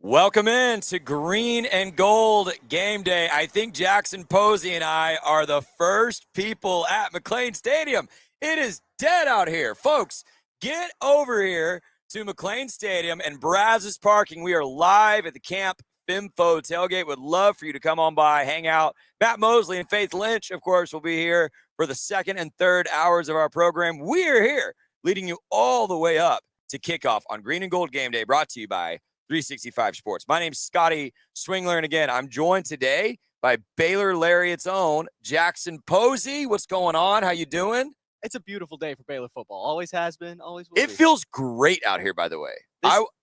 Welcome in to Green and Gold Game Day. I think Jackson Posey and I are the first people at McLean Stadium. It is dead out here. Folks, get over here to McLean Stadium and Brazos Parking. We are live at the Camp Fimfo tailgate. Would love for you to come on by, hang out. Matt Mosley and Faith Lynch, of course, will be here for the second and third hours of our program. We are here leading you all the way up to kickoff on Green and Gold Game Day, brought to you by 365 Sports. My name's Scotty Swingler, and again, I'm joined today by Baylor Lariat's own Jackson Posey. What's going on? How you doing? It's a beautiful day for Baylor football. Always has been, always will be. It feels great out here, by the way.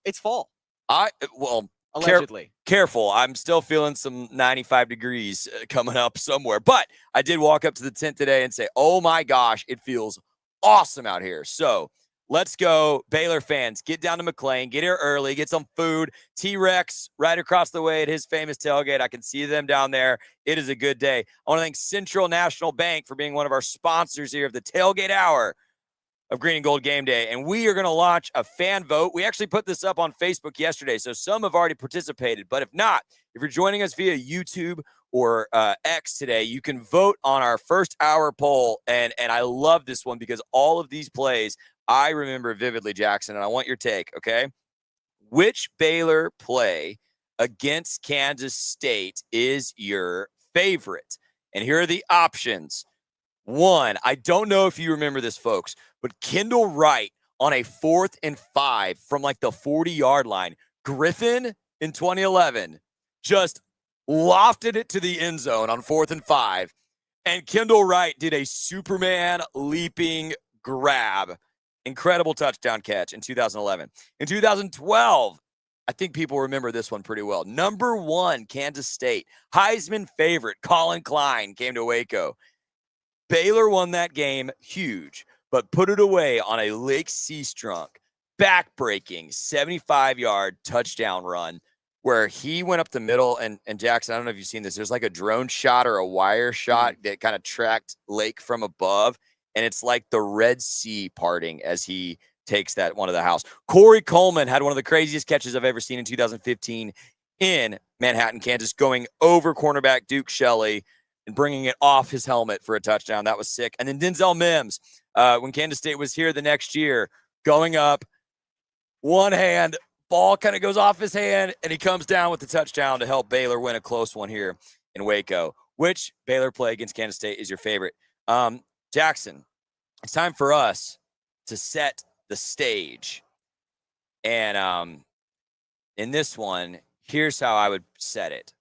It's fall. Allegedly. Careful. I'm still feeling some 95 degrees coming up somewhere. But I did walk up to the tent today and say, oh my gosh, it feels awesome out here. So let's go, Baylor fans. Get down to McLean. Get here early. Get some food. T-Rex right across the way at his famous tailgate. I can see them down there. It is a good day. I want to thank Central National Bank for being one of our sponsors here of the Tailgate Hour of Green and Gold Game Day. And we are going to launch a fan vote. We actually put this up on Facebook yesterday, so some have already participated. But if not, if you're joining us via YouTube or X today, you can vote on our first hour poll. And I love this one because all of these plays I remember vividly, Jackson, and I want your take, okay? Which Baylor play against Kansas State is your favorite? And here are the options. One, I don't know if you remember this, folks, but Kendall Wright on a 4th and 5 from like the 40-yard line. Griffin in 2011 just lofted it to the end zone on 4th and 5. And Kendall Wright did a Superman leaping grab. Incredible touchdown catch in 2011. In 2012, I think people remember this one pretty well. Number 1, Kansas State. Heisman favorite, Colin Klein, came to Waco. Baylor won that game huge, but put it away on a Lake Seastrunk, back-breaking 75-yard touchdown run where he went up the middle. And Jackson, I don't know if you've seen this. There's like a drone shot or a wire shot that kind of tracked Lake from above. And it's like the Red Sea parting as he takes that one to the house. Corey Coleman had one of the craziest catches I've ever seen in 2015 in Manhattan, Kansas, going over cornerback Duke Shelley and bringing it off his helmet for a touchdown. That was sick. And then Denzel Mims, when Kansas State was here the next year, going up, one hand, ball kind of goes off his hand, and he comes down with the touchdown to help Baylor win a close one here in Waco. Which Baylor play against Kansas State is your favorite? Jackson, it's time for us to set the stage. And in this one, here's how I would set it.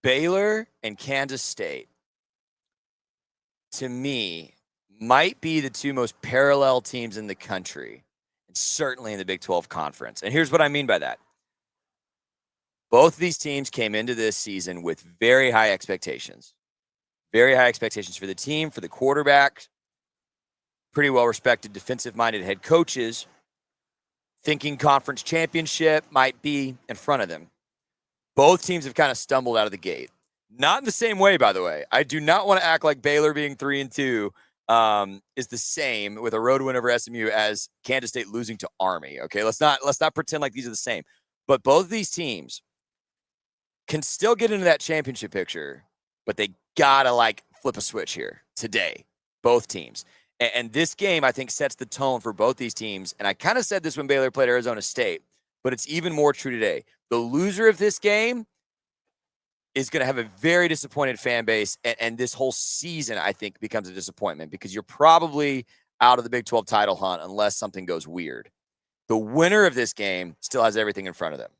Baylor and Kansas State, to me, might be the two most parallel teams in the country, and certainly in the Big 12 Conference. And here's what I mean by that. Both of these teams came into this season with very high expectations. Very high expectations for the team, for the quarterback, pretty well-respected defensive-minded head coaches, thinking conference championship might be in front of them. Both teams have kind of stumbled out of the gate. Not in the same way, by the way. I do not want to act like Baylor being 3-2 is the same with a road win over SMU as Kansas State losing to Army. Okay, let's not pretend like these are the same. But both of these teams can still get into that championship picture, but they gotta like flip a switch here today, both teams. And this game, I think, sets the tone for both these teams. And I kind of said this when Baylor played Arizona State, but it's even more true today. The loser of this game is going to have a very disappointed fan base. And this whole season, I think, becomes a disappointment because you're probably out of the Big 12 title hunt unless something goes weird. The winner of this game still has everything in front of them.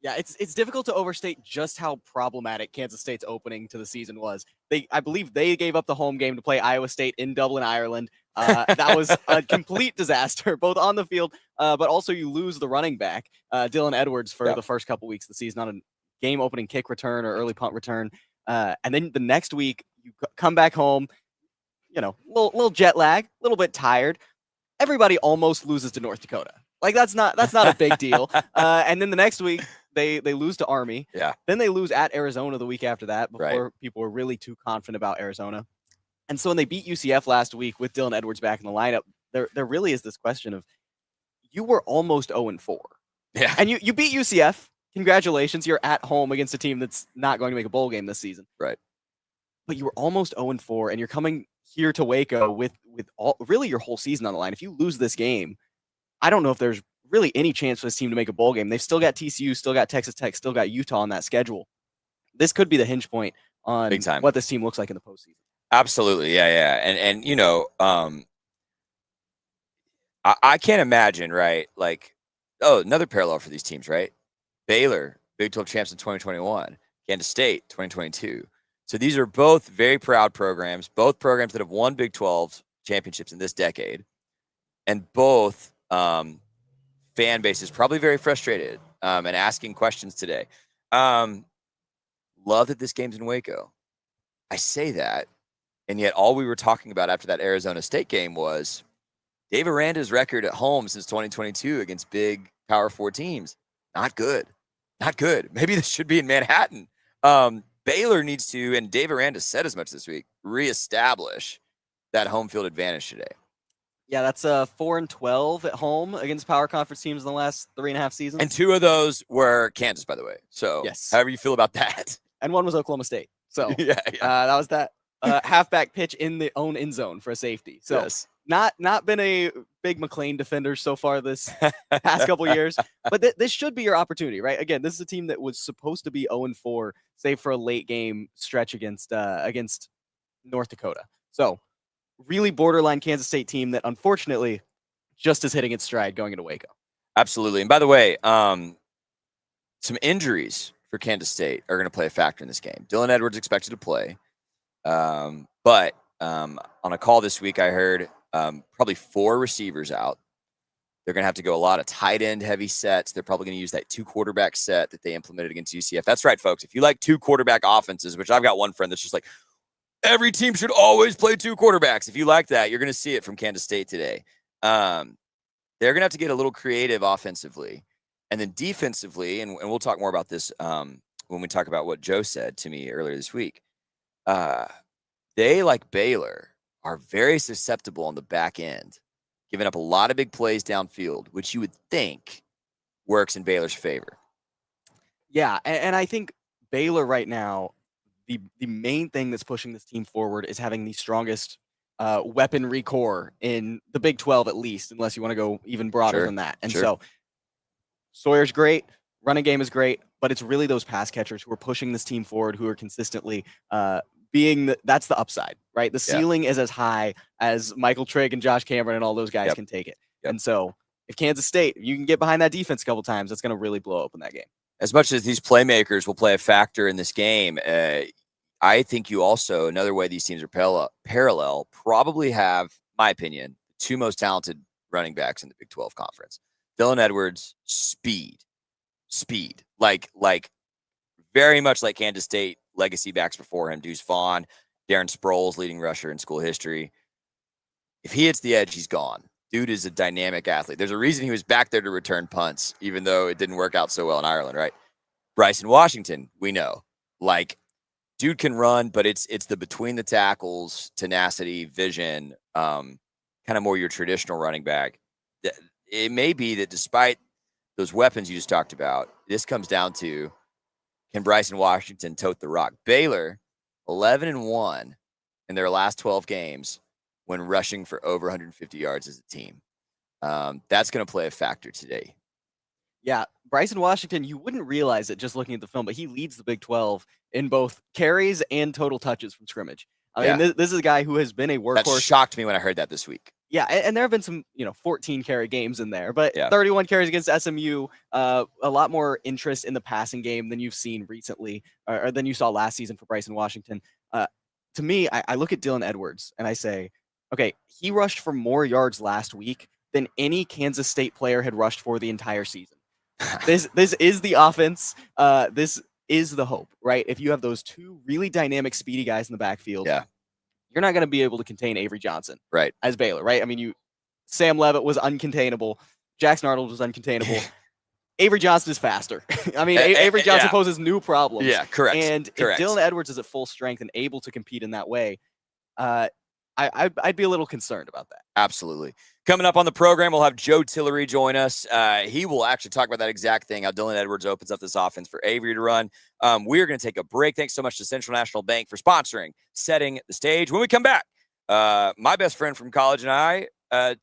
Yeah, it's difficult to overstate just how problematic Kansas State's opening to the season was. I believe they gave up the home game to play Iowa State in Dublin, Ireland. That was a complete disaster, both on the field, but also you lose the running back, Dylan Edwards, for the first couple weeks of the season on a game-opening kick return or early punt return. And then the next week, you come back home, little jet lag, a little bit tired. Everybody almost loses to North Dakota. Like, that's not a big deal. And then the next week, they lose to Army. Yeah. Then they lose at Arizona the week after that before people were really too confident about Arizona. And so when they beat UCF last week with Dylan Edwards back in the lineup, there really is this question of, you were almost 0-4. Yeah. And you beat UCF. Congratulations. You're at home against a team that's not going to make a bowl game this season. Right. But you were almost 0-4, and you're coming here to Waco with all really your whole season on the line. If you lose this game, I don't know if there's really any chance for this team to make a bowl game. They've still got TCU, still got Texas Tech, still got Utah on that schedule. This could be the hinge point on what this team looks like in the postseason. Absolutely. Yeah. And you know, I can't imagine, right? Like, another parallel for these teams, right? Baylor, Big 12 champs in 2021, Kansas State, 2022. So these are both very proud programs, both programs that have won Big 12 championships in this decade, and both fan bases probably very frustrated and asking questions today. Love that this game's in Waco. I say that, and yet all we were talking about after that Arizona State game was Dave Aranda's record at home since 2022 against big Power 4 teams. Not good. Not good. Maybe this should be in Manhattan. Baylor needs to, and Dave Aranda said as much this week, reestablish that home field advantage today. Yeah, that's 4-12 at home against Power Conference teams in the last 3.5 seasons. And 2 of those were Kansas, by the way. So yes, however you feel about that. And 1 was Oklahoma State. So yeah. That was that halfback pitch in the own end zone for a safety. So yes. Not been a big McLean defender so far this past couple years, but this should be your opportunity, right? Again, this is a team that was supposed to be 0-4, save for a late game stretch against North Dakota. So really borderline Kansas State team that unfortunately just is hitting its stride going into Waco. Absolutely. And by the way, some injuries for Kansas State are going to play a factor in this game. Dylan Edwards expected to play, but on a call this week, I heard probably 4 receivers out. They're going to have to go a lot of tight end heavy sets. They're probably going to use that 2 quarterback set that they implemented against UCF. That's right, folks. If you like 2 quarterback offenses, which I've got one friend that's just like, every team should always play 2 quarterbacks. If you like that, you're going to see it from Kansas State today. They're going to have to get a little creative offensively. And then defensively, and we'll talk more about this when we talk about what Joe said to me earlier this week. They, like Baylor, are very susceptible on the back end, giving up a lot of big plays downfield, which you would think works in Baylor's favor. Yeah, and I think Baylor right now, the main thing that's pushing this team forward is having the strongest weaponry core in the Big 12 at least, unless you want to go even broader than that. And so Sawyer's great, running game is great, but it's really those pass catchers who are pushing this team forward, who are consistently that's the upside, right? The ceiling is as high as Michael Trigg and Josh Cameron and all those guys can take it. And so if Kansas State, you can get behind that defense a couple times, that's going to really blow open that game. As much as these playmakers will play a factor in this game, I think you also, another way these teams are parallel, probably have, my opinion, 2 most talented running backs in the Big 12 conference. Dylan Edwards, speed, like very much like Kansas State legacy backs before him, Deuce Vaughn, Darren Sproles, leading rusher in school history. If he hits the edge, he's gone. Dude is a dynamic athlete. There's a reason he was back there to return punts, even though it didn't work out so well in Ireland, right? Bryson Washington, we know. Like, dude can run, but it's the between the tackles, tenacity, vision, kind of more your traditional running back. It may be that despite those weapons you just talked about, this comes down to, can Bryson Washington tote the rock? Baylor, 11-1 in their last 12 games when rushing for over 150 yards as a team. That's going to play a factor today. Yeah, Bryson Washington, you wouldn't realize it just looking at the film, but he leads the Big 12 in both carries and total touches from scrimmage. I mean, this is a guy who has been a workhorse. That shocked me when I heard that this week. Yeah, and there have been some, 14 carry games in there, but 31 carries against SMU, a lot more interest in the passing game than you've seen recently, or than you saw last season for Bryson Washington. To me, I look at Dylan Edwards and I say, okay, he rushed for more yards last week than any Kansas State player had rushed for the entire season. This is the offense. This is the hope, right? If you have those 2 really dynamic, speedy guys in the backfield, you're not going to be able to contain Avery Johnson, right? As Baylor, right? I mean, Sam Levitt was uncontainable. Jackson Arnold was uncontainable. Avery Johnson is faster. I mean, Avery Johnson poses new problems. Yeah, correct. And if Dylan Edwards is at full strength and able to compete in that way, I I'd be a little concerned about that. Absolutely. Coming up on the program, we'll have Joe Tillery join us. He will actually talk about that exact thing, how Dylan Edwards opens up this offense for Avery to run. We're going to take a break. Thanks so much to Central National Bank for sponsoring Setting the Stage. When we come back, my best friend from college and I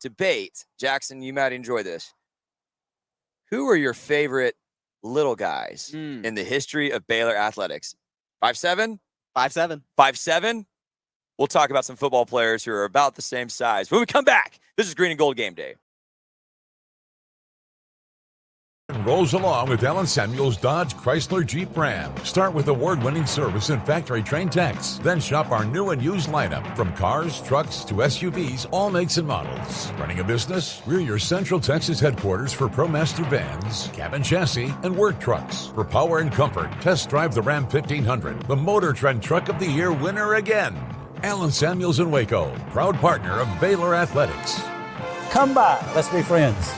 debate. Jackson, you might enjoy this. Who are your favorite little guys in the history of Baylor athletics? 5'7"? 5'7". 5'7"? We'll talk about some football players who are about the same size. When we come back, this is Green and Gold Game Day. Rolls along with Allen Samuels Dodge Chrysler Jeep Ram. Start with award-winning service and factory-trained techs. Then shop our new and used lineup. From cars, trucks, to SUVs, all makes and models. Running a business? We're your Central Texas headquarters for ProMaster vans, cabin chassis, and work trucks. For power and comfort, test drive the Ram 1500, the Motor Trend Truck of the Year winner again. Allen Samuels in Waco, proud partner of Baylor Athletics. Come by, let's be friends.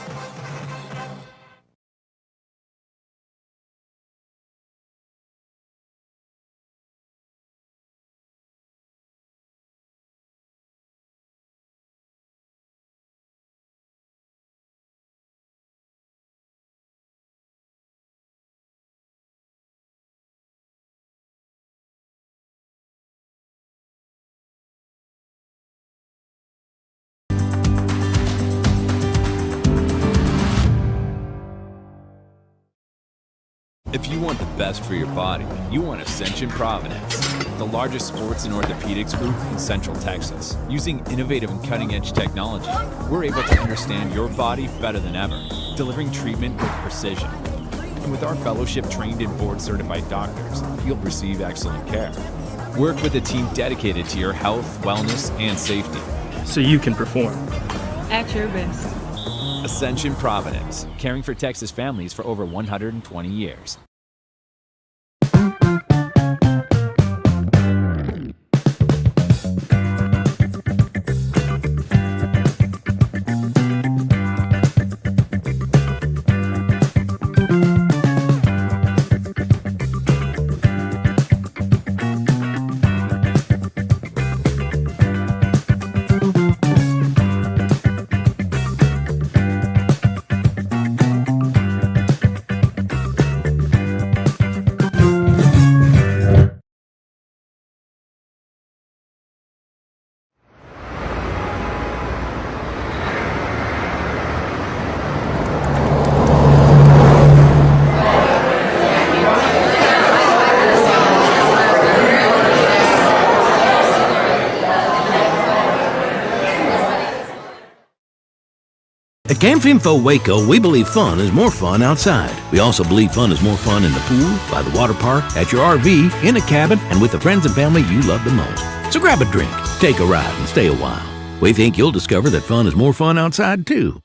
If you want the best for your body, you want Ascension Providence, the largest sports and orthopedics group in Central Texas. Using innovative and cutting-edge technology, we're able to understand your body better than ever, delivering treatment with precision. And with our fellowship-trained and board-certified doctors, you'll receive excellent care. Work with a team dedicated to your health, wellness, and safety. So you can perform. At your best. Ascension Providence, caring for Texas families for over 120 years. At Camp Info Waco, we believe fun is more fun outside. We also believe fun is more fun in the pool, by the water park, at your RV, in a cabin, and with the friends and family you love the most. So grab a drink, take a ride, and stay a while. We think you'll discover that fun is more fun outside, too.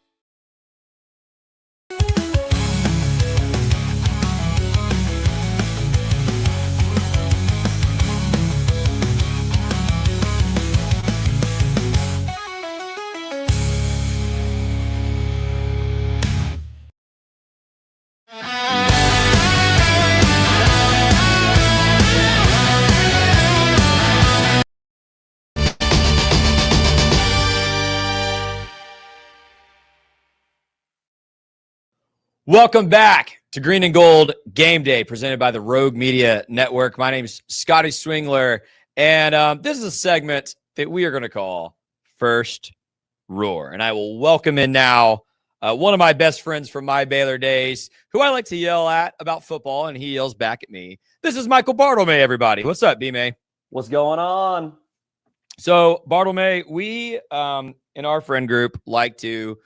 Welcome back to Green and Gold Game Day, presented by the Rogue Media Network. My name is Scotty Swingler, and this is a segment that we are going to call First Roar. And I will welcome in now one of my best friends from my Baylor days, who I like to yell at about football, and he yells back at me. This is Michael Bartlemay, everybody. What's up, B-May? What's going on? So, Bartlemay, we in our friend group like to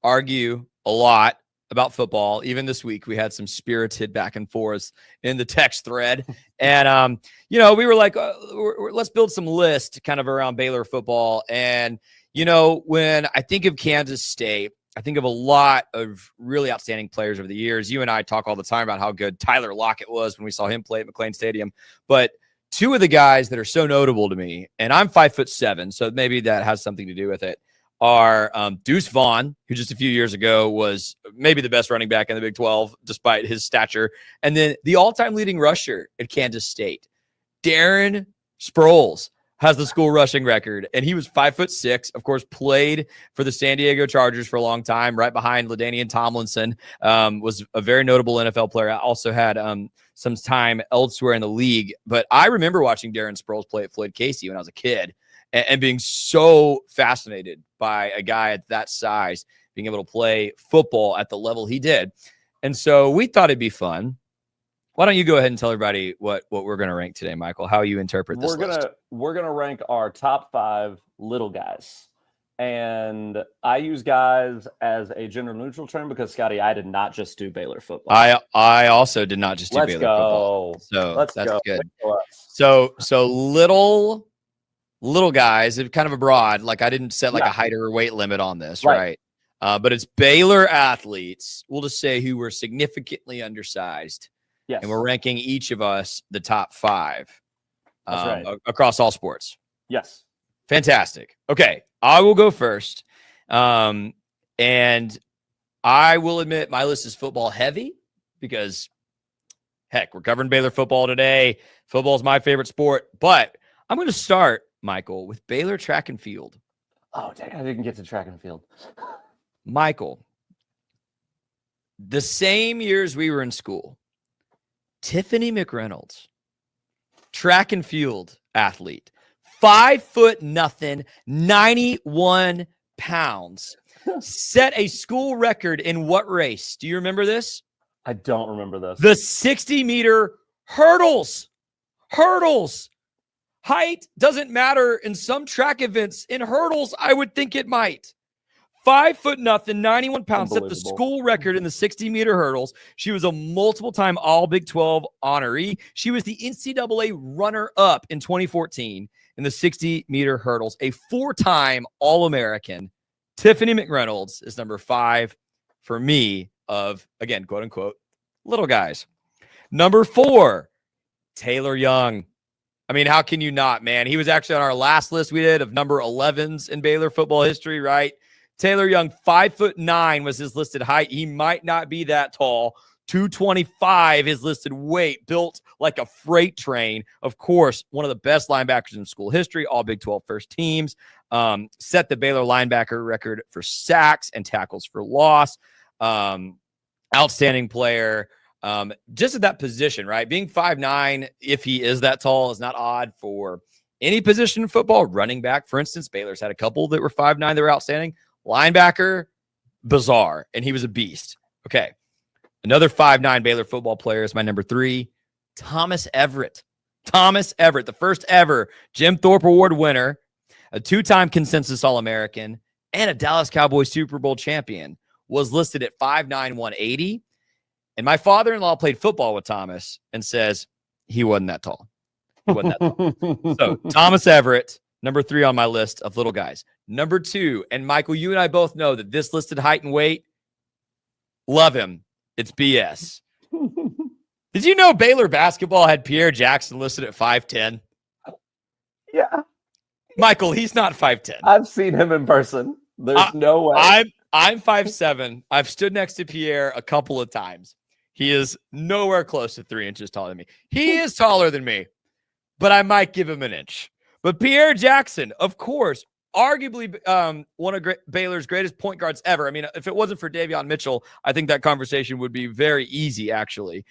argue a lot about football. Even this week, we had some spirited back and forth in the text thread. And, we were like, let's build some list kind of around Baylor football. And, when I think of Kansas State, I think of a lot of really outstanding players over the years. You and I talk all the time about how good Tyler Lockett was when we saw him play at McLean Stadium. But two of the guys that are so notable to me, and I'm 5'7", so maybe that has something to do with it, are Deuce Vaughn, who just a few years ago was maybe the best running back in the Big 12, despite his stature. And then the all-time leading rusher at Kansas State, Darren Sproles. has the school rushing record, and he was 5'6". Of course, played for the San Diego Chargers for a long time, right behind LaDainian Tomlinson. Was a very notable NFL player. I also had some time elsewhere in the league, but I remember watching Darren Sproles play at Floyd Casey when I was a kid, and being so fascinated by a guy at that size being able to play football at the level he did. And so we thought it'd be fun. Why don't you go ahead and tell everybody what we're going to rank today, Michael, how you interpret this list? We're gonna rank our top 5 little guys. And I use guys as a gender neutral term because, Scotty, I did not just do Baylor football. I also did not just do Baylor football. So that's good. So little guys, it's kind of a broad, like I didn't set like a height or weight limit on this, right? But it's Baylor athletes, we'll just say, who were significantly undersized. Yes. And we're ranking each of us the top 5 across all sports. Yes. Fantastic. Okay. I will go first. And I will admit my list is football heavy because, heck, we're covering Baylor football today. Football is my favorite sport. But I'm going to start, Michael, with Baylor track and field. Oh, dang, I didn't get to track and field. Michael, the same years we were in school, Tiffany McReynolds, track and field athlete, 5'0", 91 pounds, set a school record in what race? Do you remember this? I don't remember this. The 60-meter hurdles. Height doesn't matter in some track events. In hurdles, I would think it might. 5'0", 91 pounds, set the school record in the 60-meter hurdles. She was a multiple-time All Big 12 honoree. She was the NCAA runner-up in 2014 in the 60-meter hurdles. A 4-time All-American. Tiffany McReynolds is number 5 for me of, again, quote-unquote, little guys. Number 4, Taylor Young. I mean, how can you not, man? He was actually on our last list we did of number 11s in Baylor football history, right? Taylor Young, 5'9" was his listed height. He might not be that tall. 225 his listed weight, built like a freight train. Of course, one of the best linebackers in school history, all Big 12 first teams. Set the Baylor linebacker record for sacks and tackles for loss. Outstanding player. Just at that position, right? Being 5'9", if he is that tall, is not odd for any position in football. Running back, for instance, Baylor's had a couple that were 5'9" that were outstanding. Linebacker, bizarre, and he was a beast. Okay. Another 5'9" Baylor football player is my number 3, Thomas Everett. Thomas Everett, the first ever Jim Thorpe Award winner, a 2-time consensus All-American, and a Dallas Cowboys Super Bowl champion, was listed at 5'9", 180. And my father-in-law played football with Thomas and says he wasn't that tall. He wasn't that tall. So Thomas Everett, number 3 on my list of little guys. Number 2, and Michael, you and I both know that this listed height and weight, love him. It's BS. Did you know Baylor basketball had Pierre Jackson listed at 5'10"? Yeah. Michael, he's not 5'10". I've seen him in person. There's no way. I'm 5'7". I've stood next to Pierre a couple of times. He is nowhere close to 3 inches taller than me. He is taller than me, but I might give him an inch. But Pierre Jackson, of course, arguably one of Baylor's greatest point guards ever. I mean, if it wasn't for Davion Mitchell, I think that conversation would be very easy, actually.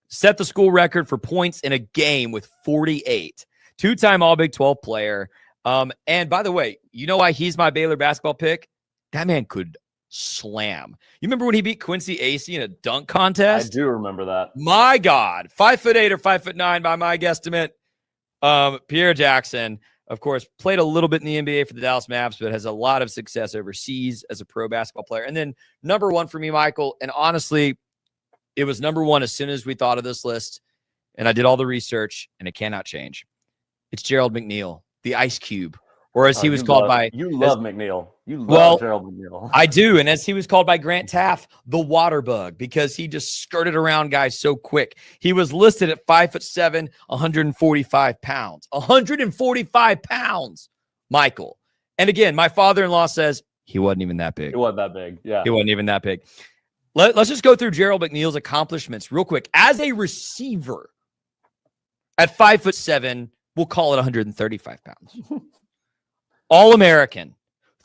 Set the school record for points in a game with 48. 2-time All Big 12 player. And by the way, you know why he's my Baylor basketball pick? That man could slam. You remember when he beat Quincy Acey in a dunk contest? I do remember that. My God. 5'8" or 5'9" by my guesstimate. Pierre Jackson, of course, played a little bit in the NBA for the Dallas Mavericks, but has a lot of success overseas as a pro basketball player. And then number 1 for me, Michael, and honestly, it was number 1 as soon as we thought of this list, and I did all the research, and it cannot change. It's Gerald McNeil, the Ice Cube, or as he was called by... You love McNeil. You love Gerald McNeil. I do, and as he was called by Grant Taff, the water bug, because he just skirted around guys so quick. He was listed at 5'7", 145 pounds. 145 pounds, Michael. And again, my father-in-law says he wasn't even that big. He wasn't that big, yeah. He wasn't even that big. Let's just go through Gerald McNeil's accomplishments real quick. As a receiver, at 5'7", We'll call it 135 pounds. All-American,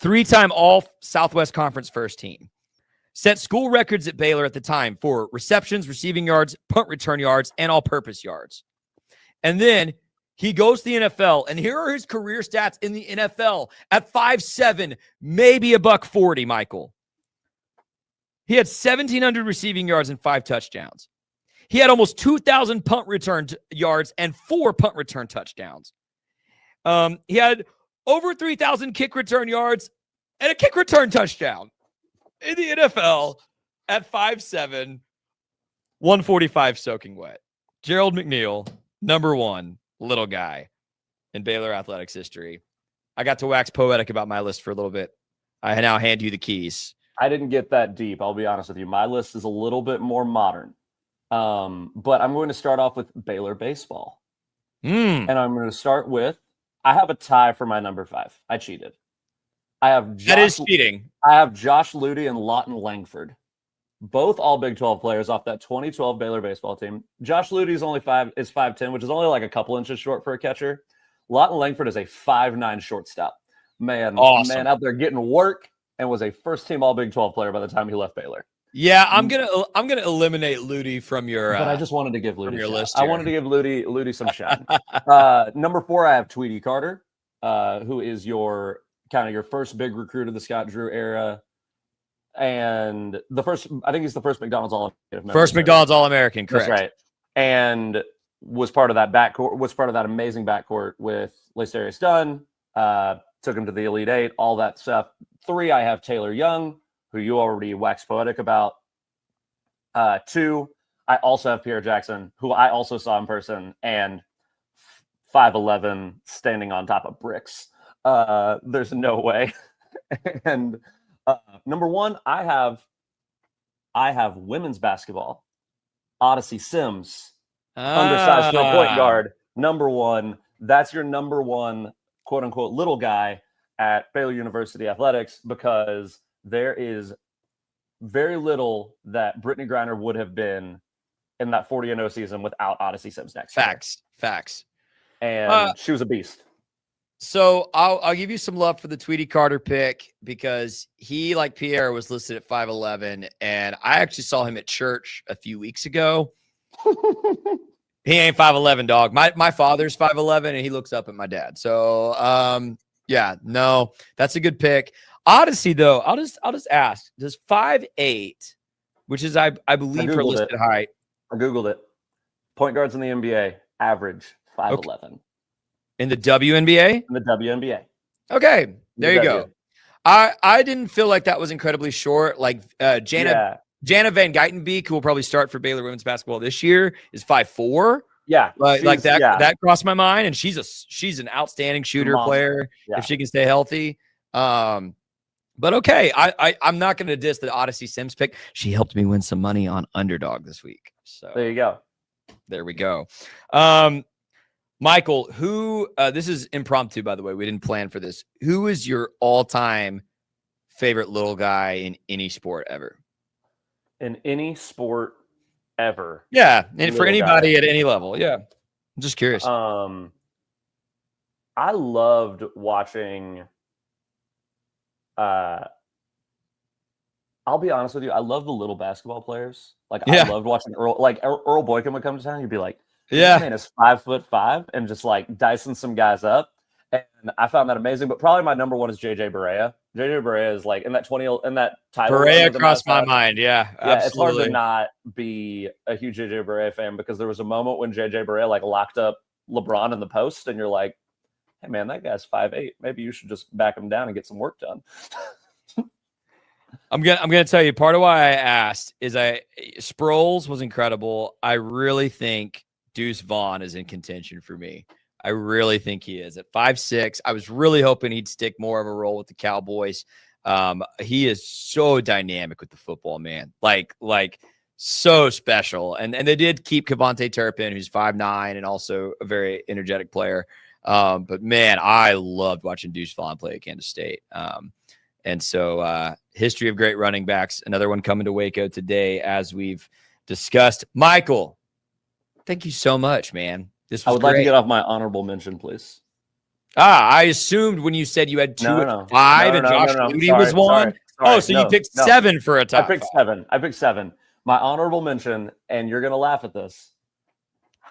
3-time All-Southwest Conference first team. Set school records at Baylor at the time for receptions, receiving yards, punt return yards, and all-purpose yards. And then he goes to the NFL, and here are his career stats in the NFL at 5'7", maybe $140, Michael. He had 1,700 receiving yards and 5 touchdowns. He had almost 2,000 punt return yards and 4 punt return touchdowns. He had over 3,000 kick return yards and a kick return touchdown in the NFL at 5'7", 145 soaking wet. Gerald McNeil, number 1 little guy in Baylor athletics history. I got to wax poetic about my list for a little bit. I now hand you the keys. I didn't get that deep. I'll be honest with you. My list is a little bit more modern. But I'm going to start off with Baylor baseball. And I'm going to start with, I have a tie for my number 5. I cheated. That is cheating. I have Josh Ludy and Lawton Langford, both all Big 12 players off that 2012 Baylor baseball team. Josh Ludy is 5'10", which is only like a couple inches short for a catcher. Lawton Langford is a 5'9" shortstop. Man, awesome. Man out there getting work, and was a first-team all Big 12 player by the time he left Baylor. Yeah, I'm gonna eliminate Ludi from your. But I just wanted to give Ludi your list. I wanted to give Ludi some shine. Number 4, I have Tweety Carter, who is your first big recruit of the Scott Drew era, and I think he's the first McDonald's All-American. First McDonald's All-American, correct? That's right. And was part of that backcourt. Was part of that amazing backcourt with Lacerius Dunn. Took him to the Elite Eight. All that stuff. 3, I have Taylor Young, who you already waxed poetic about. 2, I also have Pierre Jackson, who I also saw in person, and 5'11", standing on top of bricks. There's no way. And number 1, I have women's basketball. Odyssey Sims, undersized for a point guard. Number 1. That's your number 1, quote unquote, little guy at Baylor University Athletics, because there is very little that Brittany Griner would have been in that 40-0 season without Odyssey Sims next year. Facts. And she was a beast. So I'll give you some love for the Tweety Carter pick, because he, like Pierre, was listed at 5'11", and I actually saw him at church a few weeks ago. He ain't 5'11", dog. My father's 5'11", and he looks up at my dad. So yeah, no, that's a good pick. Odyssey, though, I'll just ask, does 5'8", which is I believe her listed height. I Googled it. Point guards in the NBA average 5'11". Okay. In the WNBA? In the WNBA. Okay, there you go. I didn't feel like that was incredibly short. Like Jana Van Geitenbeek, who will probably start for Baylor women's basketball this year, is 5'4". Yeah, like that. Yeah. That crossed my mind, and she's an outstanding shooter player if she can stay healthy. But okay, I'm not going to diss the Odyssey Sims pick. She helped me win some money on Underdog this week. So there you go. There we go. Michael, who this is impromptu, by the way. We didn't plan for this. Who is your all-time favorite little guy in any sport ever? In any sport ever. Yeah, and for anybody at any level. Yeah. I'm just curious. I loved watching I'll be honest with you, I love the little basketball players. Like I loved watching Earl Boykin would come to town, you'd be like, this man is 5'5" and just like dicing some guys up. And I found that amazing. But probably my number 1 is JJ Barea. JJ Barea is like in that title. Barea crossed my mind. Yeah, absolutely. It's hard to not be a huge JJ Barea fan, because there was a moment when JJ Barea like locked up LeBron in the post, and you're like, hey man, that guy's 5'8". Maybe you should just back him down and get some work done. I'm gonna tell you, part of why I asked is Sproles was incredible. I really think Deuce Vaughn is in contention for me. I really think he is at 5'6". I was really hoping he'd stick more of a role with the Cowboys. He is so dynamic with the football, man. Like so special. And they did keep Kevontae Turpin, who's 5'9", and also a very energetic player. But man, I loved watching Deuce Vaughn play at Kansas State. And so history of great running backs. Another one coming to Waco today, as we've discussed. Michael, thank you so much, man. This I was would like to great. get off my honorable mention, please. I assumed when you said you had 2 at 5 and Josh Moody was one. So you picked 7 for a top. I picked 7. My honorable mention, and you're gonna laugh at this.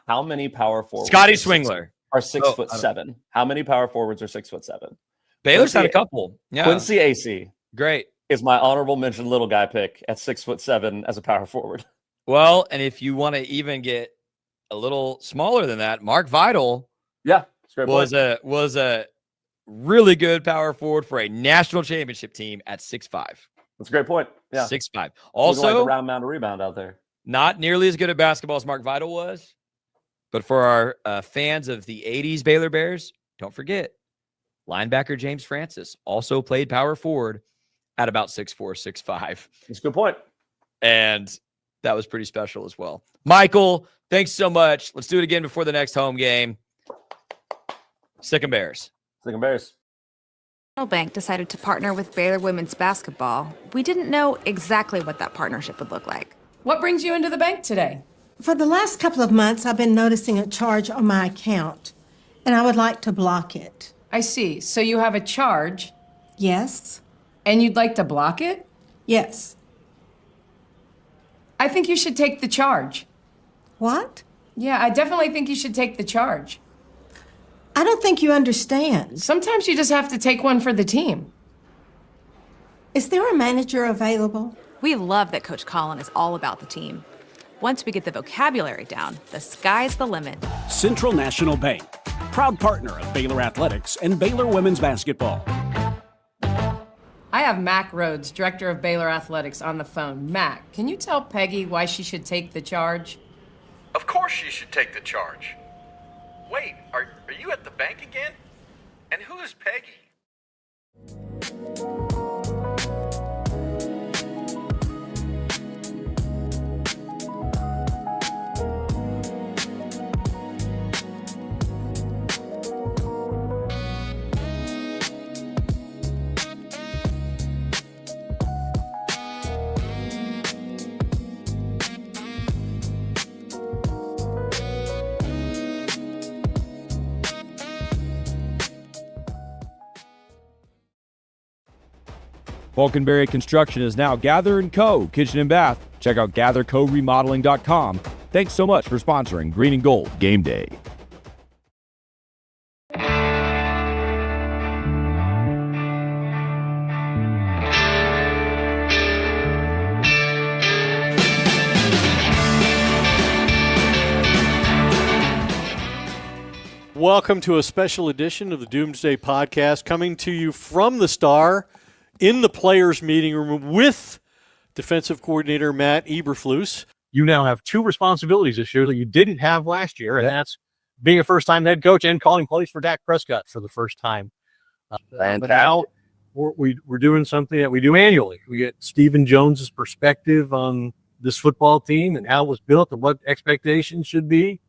How many power forwards? Scotty Swingler are 6'7". How many power forwards are 6'7"? Baylor's had a couple. Yeah. Quincy AC. Great. Is my honorable mention little guy pick at 6'7" as a power forward. Well, and if you want to even get a little smaller than that, Mark Vidal was a really good power forward for a national championship team at 6'5". That's a great point. Yeah. 6'5". Also, like the round mound of rebound out there. Not nearly as good at basketball as Mark Vidal was. But for our fans of the 80s Baylor Bears, don't forget, linebacker James Francis also played power forward at about 6'4", 6'5". That's a good point. And that was pretty special as well. Michael, thanks so much. Let's do it again before the next home game. Sick 'em Bears. Sick 'em Bears. Bank decided to partner with Baylor women's basketball. We didn't know exactly what that partnership would look like. What brings you into the bank today? For the last couple of months, I've been noticing a charge on my account, and I would like to block it. I see. So you have a charge, Yes? and you'd like to block it? Yes. I think you should take the charge. What? Yeah, I definitely think you should take the charge. I don't think you understand. Sometimes you just have to take one for the team. Is there a manager available? We love that Coach Collin is all about the team. Once we get the vocabulary down, the sky's the limit. Central National Bank, proud partner of Baylor Athletics and Baylor Women's Basketball. I have Mac Rhodes, director of Baylor Athletics, on the phone. Mac, can you tell Peggy why she should take the charge? Of course she should take the charge. Wait, are you at the bank again? And who is Peggy? Falconberry Construction is now Gather & Co. Kitchen and Bath. Check out gathercoremodeling.com. Thanks so much for sponsoring Green and Gold Game Day. Welcome to a special edition of the Doomsday Podcast, coming to you from the Star in the players' meeting room with defensive coordinator Matt Eberflus. You now have 2 responsibilities this year that you didn't have last year, and that's being a first-time head coach and calling plays for Dak Prescott for the first time. But now we're doing something that we do annually. We get Stephen Jones's perspective on this football team and how it was built and what expectations should be.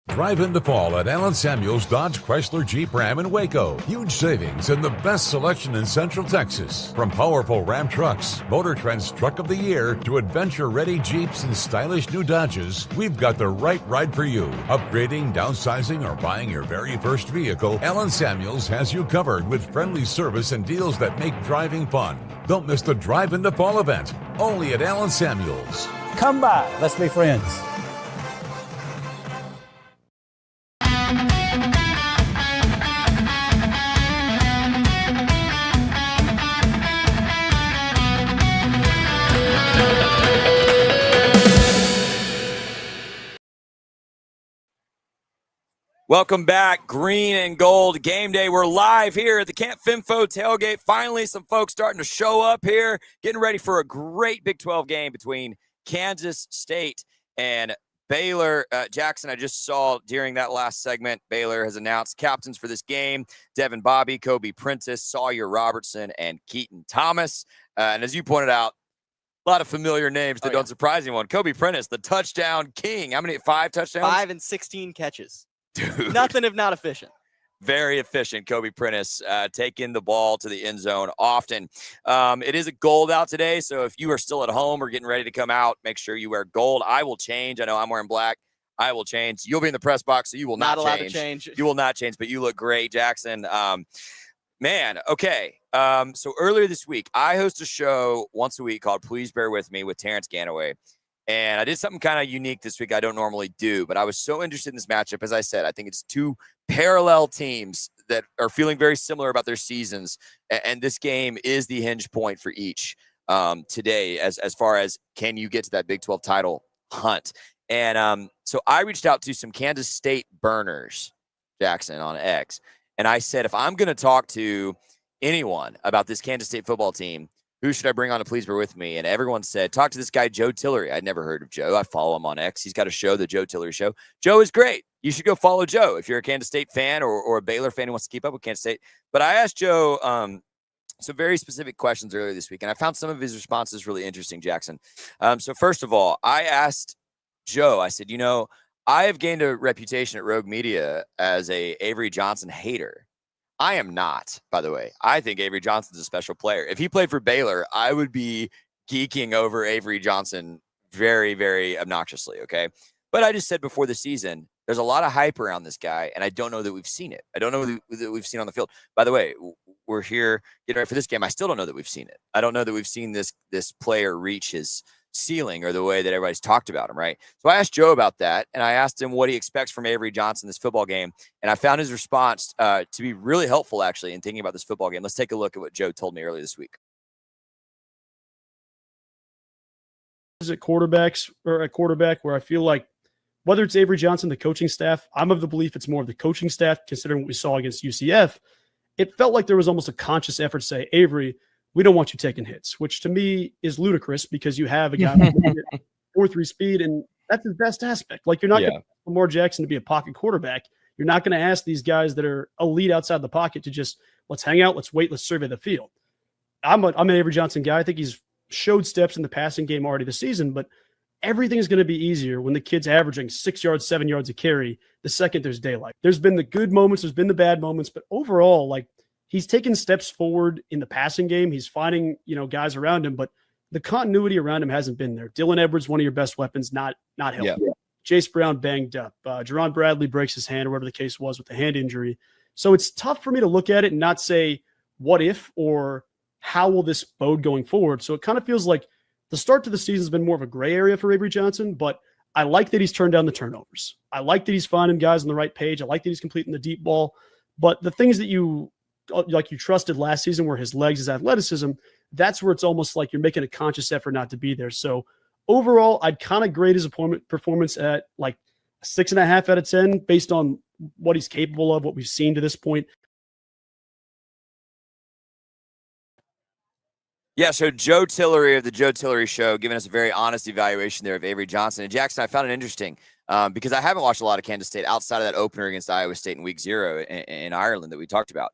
Drive into fall at Allen Samuels Dodge Chrysler Jeep Ram in Waco. Huge savings and the best selection in Central Texas. From powerful Ram trucks, Motor Trend's Truck of the Year, to adventure-ready Jeeps and stylish new Dodges, we've got the right ride for you. Upgrading, downsizing, or buying your very first vehicle, Allen Samuels has you covered with friendly service and deals that make driving fun. Don't miss the Drive into Fall event, only at Allen Samuels. Come by, let's be friends. Welcome back, Green and Gold Game Day. We're live here at the Camp Finfo tailgate. Finally, some folks starting to show up here, getting ready for a great Big 12 game between Kansas State and Baylor. Jackson, I just saw during that last segment, Baylor has announced captains for this game: Devin Bobby, Kobe Prentice, Sawyer Robertson, and Keaton Thomas. And as you pointed out, a lot of familiar names that don't surprise anyone. Kobe Prentice, the touchdown king. How many? 5 touchdowns? 5 and 16 catches. Dude. Nothing if not efficient. Very efficient, Kobe Prentice, taking the ball to the end zone often. It is a gold out today, so if you are still at home or getting ready to come out, make sure you wear gold. I will change. I know I'm wearing black. I will change. You'll be in the press box, so you will not allowed change. to change. You will not change, but you look great, Jackson. Man, okay. So earlier this week, I host a show once a week called Please Bear With Me with Terrence Ganaway. And I did something kind of unique this week I don't normally do, but I was so interested in this matchup. As I said, I think it's two parallel teams that are feeling very similar about their seasons. And this game is the hinge point for each today as far as can you get to that Big 12 title hunt. And so I reached out to some Kansas State burners, Jackson, on X. And I said, if I'm going to talk to anyone about this Kansas State football team, who should I bring on to Please Bear With Me? And everyone said, talk to this guy, Joe Tillery. I'd never heard of Joe. I follow him on X. He's got a show, the Joe Tillery Show. Joe is great. You should go follow Joe if you're a Kansas State fan or a Baylor fan who wants to keep up with Kansas State. But I asked Joe some very specific questions earlier this week, and I found some of his responses really interesting, Jackson. So first of all, I asked Joe, I said, I have gained a reputation at Rogue Media as a Avery Johnson hater. I am not, by the way. I think Avery Johnson's a special player. If he played for Baylor, I would be geeking over Avery Johnson very, very obnoxiously, okay? But I just said before the season, there's a lot of hype around this guy, and I don't know that we've seen it. I don't know that we've seen it on the field. By the way, we're here getting ready for this game. I still don't know that we've seen it. I don't know that we've seen this player reach his ceiling or the way that everybody's talked about him, right? So I asked Joe about that, and I asked him what he expects from Avery Johnson this football game, and I found his response to be really helpful, actually, in thinking about this football game. Let's take a look at what Joe told me earlier this week. Is it quarterbacks or a quarterback where I feel like whether it's Avery Johnson, the coaching staff, I'm of the belief it's more of the coaching staff, considering what we saw against UCF. It felt like there was almost a conscious effort to say, Avery, we don't want you taking hits, which to me is ludicrous because you have a guy with 4.3 speed, and that's his best aspect. Like, you're not going to Lamar Jackson to be a pocket quarterback. You're not going to ask these guys that are elite outside the pocket to just, let's hang out, let's wait, let's survey the field. I'm an Avery Johnson guy. I think he's showed steps in the passing game already this season, but everything is going to be easier when the kid's averaging 6 yards, 7 yards a carry the second there's daylight. There's been the good moments, there's been the bad moments, but overall, like, he's taken steps forward in the passing game. He's finding, guys around him, but the continuity around him hasn't been there. Dylan Edwards, one of your best weapons, not healthy. Yeah. Jace Brown banged up. Jerron Bradley breaks his hand, or whatever the case was with the hand injury. So it's tough for me to look at it and not say what if or how will this bode going forward. So it kind of feels like the start to the season has been more of a gray area for Avery Johnson, but I like that he's turned down the turnovers. I like that he's finding guys on the right page. I like that he's completing the deep ball. But the things that you trusted last season were his legs, his athleticism, that's where it's almost like you're making a conscious effort not to be there. So overall, I'd kind of grade his performance at like 6.5 out of 10 based on what he's capable of, what we've seen to this point. Yeah, so Joe Tillery of the Joe Tillery Show giving us a very honest evaluation there of Avery Johnson. And Jackson, I found it interesting because I haven't watched a lot of Kansas State outside of that opener against Iowa State in week 0 in Ireland that we talked about.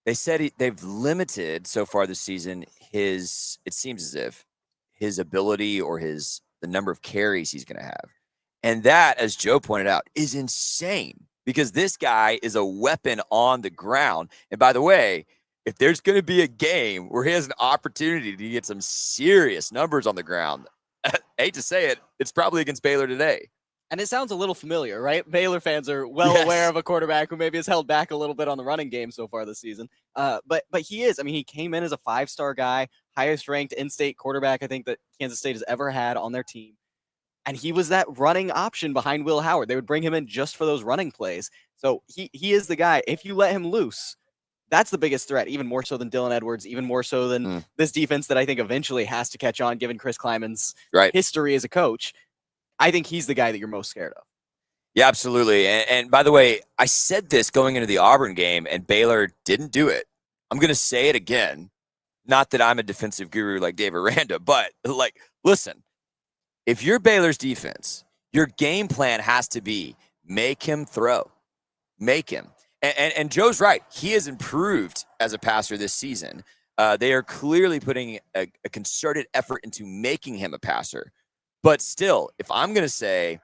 They said they've limited so far this season it seems as if his ability or the number of carries he's going to have. And that, as Joe pointed out, is insane because this guy is a weapon on the ground. And by the way, if there's going to be a game where he has an opportunity to get some serious numbers on the ground, I hate to say it, it's probably against Baylor today. And it sounds a little familiar, right? Baylor fans are well aware of a quarterback who maybe has held back a little bit on the running game so far this season. But he is. I mean, he came in as a 5-star guy, highest ranked in-state quarterback I think that Kansas State has ever had on their team. And he was that running option behind Will Howard. They would bring him in just for those running plays. So he is the guy. If you let him loose, that's the biggest threat, even more so than Dylan Edwards, even more so than this defense that I think eventually has to catch on given Chris Kleiman's history as a coach. I think he's the guy that you're most scared of. Yeah, absolutely. And by the way, I said this going into the Auburn game, and Baylor didn't do it. I'm going to say it again. Not that I'm a defensive guru like Dave Aranda, but listen, if you're Baylor's defense, your game plan has to be make him throw. Make him. And Joe's right. He has improved as a passer this season. They are clearly putting a concerted effort into making him a passer. But still, if I'm going to say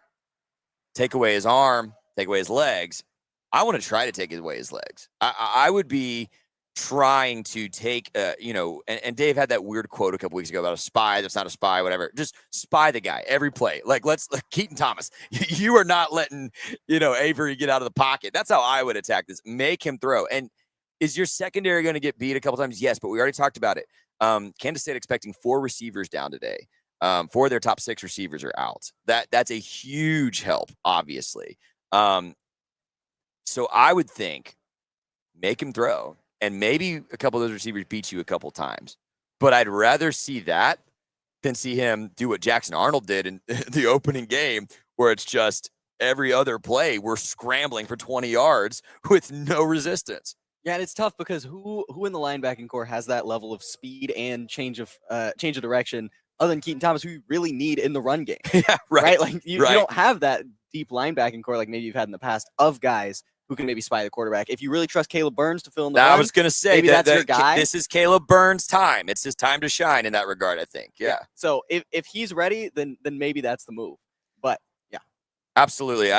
take away his arm, take away his legs, I want to try to take away his legs. I would be trying to take, and Dave had that weird quote a couple weeks ago about a spy that's not a spy, whatever. Just spy the guy every play. Like, Keaton Thomas, you are not letting, Avery get out of the pocket. That's how I would attack this. Make him throw. And is your secondary going to get beat a couple times? Yes, but we already talked about it. Kansas State expecting 4 receivers down today. 4 of their top 6 receivers are out. That's a huge help, obviously. So I would think make him throw. And maybe a couple of those receivers beat you a couple times. But I'd rather see that than see him do what Jackson Arnold did in the opening game, where it's just every other play we're scrambling for 20 yards with no resistance. Yeah, and it's tough because who in the linebacking core has that level of speed and change of direction other than Keaton Thomas, who you really need in the run game? Yeah, right. Like you don't have that deep linebacking core like maybe you've had in the past of guys who can maybe spy the quarterback. If you really trust Caleb Burns to fill in the run, I was going to say maybe that's your guy. This is Caleb Burns' time. It's his time to shine in that regard, I think. Yeah. So if he's ready, then maybe that's the move. But yeah, absolutely.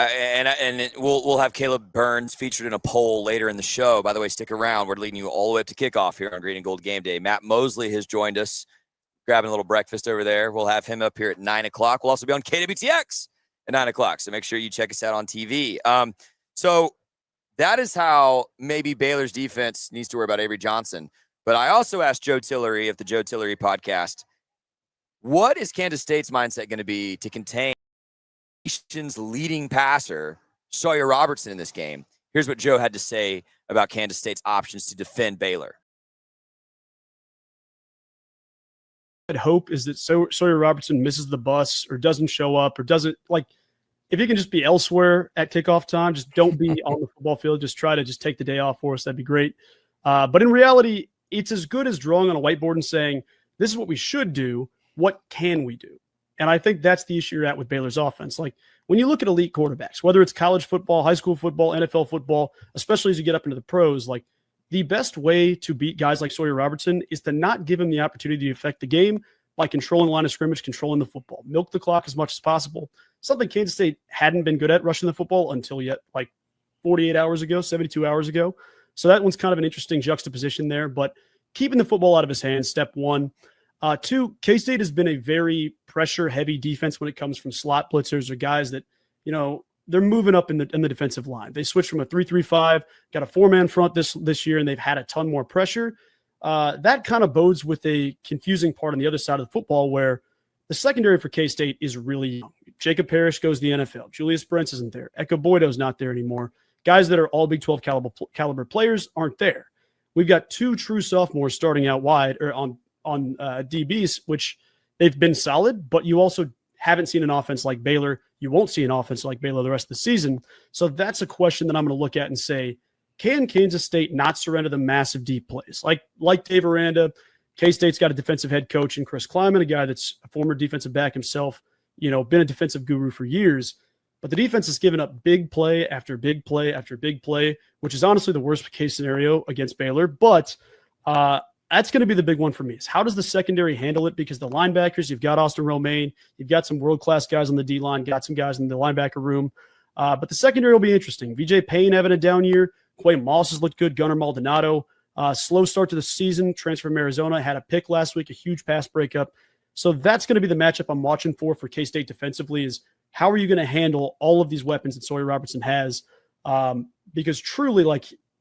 We'll have Caleb Burns featured in a poll later in the show. By the way, stick around. We're leading you all the way up to kickoff here on Green and Gold Game Day. Matt Mosley has joined us, grabbing a little breakfast over there. We'll have him up here at 9 o'clock. We'll also be on KWTX at 9 o'clock. So make sure you check us out on TV. So that is how maybe Baylor's defense needs to worry about Avery Johnson. But I also asked Joe Tillery of the Joe Tillery podcast, what is Kansas State's mindset going to be to contain the nation's leading passer, Sawyer Robertson, in this game? Here's what Joe had to say about Kansas State's options to defend Baylor. Hope is that Sawyer Robertson misses the bus or doesn't show up or doesn't, like, if you can just be elsewhere at kickoff time, just don't be on the football field. Just try to just take the day off for us. That'd be great. But in reality, it's as good as drawing on a whiteboard and saying, this is what we should do. What can we do? And I think that's the issue you're at with Baylor's offense. Like, when you look at elite quarterbacks, whether it's college football, high school football, NFL football, especially as you get up into the pros, like, the best way to beat guys like Sawyer Robertson is to not give him the opportunity to affect the game by controlling the line of scrimmage, controlling the football, milk the clock as much as possible. Something Kansas State hadn't been good at, rushing the football, until yet, like 48 hours ago, 72 hours ago. So that one's kind of an interesting juxtaposition there, but keeping the football out of his hands, step one. 2, K-State has been a very pressure-heavy defense when it comes from slot blitzers or guys that, they're moving up in the defensive line. They switched from a 3-3-5, got a 4-man front this year, and they've had a ton more pressure. That kind of bodes with a confusing part on the other side of the football where the secondary for K-State is really young. Jacob Parrish goes to the NFL. Julius Brents isn't there. Eka Boydo's not there anymore. Guys that are all Big 12 caliber players aren't there. We've got 2 true sophomores starting out wide or on DBs, which they've been solid, but you also haven't seen an offense like Baylor. You won't see an offense like Baylor the rest of the season. So that's a question that I'm going to look at and say, can Kansas State not surrender the massive deep plays? Like Dave Aranda, K-State's got a defensive head coach in Chris Kleiman, a guy that's a former defensive back himself, been a defensive guru for years. But the defense has given up big play after big play after big play, which is honestly the worst case scenario against Baylor. But that's going to be the big one for me, is how does the secondary handle it? Because the linebackers, you've got Austin Romaine, you've got some world-class guys on the D-line, got some guys in the linebacker room. But the secondary will be interesting. VJ Payne having a down year. Quay Moss has looked good. Gunnar Maldonado, slow start to the season. Transfer from Arizona, had a pick last week, a huge pass breakup. So that's going to be the matchup I'm watching for K-State defensively, is how are you going to handle all of these weapons that Sawyer Robertson has? Because truly,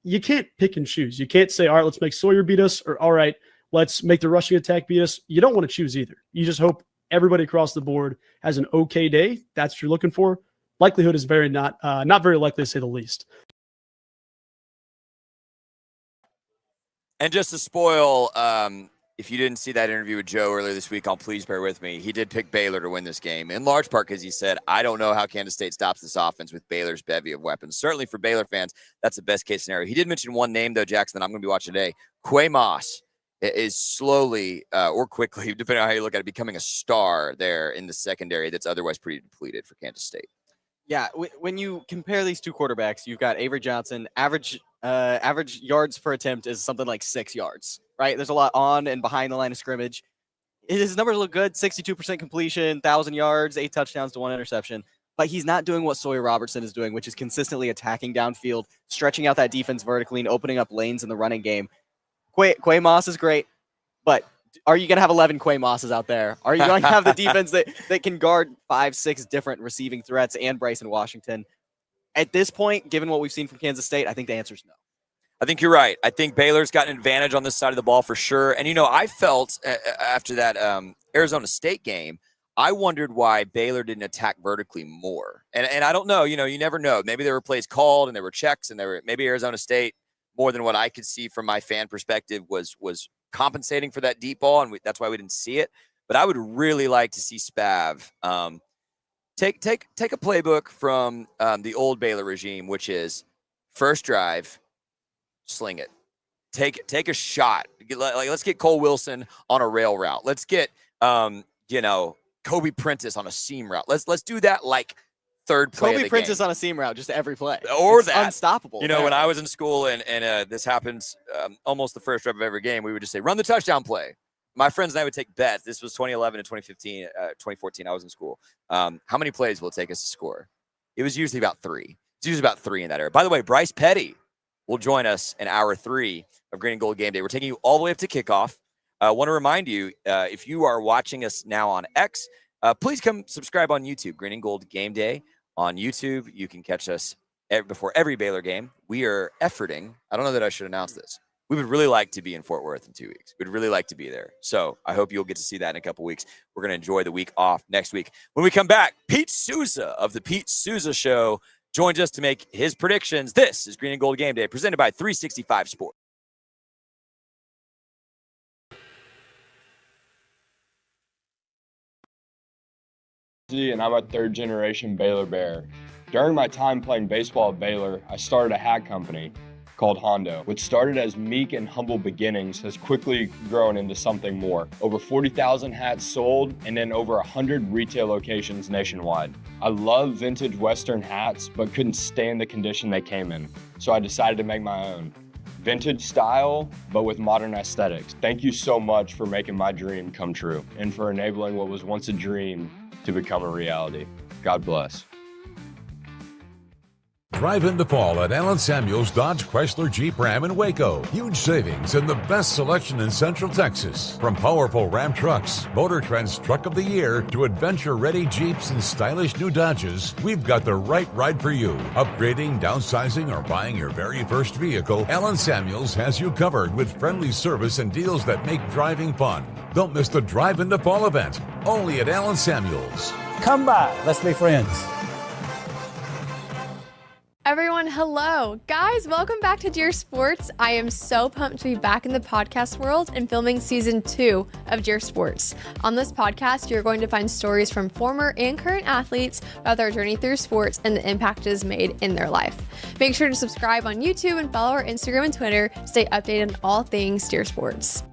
you can't pick and choose. You can't say, all right, let's make Sawyer beat us, or all right, let's make the rushing attack beat us. You don't want to choose either. You just hope everybody across the board has an okay day. That's what you're looking for. Likelihood is not very likely, to say the least. And just to spoil, if you didn't see that interview with Joe earlier this week, please bear with me. He did pick Baylor to win this game, in large part because he said, I don't know how Kansas State stops this offense with Baylor's bevy of weapons. Certainly for Baylor fans, that's the best case scenario. He did mention one name, though, Jackson, that I'm going to be watching today. Quay Moss is slowly or quickly, depending on how you look at it, becoming a star there in the secondary that's otherwise pretty depleted for Kansas State. Yeah, when you compare these 2 quarterbacks, you've got Avery Johnson, average yards per attempt is something like 6 yards, right? There's a lot on and behind the line of scrimmage. His numbers look good, 62% completion, 1,000 yards, 8 touchdowns to 1 interception. but he's not doing what Sawyer Robertson is doing, which is consistently attacking downfield, stretching out that defense vertically, and opening up lanes in the running game. Quay Moss is great, but are you going to have 11 Quay Mosses out there? Are you going to have the defense that can guard 5-6 different receiving threats and Bryson Washington? At this point, given what we've seen from Kansas State, I think the answer is no. I think you're right. I think Baylor's got an advantage on this side of the ball for sure. And, I felt after that Arizona State game, I wondered why Baylor didn't attack vertically more. And I don't know. You never know. Maybe there were plays called and there were checks and maybe Arizona State, more than what I could see from my fan perspective, was compensating for that deep ball, and that's why we didn't see it. But I would really like to see Spav take a playbook from the old Baylor regime, which is first drive, sling it, take a shot. Let's get Cole Wilson on a rail route. Let's get Kobe Prentice on a seam route. Let's do that like third play. Kobe Prentice on a seam route, just every play, or it's that unstoppable. When I was in school and this happens almost the first drive of every game, we would just say run the touchdown play. My friends and I would take bets. This was 2011 and 2015, 2014. I was in school. How many plays will it take us to score? It was usually about 3. It's usually about 3 in that era. By the way, Bryce Petty will join us in hour 3 of Green and Gold Game Day. We're taking you all the way up to kickoff. I want to remind you, if you are watching us now on X, please come subscribe on YouTube, Green and Gold Game Day on YouTube. You can catch us before every Baylor game. We are efforting. I don't know that I should announce this. We would really like to be in Fort Worth in 2 weeks. We'd really like to be there. So I hope you'll get to see that in a couple weeks. We're going to enjoy the week off next week. When we come back, Pete Souza of the Pete Souza Show joins us to make his predictions. This is Green and Gold Game Day, presented by 365 Sports. And I'm a third-generation Baylor Bear. During my time playing baseball at Baylor, I started a hat company called Hondo, which started as meek and humble beginnings, has quickly grown into something more. Over 40,000 hats sold, and then over 100 retail locations nationwide. I love vintage Western hats, but couldn't stand the condition they came in, so I decided to make my own. Vintage style, but with modern aesthetics. Thank you so much for making my dream come true, and for enabling what was once a dream to become a reality. God bless. Drive in the fall at Allen Samuels Dodge Chrysler Jeep Ram in Waco. Huge savings and the best selection in Central Texas. From powerful Ram trucks, Motor Trend's Truck of the Year, to adventure-ready Jeeps and stylish new Dodges, we've got the right ride for you. Upgrading, downsizing, or buying your very first vehicle, Allen Samuels has you covered with friendly service and deals that make driving fun. Don't miss the Drive in the Fall event, only at Allen Samuels. Come by, let's be friends. Everyone, hello. Guys, welcome back to Dear Sports. I am so pumped to be back in the podcast world and filming season 2 of Dear Sports. On this podcast, you're going to find stories from former and current athletes about their journey through sports and the impact it has made in their life. Make sure to subscribe on YouTube and follow our Instagram and Twitter to stay updated on all things Dear Sports.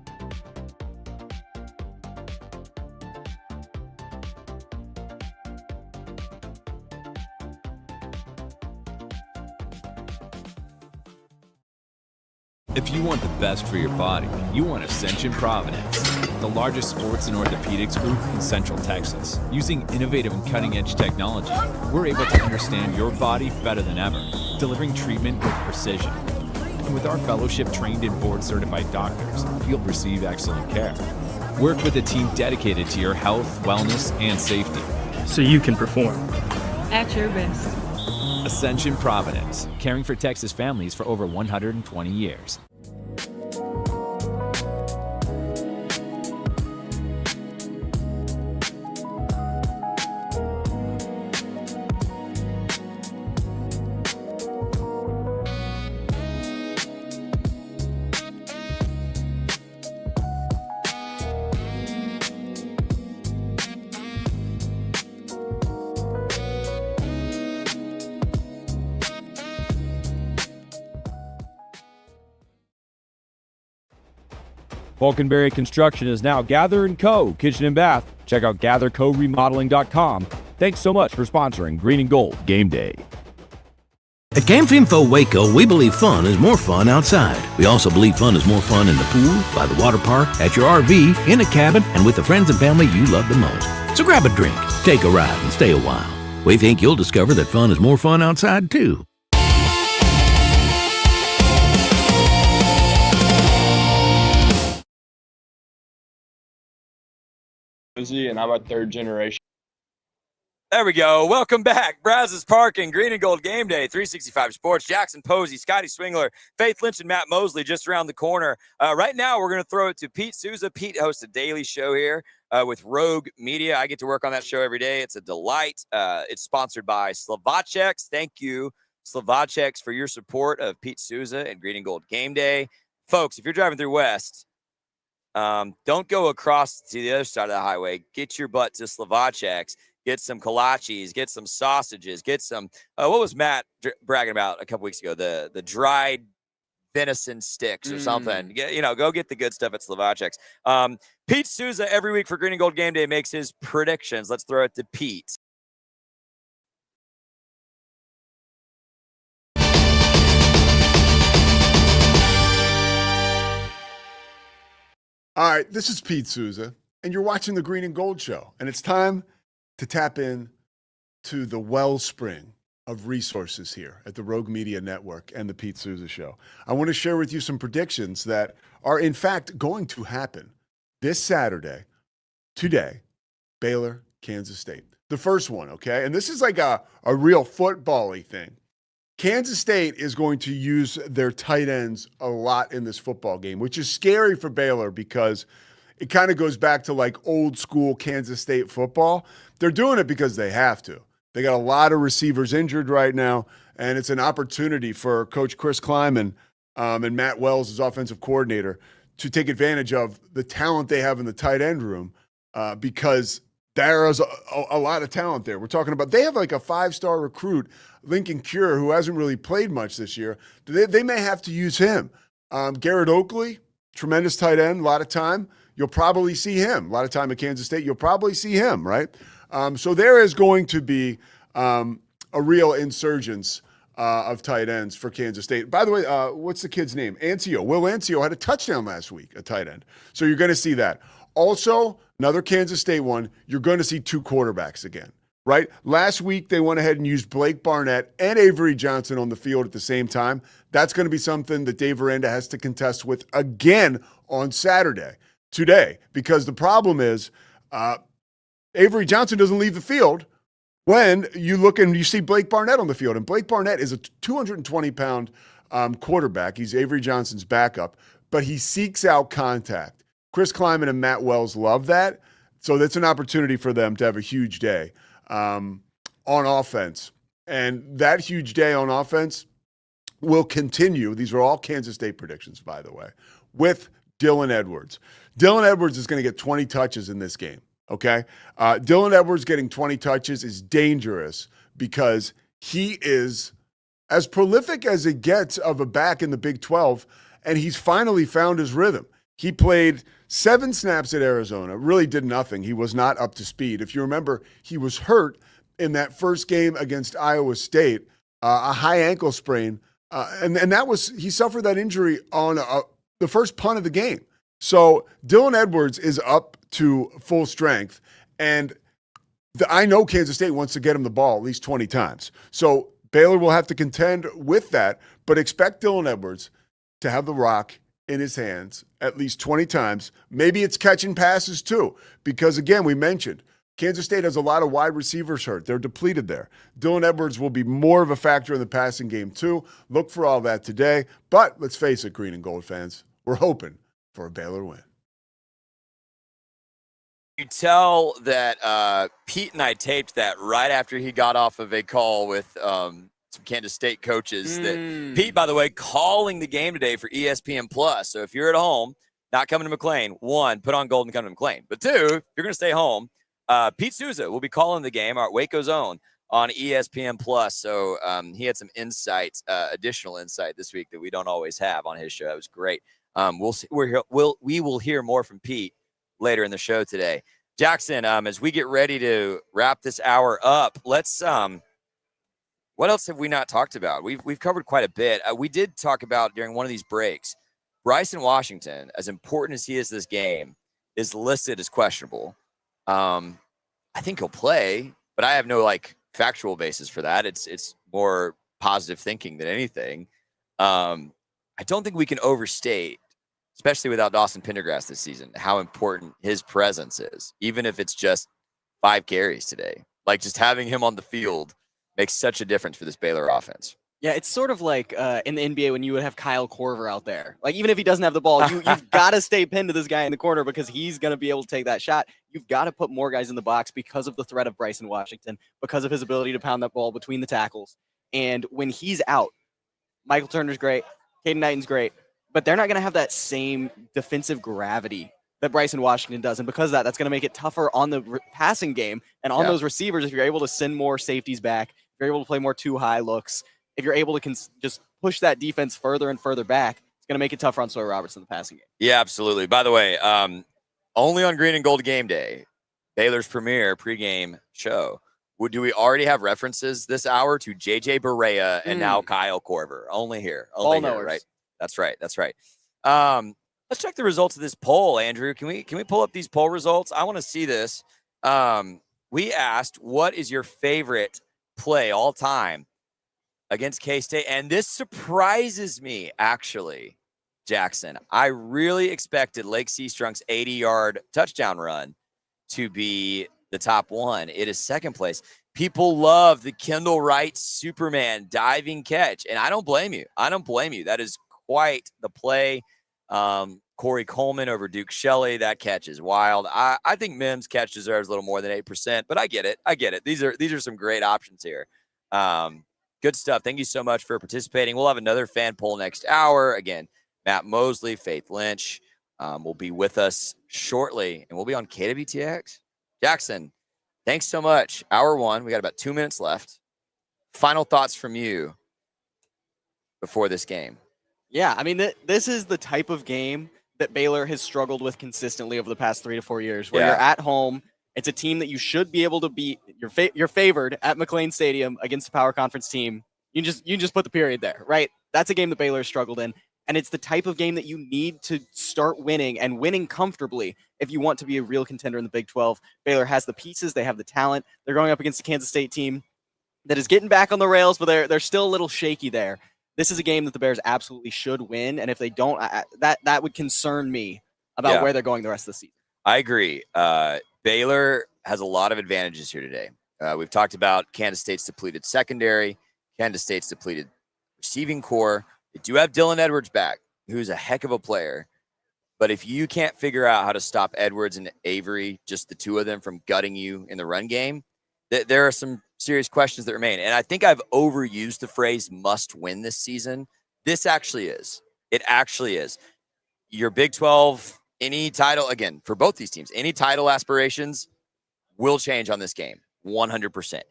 If you want the best for your body, you want Ascension Providence, the largest sports and orthopedics group in Central Texas. Using innovative and cutting-edge technology, we're able to understand your body better than ever, delivering treatment with precision. And with our fellowship-trained and board-certified doctors, you'll receive excellent care. Work with a team dedicated to your health, wellness, and safety. So you can perform. At your best. Ascension Providence, caring for Texas families for over 120 years. Falconberry Construction is now Gather & Co. Kitchen and Bath. Check out gathercoremodeling.com. Thanks so much for sponsoring Green and Gold Game Day. At Game Finfo Waco, we believe fun is more fun outside. We also believe fun is more fun in the pool, by the water park, at your RV, in a cabin, and with the friends and family you love the most. So grab a drink, take a ride, and stay a while. We think you'll discover that fun is more fun outside, too. And I'm a third generation. There we go. Welcome back. Brazos Parking, Green and Gold Game Day, 365 Sports. Jackson Posey, Scotty Swingler, Faith Lynch, and Matt Mosley just around the corner. Right now, we're going to throw it to Pete Souza. Pete hosts a daily show here with Rogue Media. I get to work on that show every day. It's a delight. It's sponsored by Slovachex. Thank you, Slovachex, for your support of Pete Souza and Green and Gold Game Day. Folks, if you're driving through West, don't go across to the other side of the highway. Get your butt to Slovachex. Get some kolaches, get some sausages, get some, what was Matt bragging about a couple weeks ago? The dried venison sticks or something. Go get the good stuff at Slovachex. Pete Souza every week for Green and Gold Game Day makes his predictions. Let's throw it to Pete. All right, this is Pete Souza, and you're watching the Green and Gold Show, and it's time to tap in to the wellspring of resources here at the Rogue Media Network and the Pete Souza Show. I want to share with you some predictions that are in fact going to happen this Saturday, today, Baylor, Kansas State. The first one, okay? And this is like a real football-y thing. Kansas State is going to use their tight ends a lot in this football game, which is scary for Baylor because it kind of goes back to like old school Kansas State football. They're doing it because they have to. They got a lot of receivers injured right now, and it's an opportunity for Coach Chris Kleiman and Matt Wells, as offensive coordinator, to take advantage of the talent they have in the tight end room because there is a lot of talent there. We're talking about they have like a 5-star recruit, Lincoln Cure, who hasn't really played much this year. They may have to use him. Garrett Oakley, tremendous tight end, a lot of time. You'll probably see him. A lot of time at Kansas State, you'll probably see him, right? So there is going to be a real insurgence of tight ends for Kansas State. By the way, what's the kid's name? Ancio. Will Ancio had a touchdown last week, a tight end. So you're going to see that. Also, another Kansas State one, you're going to see 2 quarterbacks again, right? Last week, they went ahead and used Blake Barnett and Avery Johnson on the field at the same time. That's going to be something that Dave Aranda has to contest with again on Saturday, today, because the problem is Avery Johnson doesn't leave the field when you look and you see Blake Barnett on the field. And Blake Barnett is a 220-pound quarterback. He's Avery Johnson's backup, but he seeks out contact. Chris Kleiman and Matt Wells love that. So that's an opportunity for them to have a huge day on offense. And that huge day on offense will continue. These are all Kansas State predictions, by the way, with Dylan Edwards. Dylan Edwards is going to get 20 touches in this game, okay? Dylan Edwards getting 20 touches is dangerous because he is as prolific as it gets of a back in the Big 12, and he's finally found his rhythm. He played 7 snaps at Arizona, really did nothing. He was not up to speed. If you remember, he was hurt in that first game against Iowa State, a high ankle sprain, and that was, he suffered that injury on the first punt of the game. So Dylan Edwards is up to full strength, and I know Kansas State wants to get him the ball at least 20 times. So Baylor will have to contend with that, but expect Dylan Edwards to have the rock in his hands at least 20 times. Maybe it's catching passes too, because again, we mentioned Kansas State has a lot of wide receivers hurt. They're depleted there. Dylan Edwards will be more of a factor in the passing game too. Look for all that today. But let's face it, Green and Gold fans, we're hoping for a Baylor win. You tell that Pete and I taped that right after he got off of a call with some Kansas State coaches. That Pete, by the way, calling the game today for ESPN Plus. So if you're at home, not coming to McLean, 1, put on gold and come to McLean. But 2, if you're going to stay home, Pete Souza will be calling the game, our Waco's own, on ESPN Plus. So he had some insight, additional insight this week that we don't always have on his show. That was great. We'll see. We will hear more from Pete later in the show today. Jackson, as we get ready to wrap this hour up, let's what else have we not talked about? We've covered quite a bit. We did talk about during one of these breaks, Bryson Washington, as important as he is this game, is listed as questionable. I think he'll play, but I have no factual basis for that. It's more positive thinking than anything. I don't think we can overstate, especially without Dawson Pendergrass this season, how important his presence is, even if it's just 5 carries today. Like, just having him on the field makes such a difference for this Baylor offense. Yeah, it's sort of like in the NBA when you would have Kyle Korver out there. Like, even if he doesn't have the ball, you've got to stay pinned to this guy in the corner because he's going to be able to take that shot. You've got to put more guys in the box because of the threat of Bryson Washington, because of his ability to pound that ball between the tackles. And when he's out, Michael Turner's great, Caden Knighton's great, but they're not going to have that same defensive gravity that Bryson Washington does. And because of that, that's going to make it tougher on the passing game and on those receivers if you're able to send more safeties back, if you're able to play more too high looks, if you're able to just push that defense further and further back, it's going to make it tougher on Sawyer Robertson in the passing game. Yeah, absolutely. By the way, only on Green and Gold Game Day, Baylor's premier pregame show. Do we already have references this hour to JJ Barea and now Kyle Korver? Only here. Only here, right? That's right. That's right. Let's check the results of this poll, Andrew. Can we pull up these poll results? I want to see this. We asked, what is your favorite play all time against K-State? And this surprises me, actually, Jackson. I really expected Lake Seastrunk's 80-yard touchdown run to be the top one. It is second place. People love the Kendall Wright Superman diving catch, and I don't blame you. I don't blame you. That is quite the play. Corey Coleman over Duke Shelley. That catch is wild. I think Mims' catch deserves a little more than 8%, but I get it. I get it. These are some great options here. Good stuff. Thank you so much for participating. We'll have another fan poll next hour. Again, Matt Mosley, Faith Lynch will be with us shortly, and we'll be on KWTX. Jackson, thanks so much. Hour 1. We got about 2 minutes left. Final thoughts from you before this game. Yeah, I mean, this is the type of game that Baylor has struggled with consistently over the past 3 to 4 years, where you're at home. It's a team that you should be able to beat. You're favored at McLean Stadium against a power conference team. You just put the period there, right? That's a game that Baylor has struggled in. And it's the type of game that you need to start winning and winning comfortably if you want to be a real contender in the Big 12. Baylor has the pieces. They have the talent. They're going up against the Kansas State team that is getting back on the rails, but they're still a little shaky there. This is a game that the Bears absolutely should win. And if they don't, that would concern me about where they're going the rest of the season. I agree. Baylor has a lot of advantages here today. We've talked about Kansas State's depleted secondary, Kansas State's depleted receiving core. They do have Dylan Edwards back, who's a heck of a player. But if you can't figure out how to stop Edwards and Avery, just the two of them from gutting you in the run game, there are some serious questions that remain. And I think I've overused the phrase must win this season. This actually is. It actually is. Your Big 12, any title, again, for both these teams, any title aspirations will change on this game, 100%.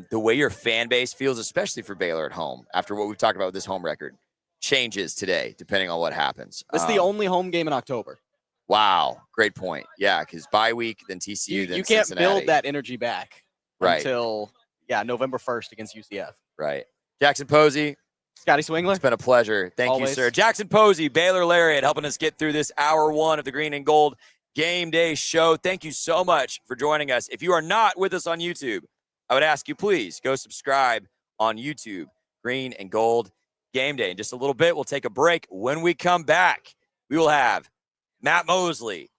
The way your fan base feels, especially for Baylor at home, after what we've talked about with this home record, changes today, depending on what happens. This is the only home game in October. Wow. Great point. Yeah, because bye week, then TCU, then you can't Cincinnati. build that energy back until November 1st against UCF. Right. Jackson Posey. Scotty Swingler. It's been a pleasure. Thank you, sir. Jackson Posey, Baylor Lariat, helping us get through this hour 1 of the Green and Gold Game Day show. Thank you so much for joining us. If you are not with us on YouTube, I would ask you, please go subscribe on YouTube, Green and Gold Game Day. In just a little bit, we'll take a break. When we come back, we will have Matt Mosley,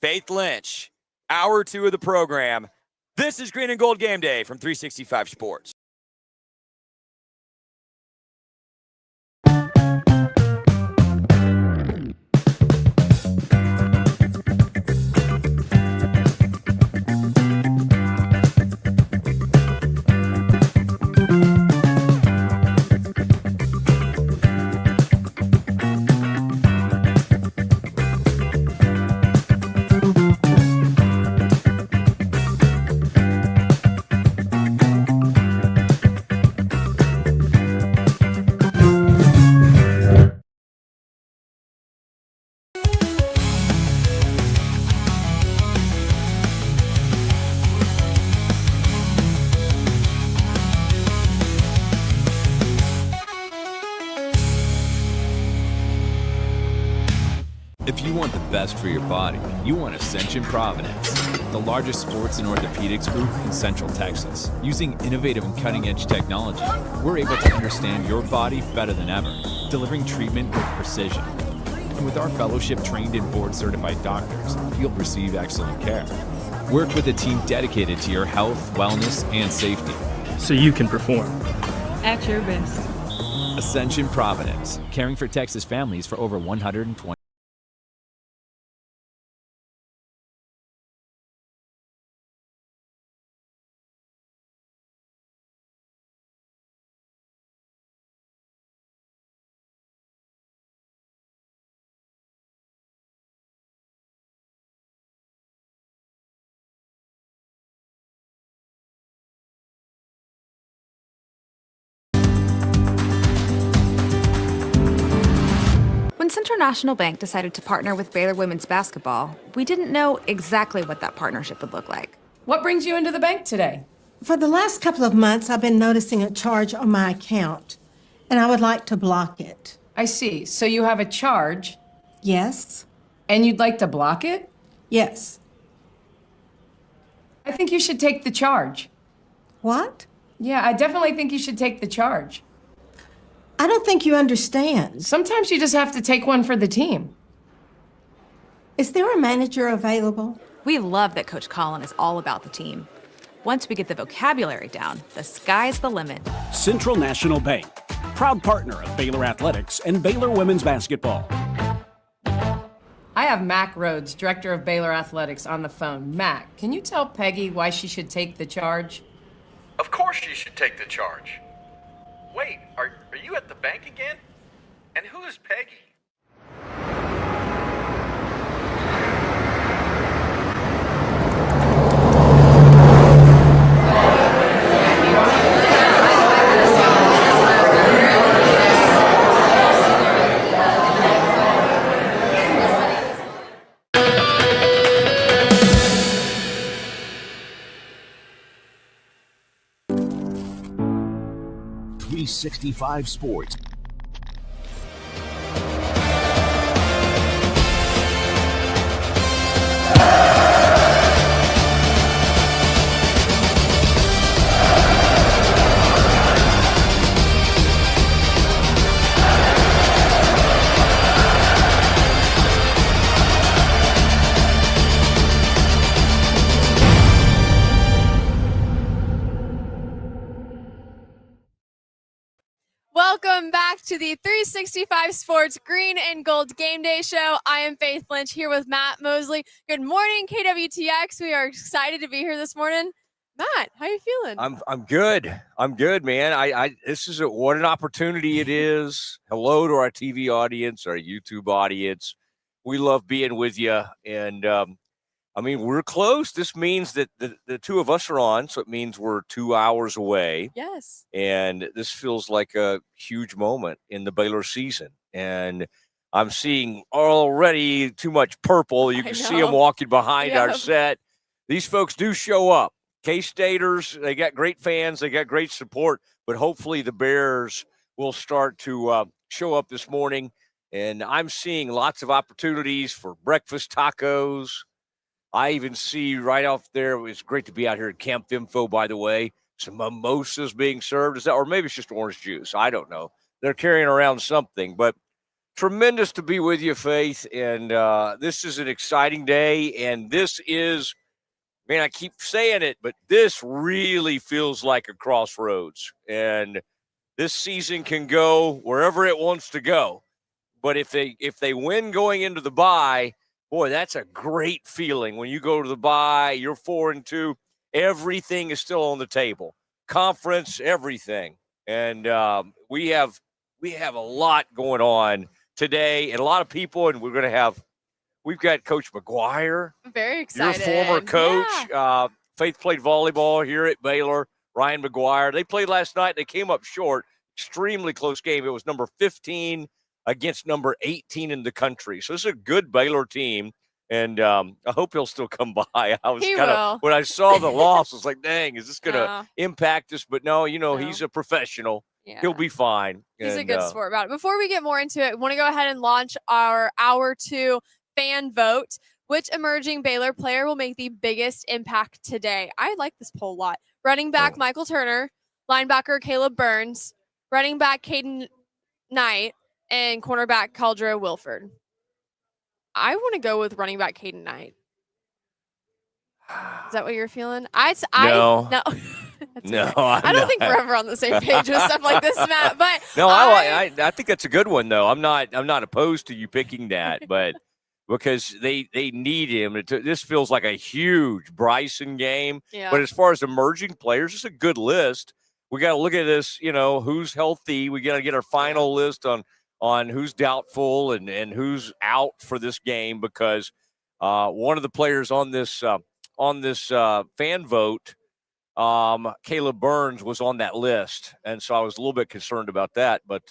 Faith Lynch, hour 2 of the program. This is Green and Gold Game Day from 365 Sports. best for your body, you want Ascension Providence, the largest sports and orthopedics group in Central Texas. Using innovative and cutting-edge technology, we're able to understand your body better than ever, delivering treatment with precision. And with our fellowship-trained and board-certified doctors, you'll receive excellent care. Work with a team dedicated to your health, wellness, and safety. So you can perform. At your best. Ascension Providence, caring for Texas families for over 120. When Central National Bank decided to partner with Baylor women's basketball, we didn't know exactly what that partnership would look like. What brings you into the bank today? For the last couple of months, I've been noticing a charge on my account, and I would like to block it. I see. So you have a charge, Yes? and you'd like to block it? Yes. I think you should take the charge. What? Yeah, I definitely think you should take the charge. I don't think you understand. Sometimes you just have to take one for the team. Is there a manager available? We love that Coach Collin is all about the team. Once we get the vocabulary down, the sky's the limit. Central National Bank, proud partner of Baylor Athletics and Baylor women's basketball. I have Mac Rhodes, director of Baylor Athletics, on the phone. Mac, can you tell Peggy why she should take the charge? Of course she should take the charge. Wait, are you at the bank again? And who is Peggy? .365 Sports. Welcome back to the 365 Sports Green and Gold Game Day Show. I am Faith Lynch here with Matt Mosley. Good morning, KWTX. We are excited to be here this morning. Matt, how you feeling? I'm good. I'm good, man. I this is what an opportunity it is. Hello to our TV audience, our YouTube audience. We love being with you, and I mean, we're close. This means that the two of us are on, so it means we're 2 hours away. Yes. And this feels like a huge moment in the Baylor season. And I'm seeing already too much purple. You can see them walking behind our set. These folks do show up. K-Staters, they got great fans. They got great support. But hopefully the Bears will start to show up this morning. And I'm seeing lots of opportunities for breakfast tacos. I even see right off there, it's great to be out here at Camp Info, by the way, some mimosas being served. Is that, or maybe it's just orange juice. I don't know. They're carrying around something, but tremendous to be with you, Faith. And this is an exciting day. And this is, man, I keep saying it, but this really feels like a crossroads. And this season can go wherever it wants to go. But if they win going into the bye, boy, that's a great feeling. When you go to the bye, you're 4-2. Everything is still on the table. Conference, everything. And we have a lot going on today, and a lot of people, and we've got Coach McGuire. I'm very excited. Your former coach. Yeah. Faith played volleyball here at Baylor. Ryan McGuire. They played last night. They came up short. Extremely close game. It was number 15 against number 18 in the country. So this is a good Baylor team, and I hope he'll still come by. I was kind of, when I saw the loss, I was like, dang, is this going to impact us? But no, he's a professional. Yeah. He'll be fine. He's a good sport about it. Before we get more into it, I want to go ahead and launch our Hour 2 fan vote. Which emerging Baylor player will make the biggest impact today? I like this poll a lot. Running back Michael Turner, linebacker Caleb Burns, running back Caden Knight, and cornerback Caldera Wilford. I want to go with running back Caden Knight. Is that what you're feeling? No. No. No, I don't think we're ever on the same page with stuff like this, Matt. But no, I think that's a good one though. I'm not opposed to you picking that, but because they need him. This feels like a huge Bryson game. Yeah. But as far as emerging players, it's a good list. We got to look at this. Who's healthy. We got to get our final list on who's doubtful and who's out for this game because one of the players on this fan vote. Caleb Burns was on that list, and so I was a little bit concerned about that. But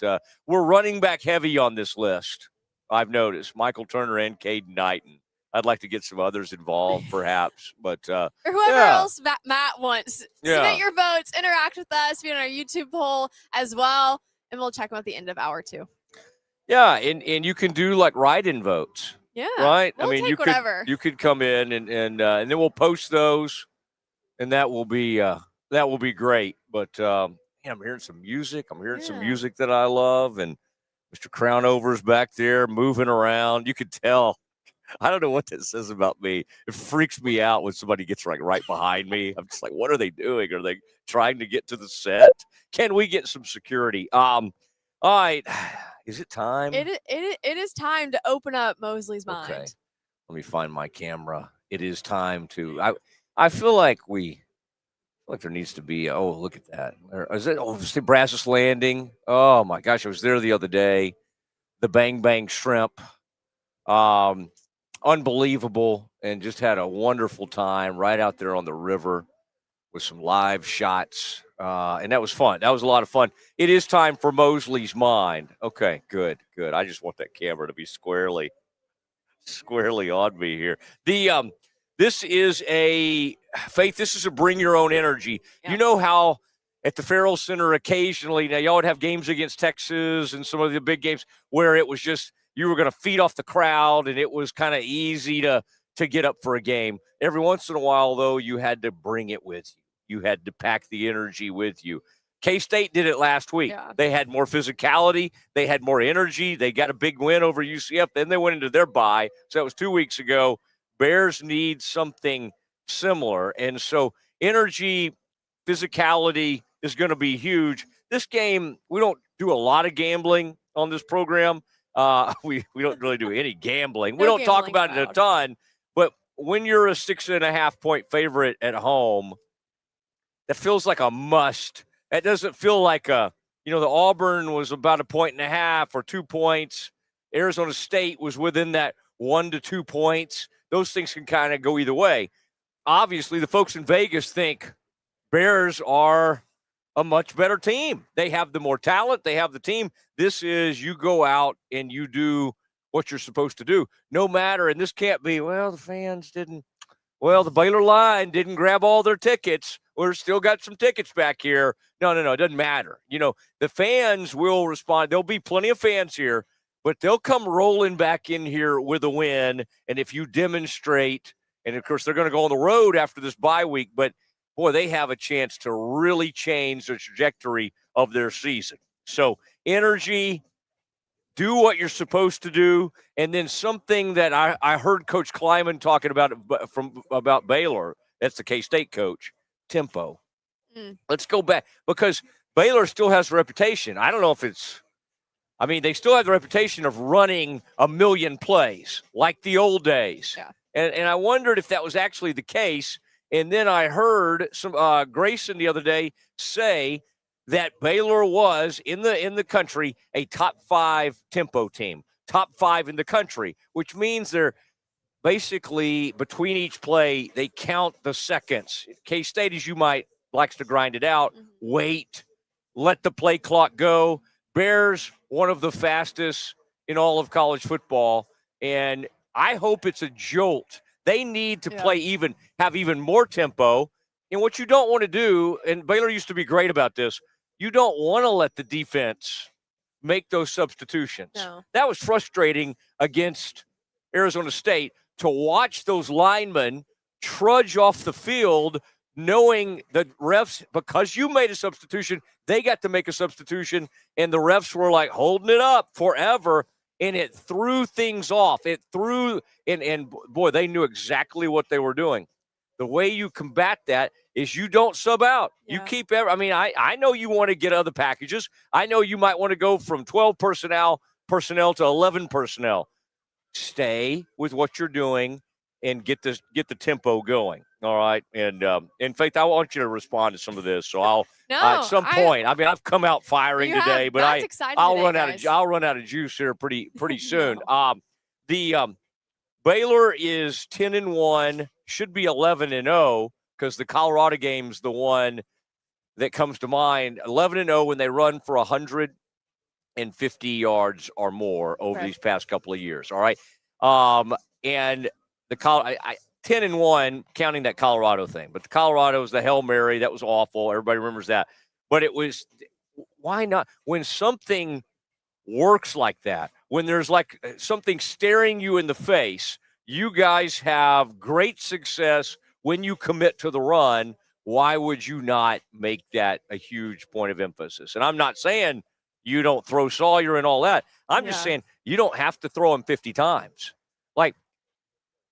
we're running back heavy on this list. I've noticed Michael Turner and Caden Knight. I'd like to get some others involved, perhaps. But or whoever else Matt wants. Submit your votes. Interact with us. Be on our YouTube poll as well, and we'll check them at the end of hour 2. Yeah, and you can do like write-in votes. Yeah, right. We'll take whatever. You could come in and then we'll post those. And that will be great. But I'm hearing some music. I'm hearing some music that I love. And Mr. Crownover's back there moving around. You could tell. I don't know what that says about me. It freaks me out when somebody gets right behind me. I'm just like, what are they doing? Are they trying to get to the set? Can we get some security? All right. Is it time? It is time to open up Mosley's mind. Okay. Let me find my camera. It is time to. I feel like there needs to be. Oh, look at that! Is it? Oh, it's the Brazos Landing. Oh my gosh, I was there the other day. The Bang Bang Shrimp, unbelievable, and just had a wonderful time right out there on the river with some live shots, and that was fun. That was a lot of fun. It is time for Mosley's mind. Okay, good. I just want that camera to be squarely on me here. This is a bring your own energy. Yeah. You know how at the Farrell Center occasionally, now y'all would have games against Texas and some of the big games where it was just you were going to feed off the crowd and it was kind of easy to get up for a game. Every once in a while, though, you had to bring it with you. You had to pack the energy with you. K-State did it last week. Yeah. They had more physicality. They had more energy. They got a big win over UCF. Then they went into their bye. So that was 2 weeks ago. Bears need something similar. And so energy, physicality is going to be huge. This game, we don't do a lot of gambling on this program. We don't really do any gambling. We don't talk about it a ton. But when you're a 6.5-point favorite at home, that feels like a must. That doesn't feel like the Auburn was about 1.5 or 2 points. Arizona State was within that 1 to 2 points. Those things can kind of go either way. Obviously, the folks in Vegas think Bears are a much better team. They have the more talent. They have the team. This is you go out and you do what you're supposed to do. No matter, and this can't be, the fans didn't. Well, the Baylor line didn't grab all their tickets. We're still got some tickets back here. No. It doesn't matter. The fans will respond. There'll be plenty of fans here, but they'll come rolling back in here with a win. And if you demonstrate, and of course, they're going to go on the road after this bye week, but boy, they have a chance to really change the trajectory of their season. So energy, do what you're supposed to do. And then something that I heard Coach Kleiman talking about Baylor, that's the K-State coach, tempo. Let's go back because Baylor still has a reputation. I don't know if they still have the reputation of running a million plays like the old days. Yeah. And I wondered if that was actually the case. And then I heard some Grayson the other day say that Baylor was in the country a top 5 tempo team, top 5 in the country, which means they're basically between each play, they count the seconds. K-State, as you might, likes to grind it out, wait, let the play clock go. Bears, one of the fastest in all of college football, and I hope it's a jolt. They need to have even more tempo. And what you don't want to do, and Baylor used to be great about this, you don't want to let the defense make those substitutions. No. That was frustrating against Arizona State, to watch those linemen trudge off the field knowing the refs, because you made a substitution, they got to make a substitution, and the refs were like holding it up forever, and it threw things off. It threw, and boy, they knew exactly what they were doing. The way you combat that is you don't sub out. Yeah. You keep I know you want to get other packages. I know you might want to go from 12 personnel to 11 personnel. Stay with what you're doing and get the tempo going. All right. And in fact, I want you to respond to some of this. So I'll at some point. I've come out firing today, but I'll run out of juice here pretty soon. The Baylor is 10-1, should be 11-0, because the Colorado game's the one that comes to mind. 11-0 when they run for 150 yards or more over these past couple of years. All right. And the 10-1, counting that Colorado thing, but the Colorado was the Hail Mary. That was awful. Everybody remembers that. But it was, why not? When something works like that, when there's like something staring you in the face, you guys have great success when you commit to the run. Why would you not make that a huge point of emphasis? And I'm not saying you don't throw Sawyer and all that. I'm just saying you don't have to throw him 50 times. Like,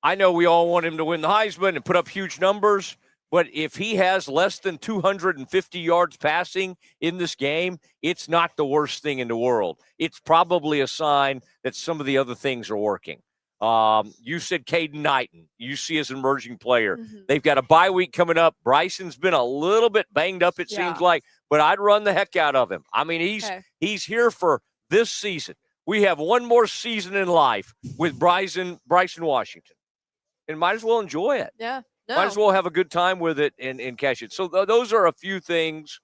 I know we all want him to win the Heisman and put up huge numbers, but if he has less than 250 yards passing in this game, it's not the worst thing in the world. It's probably a sign that some of the other things are working. You said Caden Knighton, you see as an emerging player. Mm-hmm. They've got a bye week coming up. Bryson's been a little bit banged up, it seems like, but I'd run the heck out of him. I mean, he's here for this season. We have one more season in life with Bryson Washington, and might as well enjoy it. Yeah. No. Might as well have a good time with it and catch it. So those are a few things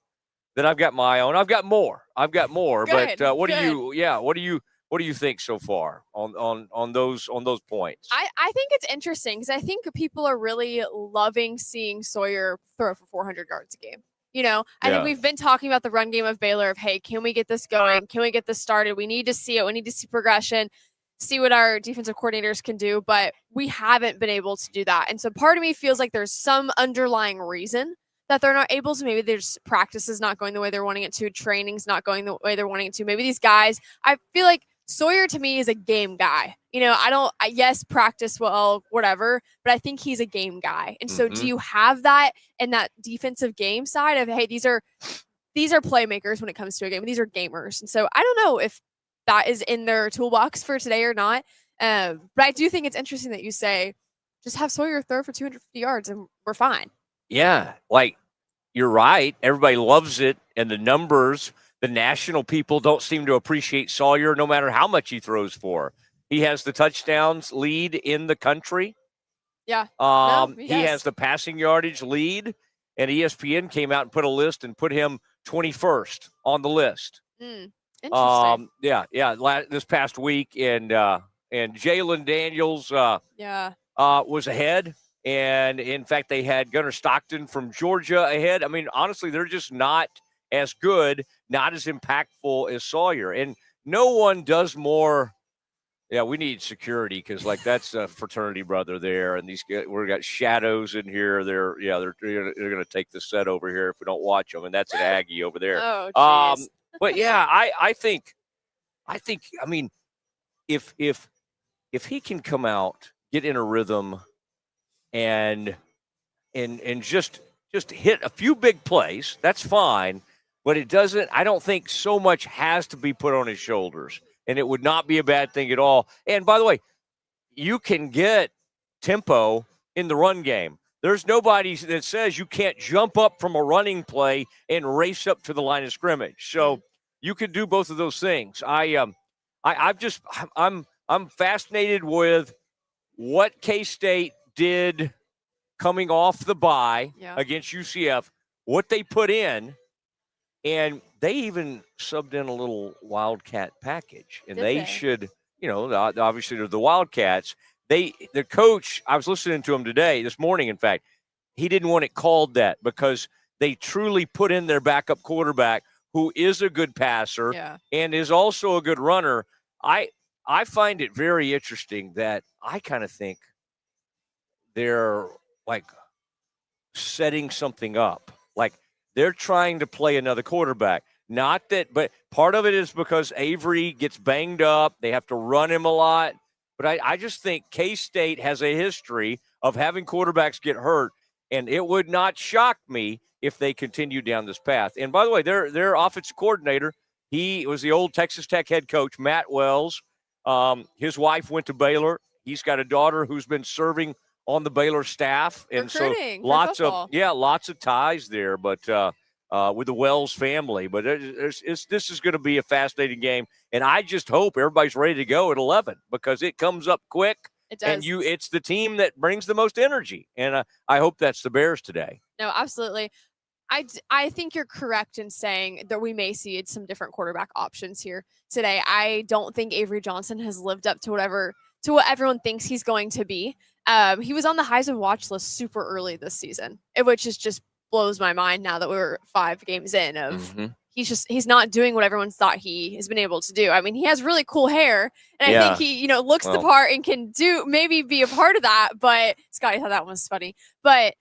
that I've got my own. I've got more. Good, but what good. do you think so far on those points? I think it's interesting because I think people are really loving seeing Sawyer throw for 400 yards a game. I think we've been talking about the run game of Baylor of, hey, can we get this going? Can we get this started? We need to see it. We need to see progression, see what our defensive coordinators can do, but we haven't been able to do that. And so part of me feels like there's some underlying reason that they're not able to. Maybe there's practice is not going the way they're wanting it to. Training's not going the way they're wanting it to. Maybe these guys, I feel like Sawyer to me is a game guy. Yes, practice well, whatever, but I think he's a game guy. And so do you have that in that defensive game side of, hey, these are playmakers when it comes to a game. These are gamers. And so I don't know if that is in their toolbox for today or not. But I do think it's interesting that you say, just have Sawyer throw for 250 yards and we're fine. Yeah, like you're right. Everybody loves it. And the numbers, the national people don't seem to appreciate Sawyer no matter how much he throws for. He has the touchdowns lead in the country. Yeah. He has the passing yardage lead. And ESPN came out and put a list and put him 21st on the list. Interesting. This past week, and Jalen Daniels was ahead, and in fact they had Gunnar Stockton from Georgia ahead. I mean, honestly, they're just not as good, not as impactful as Sawyer, and no one does more. Yeah, we need security because that's a fraternity brother there, and we've got shadows in here. They're going to take the set over here if we don't watch them, and that's an Aggie over there. Oh, geez. But yeah, I think, I mean, if he can come out, get in a rhythm, and just hit a few big plays, that's fine. But it doesn't. I don't think so much has to be put on his shoulders, and it would not be a bad thing at all. And by the way, you can get tempo in the run game. There's nobody that says you can't jump up from a running play and race up to the line of scrimmage. So you can do both of those things. I'm fascinated with what K-State did coming off the bye against UCF, what they put in, and they even subbed in a little Wildcat package. And they should, obviously they're the Wildcats. The coach, I was listening to him this morning, in fact, he didn't want it called that because they truly put in their backup quarterback who is a good passer and is also a good runner. I I find it very interesting that I kind of think they're like setting something up. Like they're trying to play another quarterback. Not that, but part of it is because Avery gets banged up. They have to run him a lot. But I just think K-State has a history of having quarterbacks get hurt, and it would not shock me if they continue down this path. And by the way, their offensive coordinator, he was the old Texas Tech head coach, Matt Wells. His wife went to Baylor. He's got a daughter who's been serving on the Baylor staff, and Recruiting so for lots of ties there. But with the Wells family, but this is going to be a fascinating game, and I just hope everybody's ready to go at 11 because it comes up quick. It does. And it's the team that brings the most energy, and I hope that's the Bears today. No, absolutely. I think you're correct in saying that we may see some different quarterback options here today. I don't think Avery Johnson has lived up to what everyone thinks he's going to be. He was on the Heisman watch list super early this season, which is just blows my mind now that we're 5 games in of he's not doing what everyone's thought he has been able to do. I mean, he has really cool hair, and I think he, looks the part and can maybe be a part of that. But Scotty thought that one was funny, but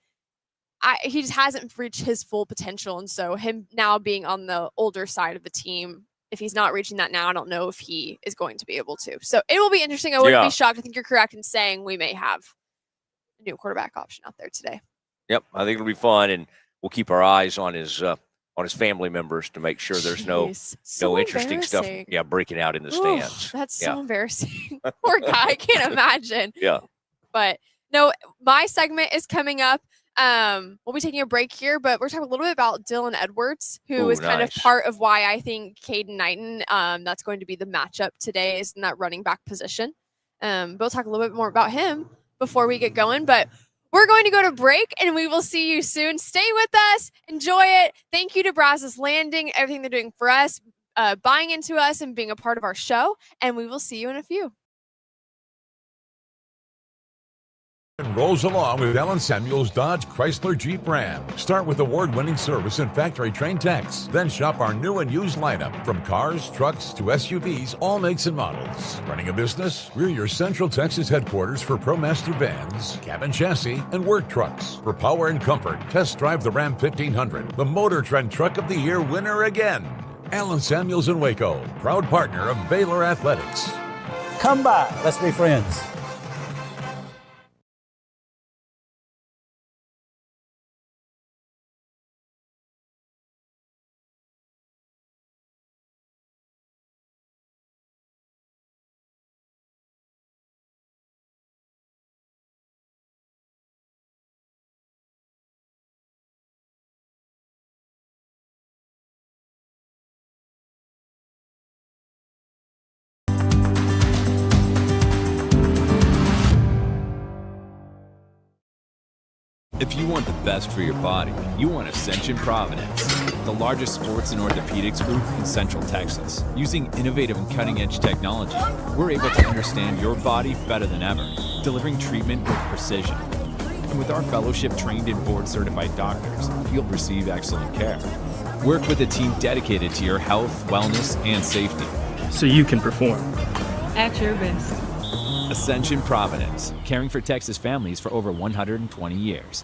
he just hasn't reached his full potential. And so him now being on the older side of the team, if he's not reaching that now, I don't know if he is going to be able to. So it will be interesting. I wouldn't be shocked. I think you're correct in saying we may have a new quarterback option out there today. Yep, I think it'll be fun, and we'll keep our eyes on his family members to make sure there's no interesting stuff. Yeah, breaking out in the stands. That's so embarrassing. Poor guy. I can't imagine. Yeah. But no, my segment is coming up. We'll be taking a break here, but we're talking a little bit about Dylan Edwards, who is kind of part of why I think Caden Knighton, that's going to be the matchup today, is in that running back position. But we'll talk a little bit more about him before we get going. But we're going to go to break, and we will see you soon. Stay with us. Enjoy it. Thank you to Brazos Landing, everything they're doing for us, buying into us and being a part of our show. And we will see you in a few. Rolls along with Alan Samuels Dodge Chrysler Jeep Ram. Start with award-winning service and factory-trained techs. Then shop our new and used lineup from cars, trucks to SUVs, all makes and models. Running a business? We're your Central Texas headquarters for ProMaster vans, cabin chassis, and work trucks. For power and comfort, test drive the Ram 1500, the Motor Trend Truck of the Year winner again. Alan Samuels in Waco, proud partner of Baylor Athletics. Come by, let's be friends. If you want the best for your body, you want Ascension Providence, the largest sports and orthopedics group in Central Texas. Using innovative and cutting-edge technology, we're able to understand your body better than ever, delivering treatment with precision. And with our fellowship-trained and board-certified doctors, you'll receive excellent care. Work with a team dedicated to your health, wellness, and safety. So you can perform. At your best. Ascension Providence, caring for Texas families for over 120 years.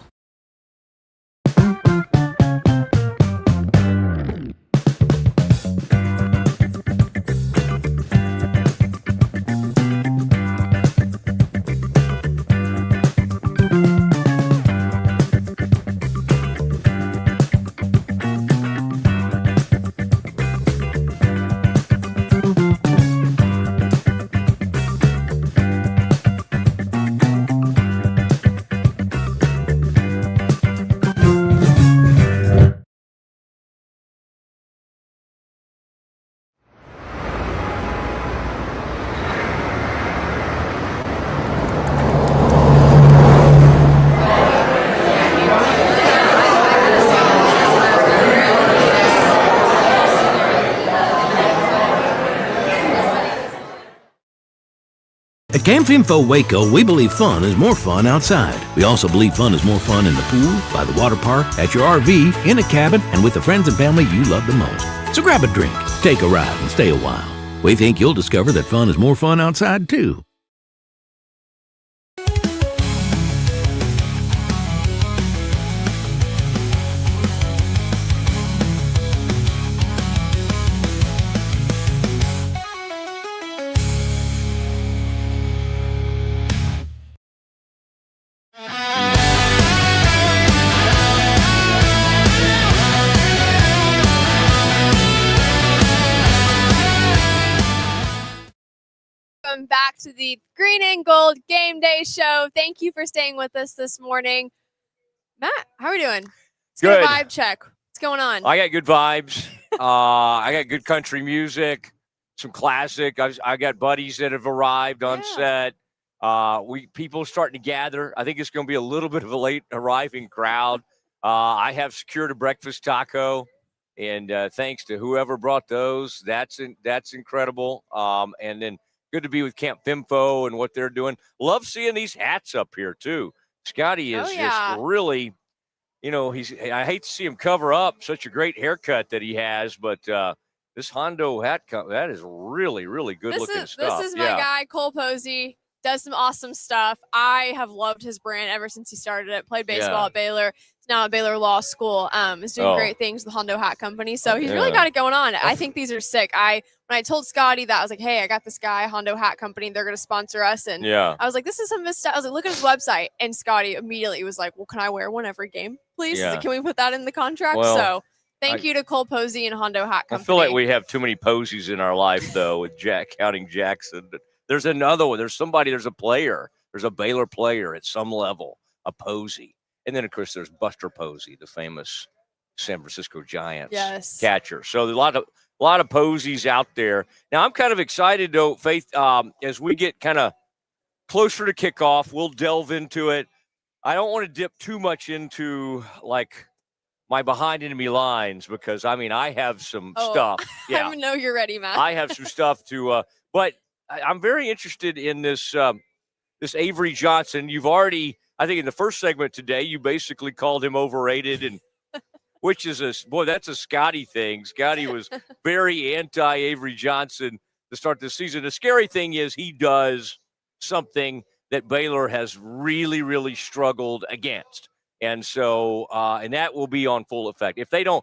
At Camp Info Waco, we believe fun is more fun outside. We also believe fun is more fun in the pool, by the water park, at your RV, in a cabin, and with the friends and family you love the most. So grab a drink, take a ride, and stay a while. We think you'll discover that fun is more fun outside, too. Welcome back to the Green and Gold Game Day Show. Thank you for staying with us this morning. Matt, how are we doing? Let's get Good. a vibe check. What's going on? I got good vibes. I got good country music, some classic. I got buddies that have arrived on set. People starting to gather. I think it's going to be a little bit of a late arriving crowd. I have secured a breakfast taco, and thanks to whoever brought those. That's incredible. And then good to be with Camp Fimfo and what they're doing. Love seeing these hats up here too. Scotty is just really, I hate to see him cover up such a great haircut that he has, but this Hondo hat, that is really, really good looking stuff. This is my guy, Cole Posey. Does some awesome stuff. I have loved his brand ever since he started it. Played baseball at Baylor. He's now at Baylor Law School. Is doing great things with the Hondo Hat Company. So he's really got it going on. I think these are sick. When I told Scotty that, I was like, hey, I got this guy, Hondo Hat Company. They're going to sponsor us. And I was like, this is some stuff. I was like, look at his website. And Scotty immediately was like, well, can I wear one every game, please? Can we put that in the contract? Well, thank you to Cole Posey and Hondo Hat Company. I feel like we have too many Posies in our life, though, with counting Jackson. There's another one. There's a player. There's a Baylor player at some level, a Posey. And then, of course, there's Buster Posey, the famous San Francisco Giants catcher. So there's a lot of Posies out there. Now, I'm kind of excited, though, Faith, as we get kind of closer to kickoff, we'll delve into it. I don't want to dip too much into, like, my behind enemy lines because, I have some stuff. Yeah. I know you're ready, Matt. I have some stuff to but I'm very interested in this this Avery Johnson. You've already, I think in the first segment today, you basically called him overrated, and which is that's a Scotty thing. Scotty was very anti Avery Johnson to start the season. The scary thing is he does something that Baylor has really, really struggled against. And so, and that will be on full effect. If they don't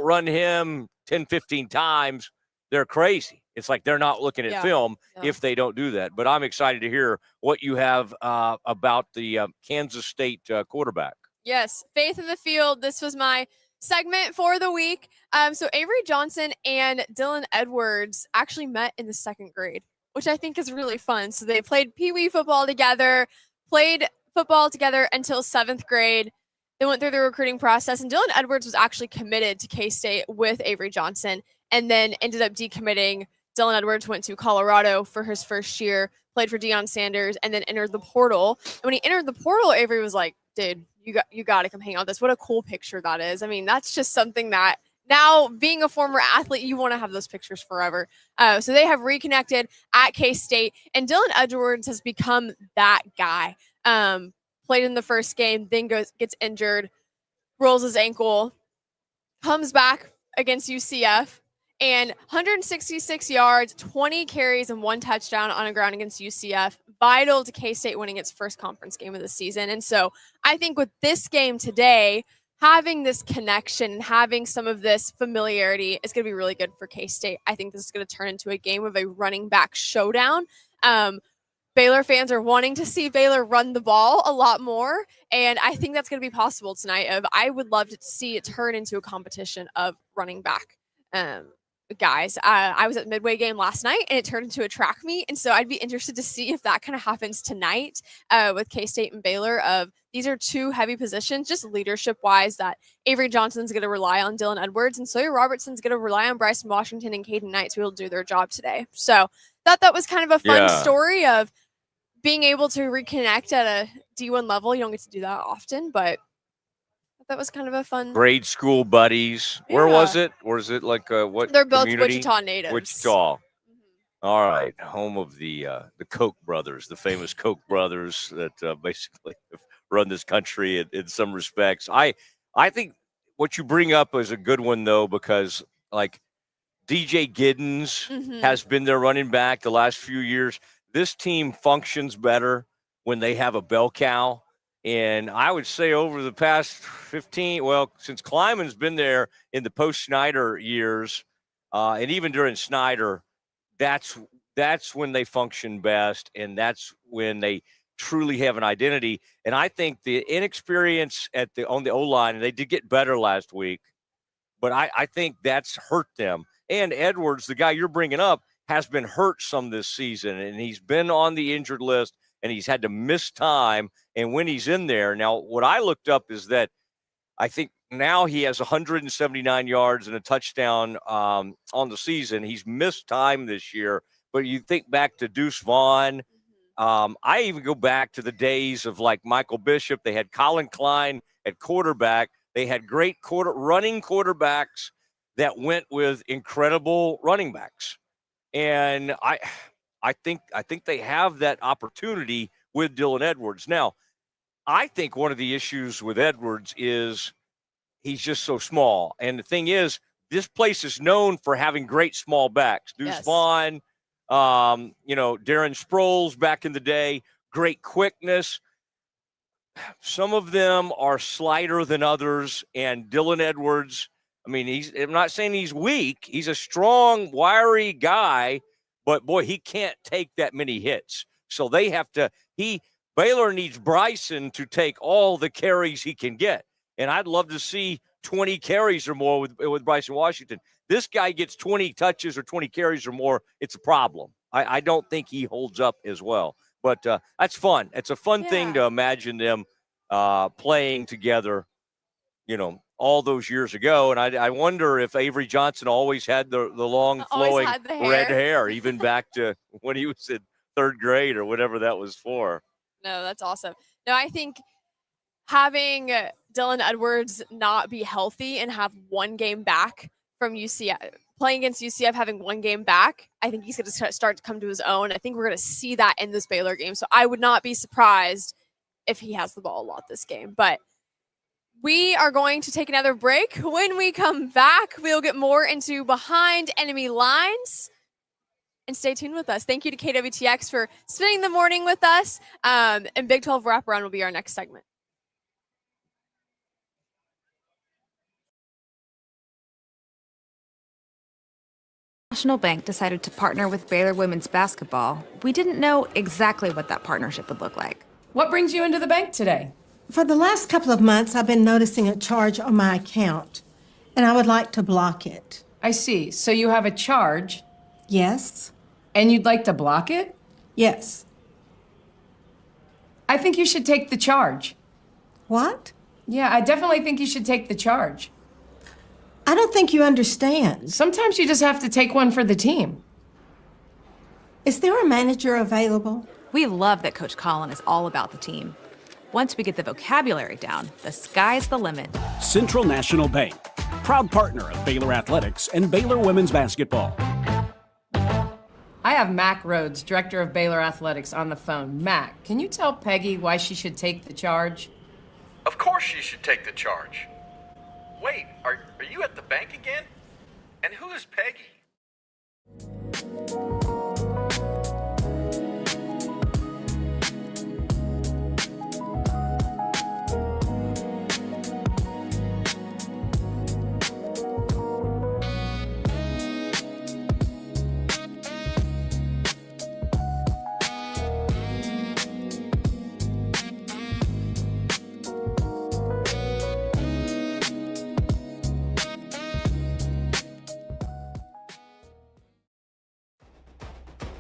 run him 10, 15 times, they're crazy. It's like they're not looking at film if they don't do that. But I'm excited to hear what you have about the Kansas State quarterback. Yes, Faith in the Field. This was my segment for the week. So Avery Johnson and Dylan Edwards actually met in the second grade, which I think is really fun. So they played Pee Wee football together, played football together until seventh grade. They went through the recruiting process, and Dylan Edwards was actually committed to K-State with Avery Johnson and then ended up decommitting. Dylan Edwards went to Colorado for his first year, played for Deion Sanders, and then entered the portal. And when he entered the portal, Avery was like, dude, you got to come hang out with this. What a cool picture that is. That's just something that now, being a former athlete, you want to have those pictures forever. So they have reconnected at K-State, and Dylan Edwards has become that guy. Played in the first game, then gets injured, rolls his ankle, comes back against UCF, and 166 yards, 20 carries, and 1 touchdown on the ground against UCF. Vital to K-State winning its first conference game of the season. And so I think with this game today, having this connection and having some of this familiarity is going to be really good for K-State. I think this is going to turn into a game of a running back showdown. Baylor fans are wanting to see Baylor run the ball a lot more, and I think that's going to be possible tonight. I would love to see it turn into a competition of running back guys. I was at Midway game last night, and it turned into a track meet, and so I'd be interested to see if that kind of happens tonight with K-State and Baylor. These are two heavy positions, just leadership-wise, that Avery Johnson's going to rely on Dylan Edwards, and Sawyer Robertson's going to rely on Bryson Washington and Caden Knight to be able to do their job today. So thought that was kind of a fun story of being able to reconnect at a D1 level. You don't get to do that often, but that was kind of a fun grade school buddies. Yeah. Where was it? Or is it like what? They're both community? Wichita natives. Wichita. Mm-hmm. All right, home of the Koch brothers, the famous Koch brothers that basically have run this country in some respects. I think what you bring up is a good one though, because like DJ Giddens has been their running back the last few years. This team functions better when they have a bell cow. And I would say over the past 15, since Kleiman's been there in the post-Snyder years, and even during Snyder, that's when they function best, and that's when they truly have an identity. And I think the inexperience on the O-line, and they did get better last week, but I think that's hurt them. And Edwards, the guy you're bringing up, has been hurt some this season, and he's been on the injured list, and he's had to miss time. And when he's in there, now what I looked up is that I think now he has 179 yards and a touchdown on the season. He's missed time this year, but you think back to Deuce Vaughn. I even go back to the days of like Michael Bishop. They had Colin Klein at quarterback. They had great running quarterbacks that went with incredible running backs. And I think they have that opportunity with Dylan Edwards. Now, I think one of the issues with Edwards is he's just so small. And the thing is, this place is known for having great small backs. Deuce Vaughn, Darren Sproles back in the day, great quickness. Some of them are slighter than others. And Dylan Edwards, I mean, I'm not saying he's weak. He's a strong, wiry guy, but boy, he can't take that many hits. So they have to, Baylor needs Bryson to take all the carries he can get. And I'd love to see 20 carries or more with Bryson Washington. This guy gets 20 touches or 20 carries or more, it's a problem. I don't think he holds up as well. But that's fun. It's a fun thing to imagine them playing together, all those years ago. And I wonder if Avery Johnson always had the long, flowing red hair, even back to when he was in third grade or whatever that was for. No, that's awesome. No, I think having Dylan Edwards not be healthy and have one game back from UCF, playing against UCF, having one game back, I think he's going to start to come to his own. I think we're going to see that in this Baylor game. So I would not be surprised if he has the ball a lot this game. But we are going to take another break. When we come back, we'll get more into behind enemy lines. And stay tuned with us. Thank you to KWTX for spending the morning with us. And Big 12 Wraparound will be our next segment. National Bank decided to partner with Baylor women's basketball. We didn't know exactly what that partnership would look like. What brings you into the bank today? For the last couple of months, I've been noticing a charge on my account, and I would like to block it. I see. So you have a charge. Yes. And you'd like to block it? Yes. I think you should take the charge. What? Yeah, I definitely think you should take the charge. I don't think you understand. Sometimes you just have to take one for the team. Is there a manager available? We love that Coach Collin is all about the team. Once we get the vocabulary down, the sky's the limit. Central National Bank, proud partner of Baylor Athletics and Baylor women's basketball. I have Mac Rhodes, director of Baylor Athletics, on the phone. Mac, can you tell Peggy why she should take the charge? Of course she should take the charge. Wait, are you at the bank again? And who is Peggy?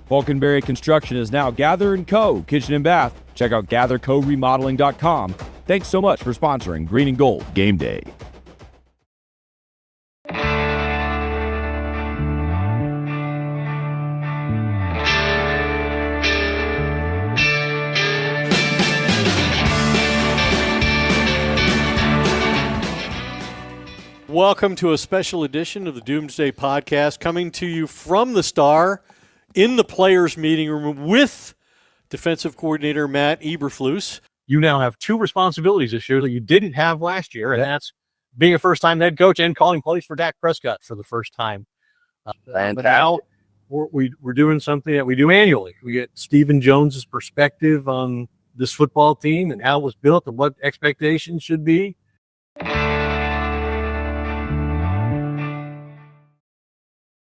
Falconberry Construction is now Gather & Co. Kitchen and Bath. Check out gathercoremodeling.com. Thanks so much for sponsoring Green and Gold Game Day. Welcome to a special edition of the Doomsday Podcast, coming to you from the Star in the players' meeting room with defensive coordinator Matt Eberflus. You now have two responsibilities this year that you didn't have last year, and that's being a first-time head coach and calling plays for Dak Prescott for the first time. But now we're doing something that we do annually. We get Stephen Jones's perspective on this football team and how it was built and what expectations should be.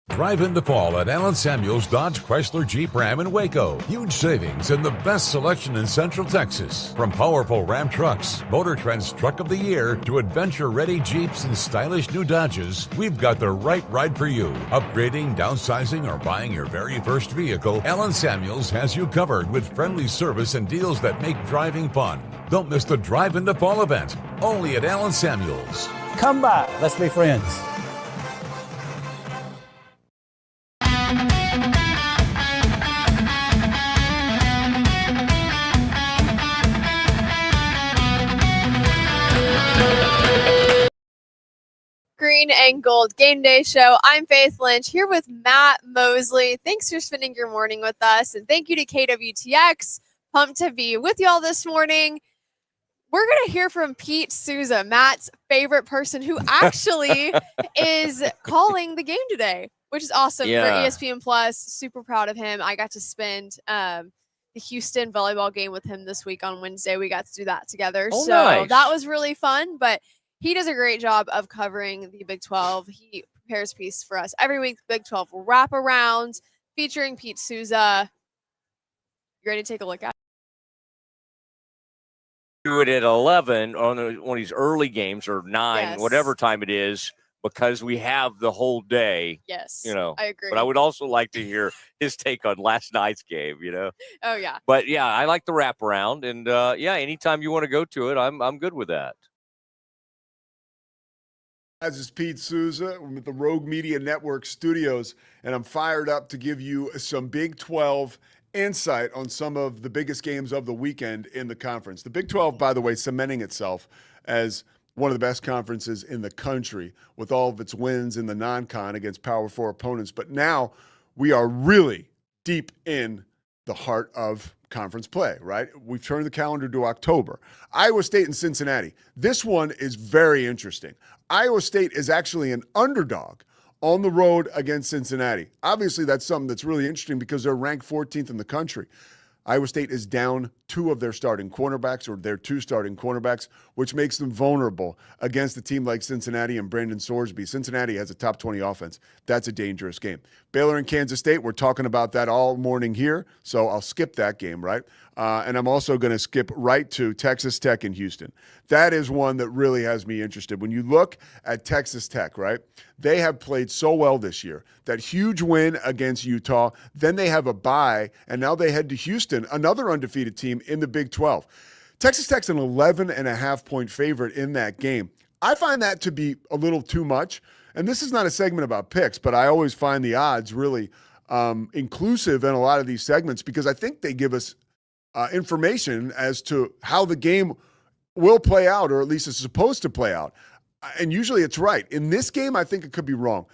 Drive into fall at Allen Samuels Dodge Chrysler Jeep Ram in Waco. Huge savings and the best selection in Central Texas. From powerful Ram trucks, Motor Trend's Truck of the Year, to adventure-ready Jeeps and stylish new Dodges, we've got the right ride for you. Upgrading, downsizing, or buying your very first vehicle, Allen Samuels has you covered with friendly service and deals that make driving fun. Don't miss the Drive into Fall event, only at Allen Samuels. Come by. Let's be friends. Green and Gold Game Day Show. I'm Faith Lynch here with Matt Mosley. Thanks for spending your morning with us. And thank you to KWTX. Pumped to be with y'all this morning. We're going to hear from Pete Souza, Matt's favorite person, who actually is calling the game today, which is awesome for ESPN Plus. Super proud of him. I got to spend the Houston volleyball game with him this week on Wednesday. We got to do that together. Oh, so nice. That was really fun. But he does a great job of covering the Big 12. He prepares piece for us every week. Big 12 wrap around featuring Pete Souza. You ready to take a look at it? Do it at 11 on one of these early games or 9, whatever time it is, because we have the whole day. Yes, I agree. But I would also like to hear his take on last night's game. Oh yeah. But yeah, I like the wraparound, and anytime you want to go to it, I'm good with that. This is Pete Souza with the Rogue Media Network studios, and I'm fired up to give you some Big 12 insight on some of the biggest games of the weekend in the conference. The Big 12, by the way, cementing itself as one of the best conferences in the country with all of its wins in the non-con against Power 4 opponents. But now we are really deep in the heart of conference play, right? We've turned the calendar to October. Iowa State and Cincinnati. This one is very interesting. Iowa State is actually an underdog on the road against Cincinnati. Obviously, that's something that's really interesting because they're ranked 14th in the country. Iowa State is down 2 of their starting cornerbacks, or their 2 starting cornerbacks, which makes them vulnerable against a team like Cincinnati and Brandon Sorsby. Cincinnati has a top 20 offense. That's a dangerous game. Baylor and Kansas State, we're talking about that all morning here, so I'll skip that game, right? And I'm also going to skip right to Texas Tech in Houston. That is one that really has me interested. When you look at Texas Tech, right, they have played so well this year. That huge win against Utah, then they have a bye, and now they head to Houston, another undefeated team in the Big 12. Texas Tech's an 11.5-point favorite in that game. I find that to be a little too much, and this is not a segment about picks, but I always find the odds really inclusive in a lot of these segments because I think they give us information as to how the game will play out, or at least it's supposed to play out. And usually it's right. In this game, I think it could be wrong.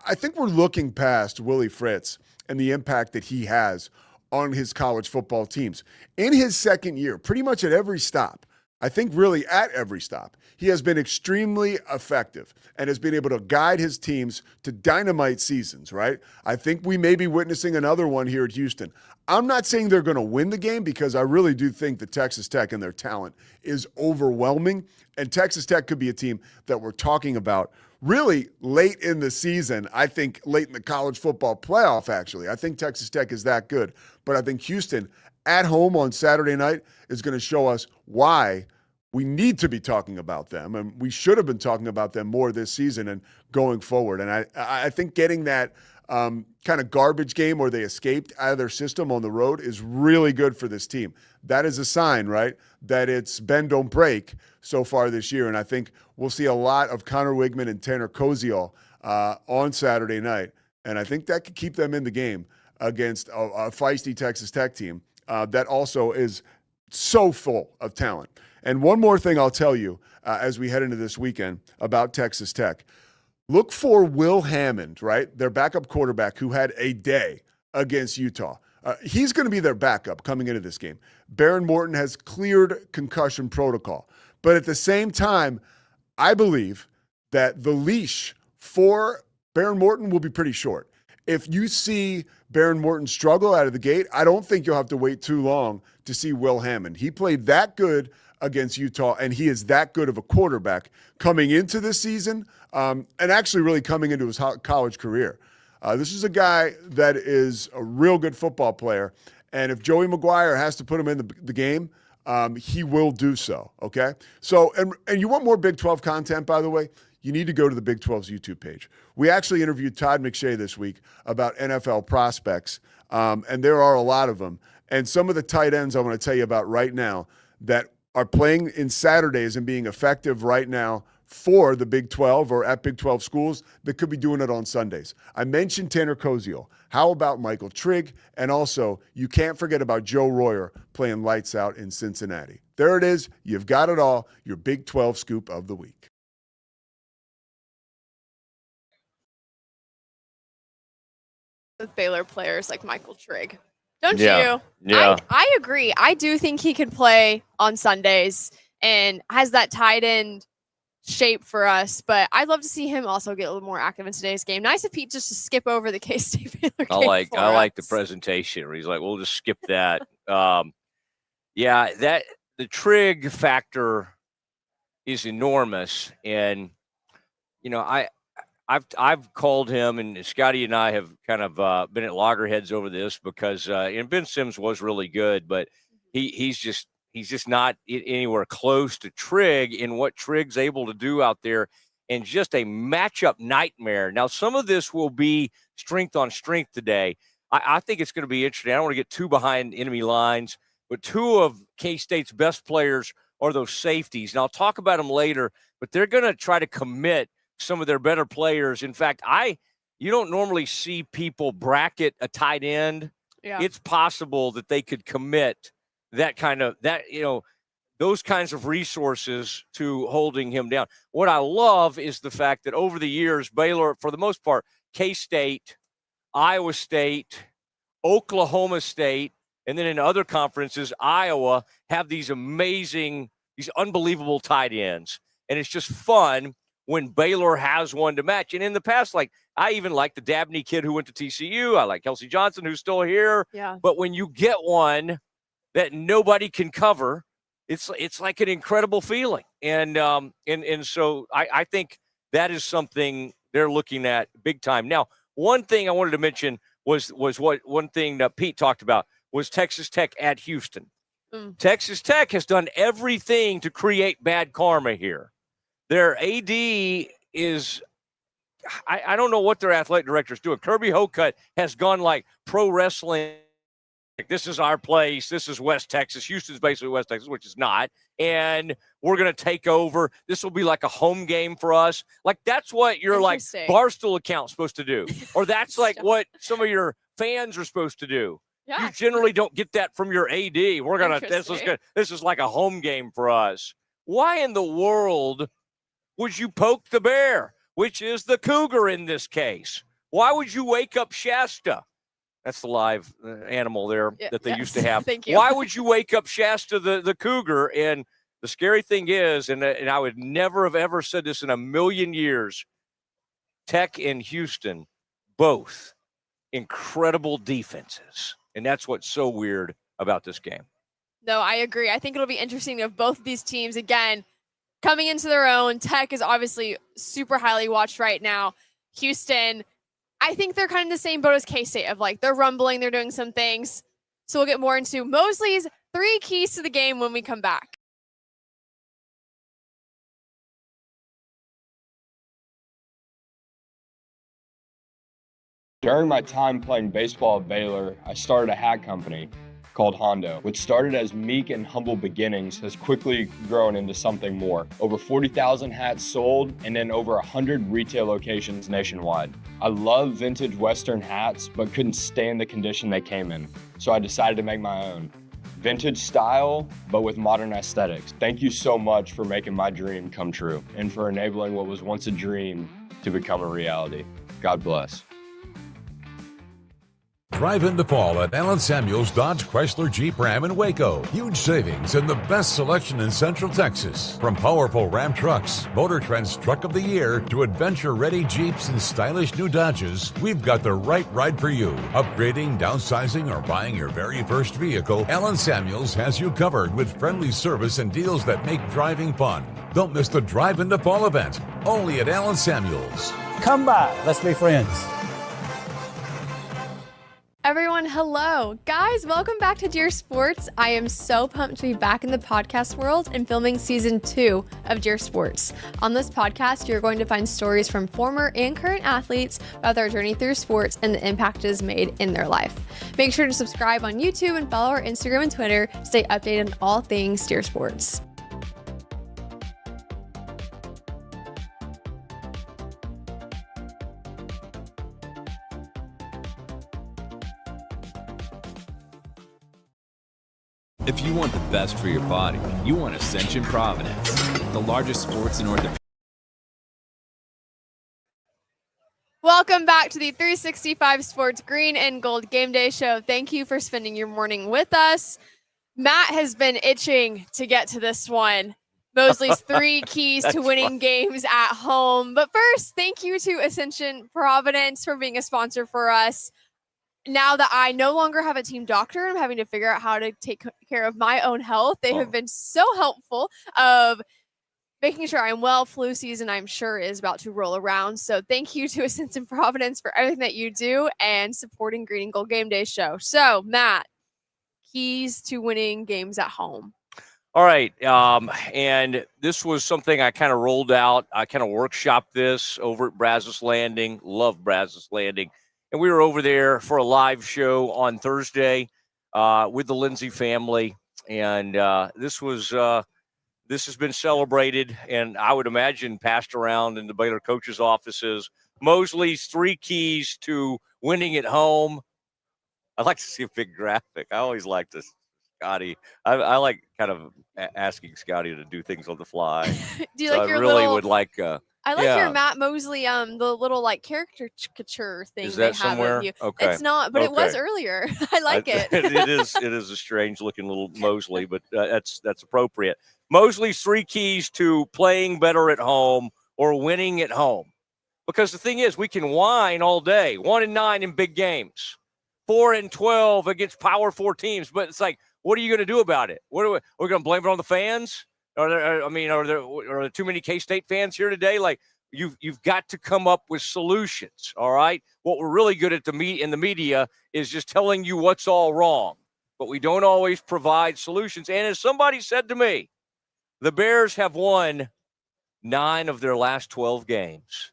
I think we're looking past Willie Fritz and the impact that he has on his college football teams. In his second year, pretty much at every stop, I think really at every stop, he has been extremely effective and has been able to guide his teams to dynamite seasons, right? I think we may be witnessing another one here at Houston. I'm not saying they're going to win the game because I really do think that Texas Tech and their talent is overwhelming. And Texas Tech could be a team that we're talking about really late in the season. I think late in the college football playoff, actually. I think Texas Tech is that good. But I think Houston at home on Saturday night is going to show us why we need to be talking about them. And we should have been talking about them more this season and going forward. And I think getting that kind of garbage game where they escaped out of their system on the road is really good for this team. That is a sign, right, that it's bend, don't break so far this year. And I think we'll see a lot of Connor Wigman and Tanner Koziol on Saturday night. And I think that could keep them in the game against a feisty Texas Tech team that also is so full of talent. And one more thing I'll tell you as we head into this weekend about Texas Tech. Look for Will Hammond, right? Their backup quarterback who had a day against Utah. He's going to be their backup coming into this game. Baron Morton has cleared concussion protocol. But at the same time, I believe that the leash for Baron Morton will be pretty short. If you see Baron Morton struggle out of the gate, I don't think you'll have to wait too long to see Will Hammond. He played that good against Utah, and he is that good of a quarterback coming into this season and actually really coming into his college career. This is a guy that is a real good football player, and if Joey McGuire has to put him in the game, he will do so, okay? So, and you want more Big 12 content, by the way, you need to go to the Big 12's YouTube page. We actually interviewed Todd McShay this week about NFL prospects, and there are a lot of them. And some of the tight ends I want to tell you about right now that are playing in Saturdays and being effective right now for the Big 12 or at Big 12 schools that could be doing it on Sundays. I mentioned Tanner Koziel. How about Michael Trigg? And also, you can't forget about Joe Royer playing lights out in Cincinnati. There it is. You've got it all. Your Big 12 scoop of the week. With Baylor players like Michael Trigg. Don't Yeah. you? Yeah. I agree. I do think he could play on Sundays and has that tight end shape for us, but I'd love to see him also get a little more active in today's game. Nice of Pete just to skip over the K-State Baylor game. I like the presentation where he's like, we'll just skip that. Yeah, that the Trigg factor is enormous. And, you know, I've called him, and Scotty and I have kind of been at loggerheads over this because and Ben Sims was really good, but he's just not anywhere close to Trigg in what Trigg's able to do out there, and just a matchup nightmare. Now, some of this will be strength on strength today. I think it's going to be interesting. I don't want to get too behind enemy lines, but two of K-State's best players are those safeties. And I'll talk about them later, but they're going to try to commit some of their better players. In fact, you don't normally see people bracket a tight end. Yeah. It's possible that they could commit those kinds of resources to holding him down. What I love is the fact that over the years, Baylor, for the most part, K-State, Iowa State, Oklahoma State, and then in other conferences, Iowa, have these unbelievable tight ends. And it's just fun when Baylor has one to match. And in the past, like, I even like the Dabney kid who went to TCU. I like Kelsey Johnson, who's still here. Yeah. But when you get one that nobody can cover, it's like an incredible feeling. And so I think that is something they're looking at big time. Now, one thing I wanted to mention was one thing that Pete talked about was Texas Tech at Houston. Texas Tech has done everything to create bad karma here. Their AD is, I don't know what their athletic director is doing. Kirby Hocutt has gone like pro wrestling. Like, this is our place. This is West Texas. Houston's basically West Texas, which is not. And we're going to take over. This will be like a home game for us. Like, that's what your like Barstool account's supposed to do. Or that's like what some of your fans are supposed to do. Yeah. You generally don't get that from your AD. We're going to, this is like a home game for us. Why in the world would you poke the bear, which is the cougar in this case? Why would you wake up Shasta? That's the live animal there that they used to have. Thank you. Why would you wake up Shasta, the cougar? And the scary thing is, and I would never have ever said this in a million years, Tech and Houston, both incredible defenses. And that's what's so weird about this game. No, I agree. I think it'll be interesting of both of these teams, again, coming into their own. Tech is obviously super highly watched right now. Houston, I think they're kind of in the same boat as K-State of like, they're rumbling, they're doing some things. So we'll get more into Mosley's 3 keys to the game when we come back. During my time playing baseball at Baylor, I started a hat company called Hondo, which started as meek and humble beginnings, has quickly grown into something more. Over 40,000 hats sold, and then over 100 retail locations nationwide. I love vintage Western hats, but couldn't stand the condition they came in, so I decided to make my own. Vintage style, but with modern aesthetics. Thank you so much for making my dream come true, and for enabling what was once a dream to become a reality. God bless. Drive into fall at Allen Samuels Dodge Chrysler Jeep Ram in Waco. Huge savings and the best selection in Central Texas. From powerful Ram trucks, Motor Trend's Truck of the Year, to adventure-ready Jeeps and stylish new Dodges, we've got the right ride for you. Upgrading, downsizing, or buying your very first vehicle, Allen Samuels has you covered with friendly service and deals that make driving fun. Don't miss the Drive into Fall event, only at Allen Samuels. Come by. Let's be friends. Everyone, hello. Guys, welcome back to Dear Sports. I am so pumped to be back in the podcast world and filming season 2 of Dear Sports. On this podcast, you're going to find stories from former and current athletes about their journey through sports and the impact it has made in their life. Make sure to subscribe on YouTube and follow our Instagram and Twitter to stay updated on all things Dear Sports. If you want the best for your body, you want Ascension Providence, the largest sports and orthopedic. Welcome back to the 365 Sports Green and Gold Game Day Show. Thank you for spending your morning with us. Matt has been itching to get to this one. Mosley's 3 keys to winning games at home. But first, thank you to Ascension Providence for being a sponsor for us. Now that I no longer have a team doctor, I'm having to figure out how to take care of my own health. They have been so helpful of making sure I'm well. Flu season, I'm sure, is about to roll around. So thank you to Ascension Providence for everything that you do and supporting Green and Gold Game Day Show. So, Matt, keys to winning games at home. All right. And this was something I kind of rolled out. I kind of workshopped this over at Brazos Landing. Love Brazos Landing. And we were over there for a live show on Thursday with the Lindsay family. And this has been celebrated, and I would imagine passed around in the Baylor coaches' offices. Mosley's 3 keys to winning at home. I'd like to see a big graphic. I always like this, Scotty. I like kind of asking Scotty to do things on the fly. Do you like your I really little... would like I like your Matt Mosley, the little like caricature thing Is they that have somewhere? of you. Okay. It's not, but it was earlier. I like it. It is a strange looking little Mosley, but that's appropriate. Mosley's 3 keys to playing better at home or winning at home. Because the thing is, we can whine all day. 1-9 in big games, 4-12 against Power 4 teams. But it's like, what are you going to do about it? We're going to blame it on the fans? Are there too many K-State fans here today? Like, you've got to come up with solutions, all right? What we're really good at in the media is just telling you what's all wrong, but we don't always provide solutions. And as somebody said to me, the Bears have won 9 of their last 12 games.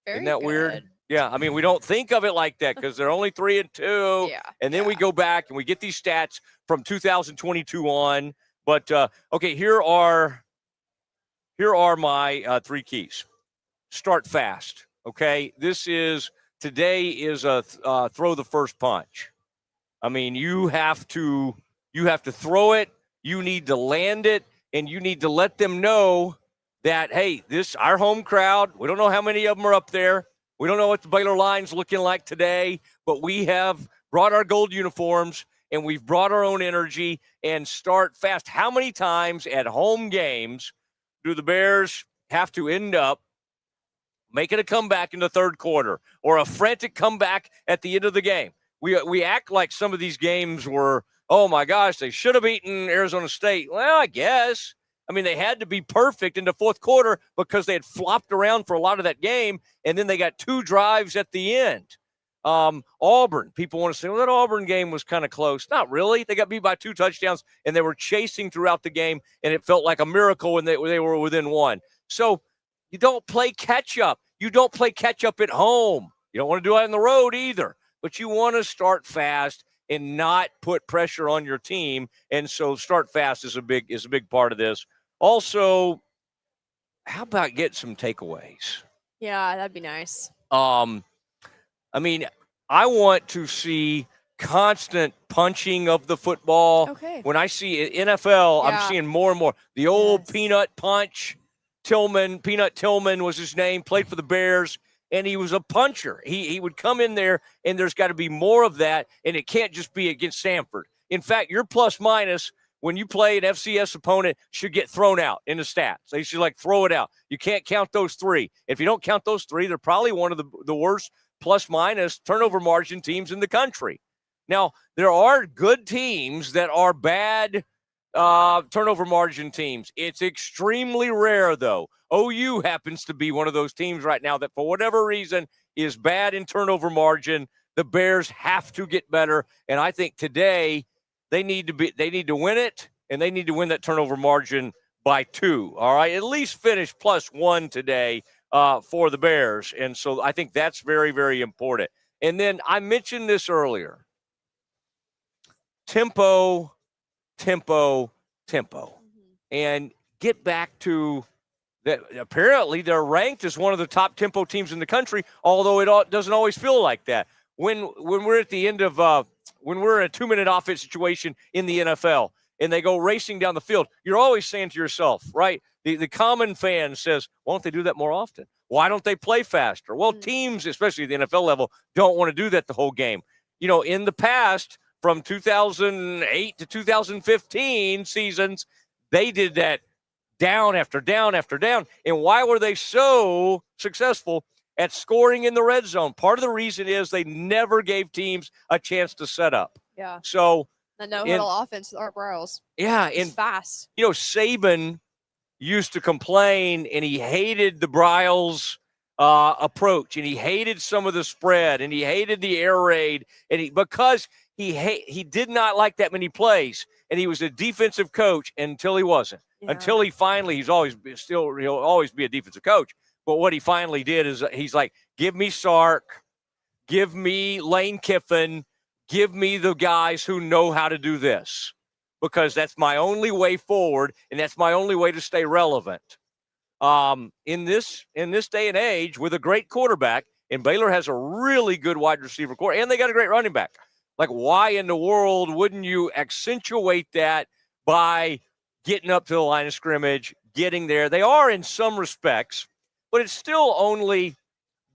Isn't that weird? Yeah, I mean, we don't think of it like that because they're only 3-2. Yeah, and then we go back and we get these stats from 2022 on. But, okay, here are my 3 keys. Start fast, okay? Today is a throw the first punch. I mean, you have to throw it, you need to land it, and you need to let them know that, hey, our home crowd, we don't know how many of them are up there. We don't know what the Baylor line's looking like today, but we have brought our gold uniforms, and we've brought our own energy, and start fast. How many times at home games do the Bears have to end up making a comeback in the third quarter or a frantic comeback at the end of the game? We act like some of these games were, oh, my gosh, they should have beaten Arizona State. Well, I guess. I mean, they had to be perfect in the fourth quarter because they had flopped around for a lot of that game, and then they got 2 drives at the end. Auburn, people want to say, well, that Auburn game was kind of close. Not really. They got beat by 2 touchdowns, and they were chasing throughout the game, and it felt like a miracle when they were within 1. So you don't play catch-up. You don't play catch-up at home. You don't want to do it on the road either, but you want to start fast and not put pressure on your team, and so start fast is a big part of this. Also, how about get some takeaways? Yeah, that'd be nice. I mean, I want to see constant punching of the football. Okay. When I see NFL, I'm seeing more and more. The old Peanut Punch, Peanut Tillman was his name, played for the Bears. and he was a puncher. He would come in there, and there's got to be more of that, and it can't just be against Samford. In fact, your plus minus when you play an FCS opponent should get thrown out in the stats. They should throw it out. You can't count those 3. If you don't count those 3, they're probably one of the worst plus minus turnover margin teams in the country. Now, there are good teams that are bad turnover margin teams. It's extremely rare, though. OU happens to be one of those teams right now that, for whatever reason, is bad in turnover margin. The Bears have to get better, and I think today they need to win it, and they need to win that turnover margin by 2. All right, at least finish +1 today for the Bears, and so I think that's very, very important. And then I mentioned this earlier. Tempo. And get back to that. Apparently, they're ranked as one of the top tempo teams in the country, although it doesn't always feel like that. When we're at the end of when we're in a 2-minute offense situation in the NFL and they go racing down the field, you're always saying to yourself, right? The common fan says, why don't they do that more often? Why don't they play faster? Well, teams, especially at the NFL level, don't want to do that the whole game. In the past, from 2008 to 2015 seasons, they did that down after down after down. And why were they so successful at scoring in the red zone? Part of the reason is they never gave teams a chance to set up. Yeah. So the no-huddle offense with Art Briles. Yeah. It's fast. Saban used to complain, and he hated the Briles approach, and he hated some of the spread, and he hated the air raid, and because he did not like that many plays, and he was a defensive coach until he wasn't. Yeah. Until he finally, he'll always be a defensive coach. But what he finally did is he's like, give me Sark, give me Lane Kiffin, give me the guys who know how to do this, because that's my only way forward, and that's my only way to stay relevant. In this day and age, with a great quarterback, and Baylor has a really good wide receiver core, and they got a great running back. Why in the world wouldn't you accentuate that by getting up to the line of scrimmage, getting there? They are in some respects, but it's still only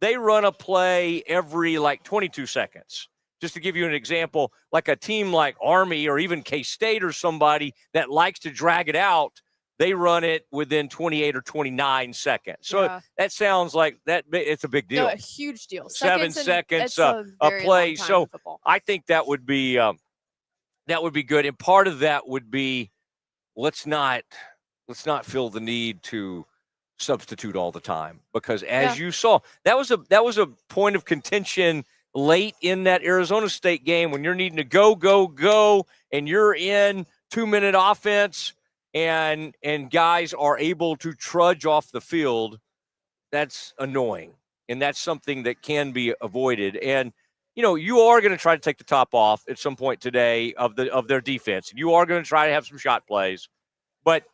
they run a play every 22 seconds. Just to give you an example, like a team like Army or even K-State or somebody that likes to drag it out, they run it within 28 or 29 seconds. So that sounds like that it's a big deal. No, a huge deal. 7 seconds a play. So I think that would be good. And part of that would be let's not feel the need to substitute all the time, because as you saw, that was a point of contention late in that Arizona State game when you're needing to go, and you're in 2-minute offense. And guys are able to trudge off the field. That's annoying, and that's something that can be avoided. And you are going to try to take the top off at some point today of their defense. You are going to try to have some shot plays, but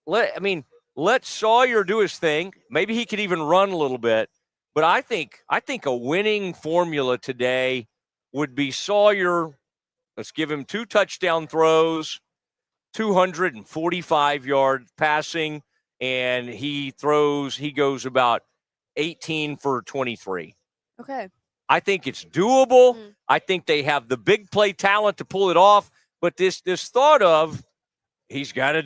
let Sawyer do his thing. Maybe he could even run a little bit. But I think a winning formula today would be Sawyer. Let's give him 2 touchdown throws, 245 yards passing, and he goes about 18 for 23. Okay. I think it's doable. I think they have the big play talent to pull it off, but this thought of he's got to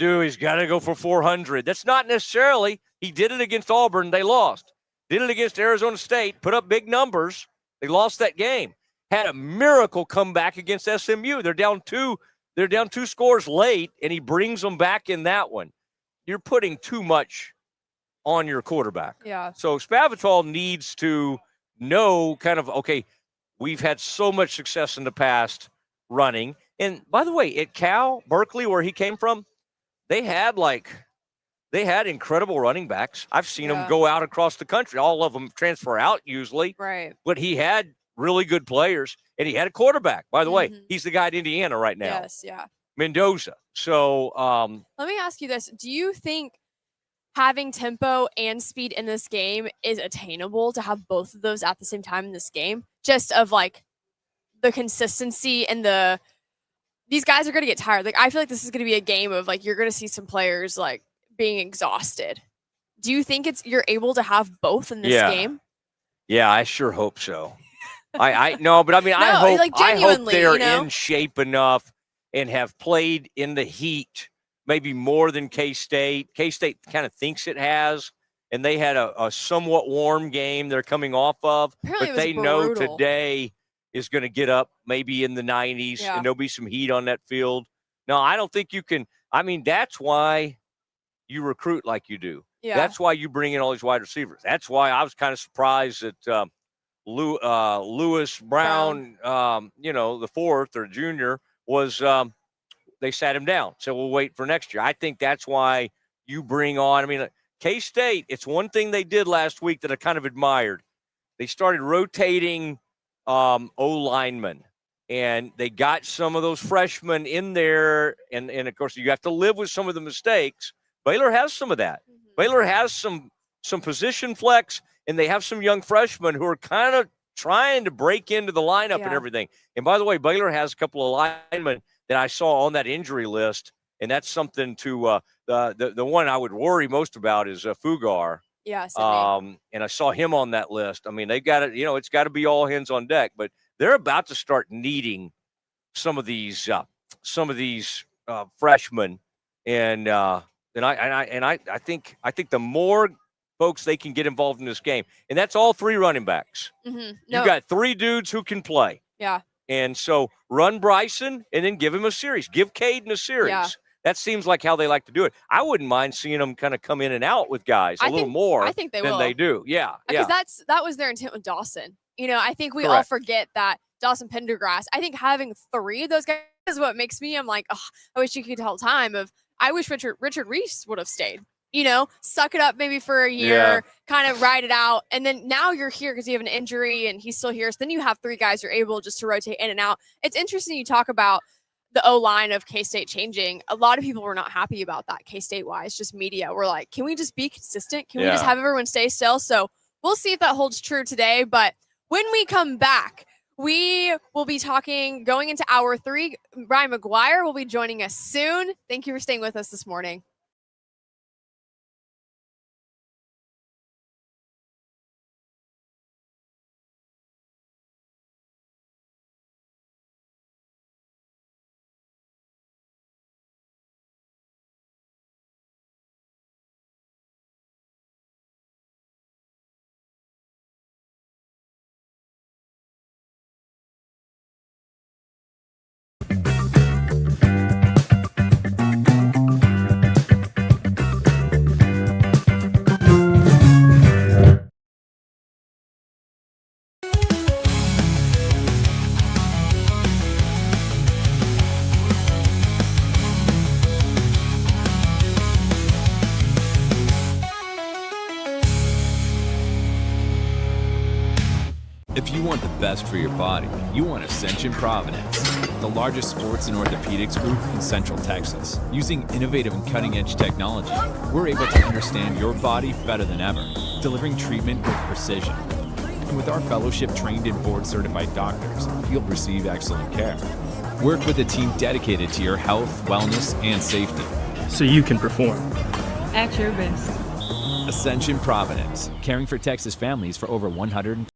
go for 400. That's not necessarily. He did it against Auburn. They lost. Did it against Arizona State, put up big numbers. They lost that game. Had a miracle comeback against SMU. They're down 2 scores late, and he brings them back in that one. You're putting too much on your quarterback. Yeah. So Spavital needs to know okay, we've had so much success in the past running. And by the way, at Cal, Berkeley, where he came from, they had incredible running backs. I've seen them go out across the country. All of them transfer out usually. Right. But he had really good players, and he had a quarterback. By the way, he's the guy at Indiana right now. Yes, yeah. Mendoza. So let me ask you this. Do you think having tempo and speed in this game is attainable to have both of those at the same time in this game? Just of the consistency and these guys are going to get tired. I feel like this is going to be a game of you're going to see some players being exhausted. Do you think you're able to have both in this game? Yeah, I sure hope so. I no, but I mean, I hope like, I hope genuinely, they're you know? in shape enough and have played in the heat, maybe more than K-State. K-State kind of thinks it has, and they had a somewhat warm game they're coming off of, Apparently it but was they know brutal. today is going to get up maybe in the 90s, Yeah. and there'll be some heat on that field. No, I don't think you can. I mean, that's why you recruit like you do. Yeah. That's why you bring in all these wide receivers. That's why I was kind of surprised that Lewis Brown, the fourth or junior, was they sat him down. So we'll wait for next year. I think that's why you bring on. I mean, K-State, it's one thing they did last week that I kind of admired. They started rotating O-linemen, and they got some of those freshmen in there. And of course, you have to live with some of the mistakes. Baylor has some of that. Baylor has some position flex, and they have some young freshmen who are kind of trying to break into the lineup and everything. And by the way, Baylor has a couple of linemen that I saw on that injury list, and that's something to the one I would worry most about is Fugar. Yeah, Sydney. And I saw him on that list. I mean, they got it. It's got to be all hands on deck. But they're about to start needing some of these freshmen, and I think the more folks they can get involved in this game, and that's all three running backs. Mm-hmm. You got three dudes who can play. Yeah. And so run Bryson and then give him a series. Give Caden a series. Yeah. That seems like how they like to do it. I wouldn't mind seeing them kind of come in and out with guys a little more I think they than will. they do. Yeah. Because that was their intent with Dawson. I think we all Correct. forget that Dawson Pendergrass, I think having three of those guys is what makes me, I'm like, oh, I wish you could tell time of, I wish Richard Reese would have stayed. Suck it up maybe for a year, kind of ride it out. And then now you're here because you have an injury and he's still here. So then you have three guys you're able just to rotate in and out. It's interesting you talk about the O-line of K-State changing. A lot of people were not happy about that K-State wise, just media. We're like, can we just be consistent? Can we just have everyone stay still? So we'll see if that holds true today. But when we come back, we will be going into hour 3. Ryan McGuire will be joining us soon. Thank you for staying with us this morning. If you want the best for your body, you want Ascension Providence, the largest sports and orthopedics group in Central Texas. Using innovative and cutting-edge technology, we're able to understand your body better than ever, delivering treatment with precision. And with our fellowship-trained and board-certified doctors, you'll receive excellent care. Work with a team dedicated to your health, wellness, and safety. So you can perform. At your best. Ascension Providence, caring for Texas families for over 100.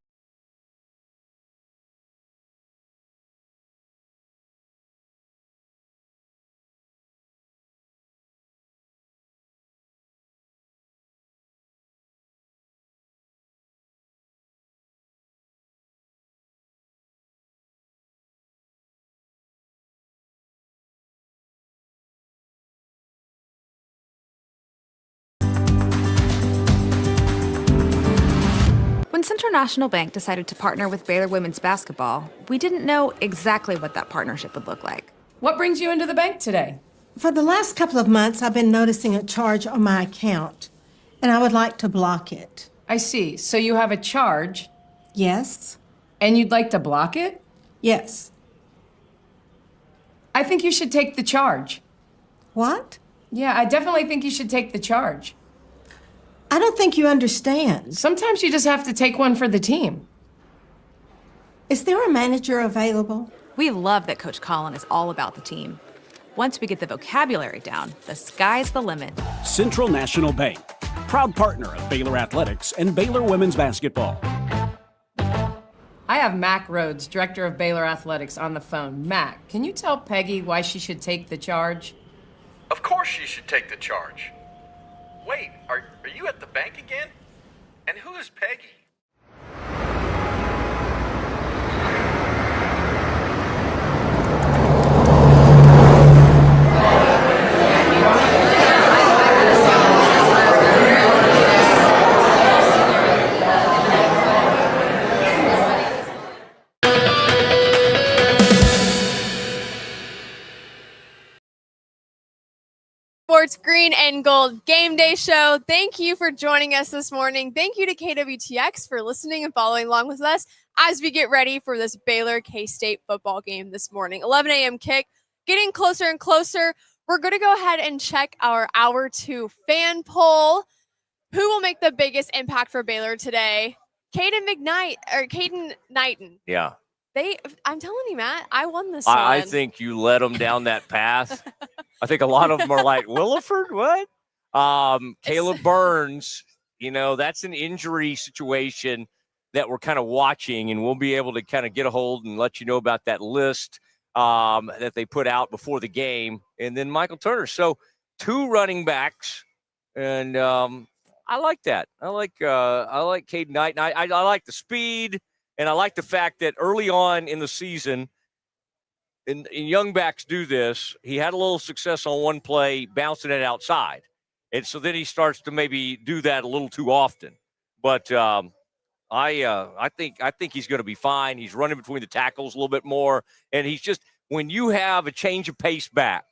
When Central National Bank decided to partner with Baylor women's basketball, we didn't know exactly what that partnership would look like. What brings you into the bank today? For the last couple of months, I've been noticing a charge on my account, and I would like to block it. I see. So you have a charge. Yes? And you'd like to block it? Yes. I think you should take the charge. What? Yeah, I definitely think you should take the charge. I don't think you understand. Sometimes you just have to take one for the team. Is there a manager available? We love that Coach Collin is all about the team. Once we get the vocabulary down, the sky's the limit. Central National Bank, proud partner of Baylor Athletics and Baylor women's basketball. I have Mac Rhodes, director of Baylor Athletics, on the phone. Mac, can you tell Peggy why she should take the charge? Of course she should take the charge. Wait, are you at the bank again? And who is Peggy? Sports Green and Gold Game Day Show. Thank you for joining us this morning. Thank you to KWTX for listening and following along with us as we get ready for this Baylor K-State football game this morning. 11 a.m. kick, getting closer and closer. We're going to go ahead and check our Hour 2 fan poll. Who will make the biggest impact for Baylor today? Caden Knighton. Yeah. I'm telling you, Matt, I won this I one. think you led them down that path. I think a lot of them are like, Williford, what? Caleb Burns, that's an injury situation that we're kind of watching, and we'll be able to kind of get a hold and let you know about that list that they put out before the game. And then Michael Turner. So 2 running backs, and I like that. I like Caden Knight. And I like the speed, and I like the fact that early on in the season, and young backs do this, he had a little success on one play, bouncing it outside. And so then he starts to maybe do that a little too often. But I think he's going to be fine. He's running between the tackles a little bit more. And he's just, when you have a change of pace back,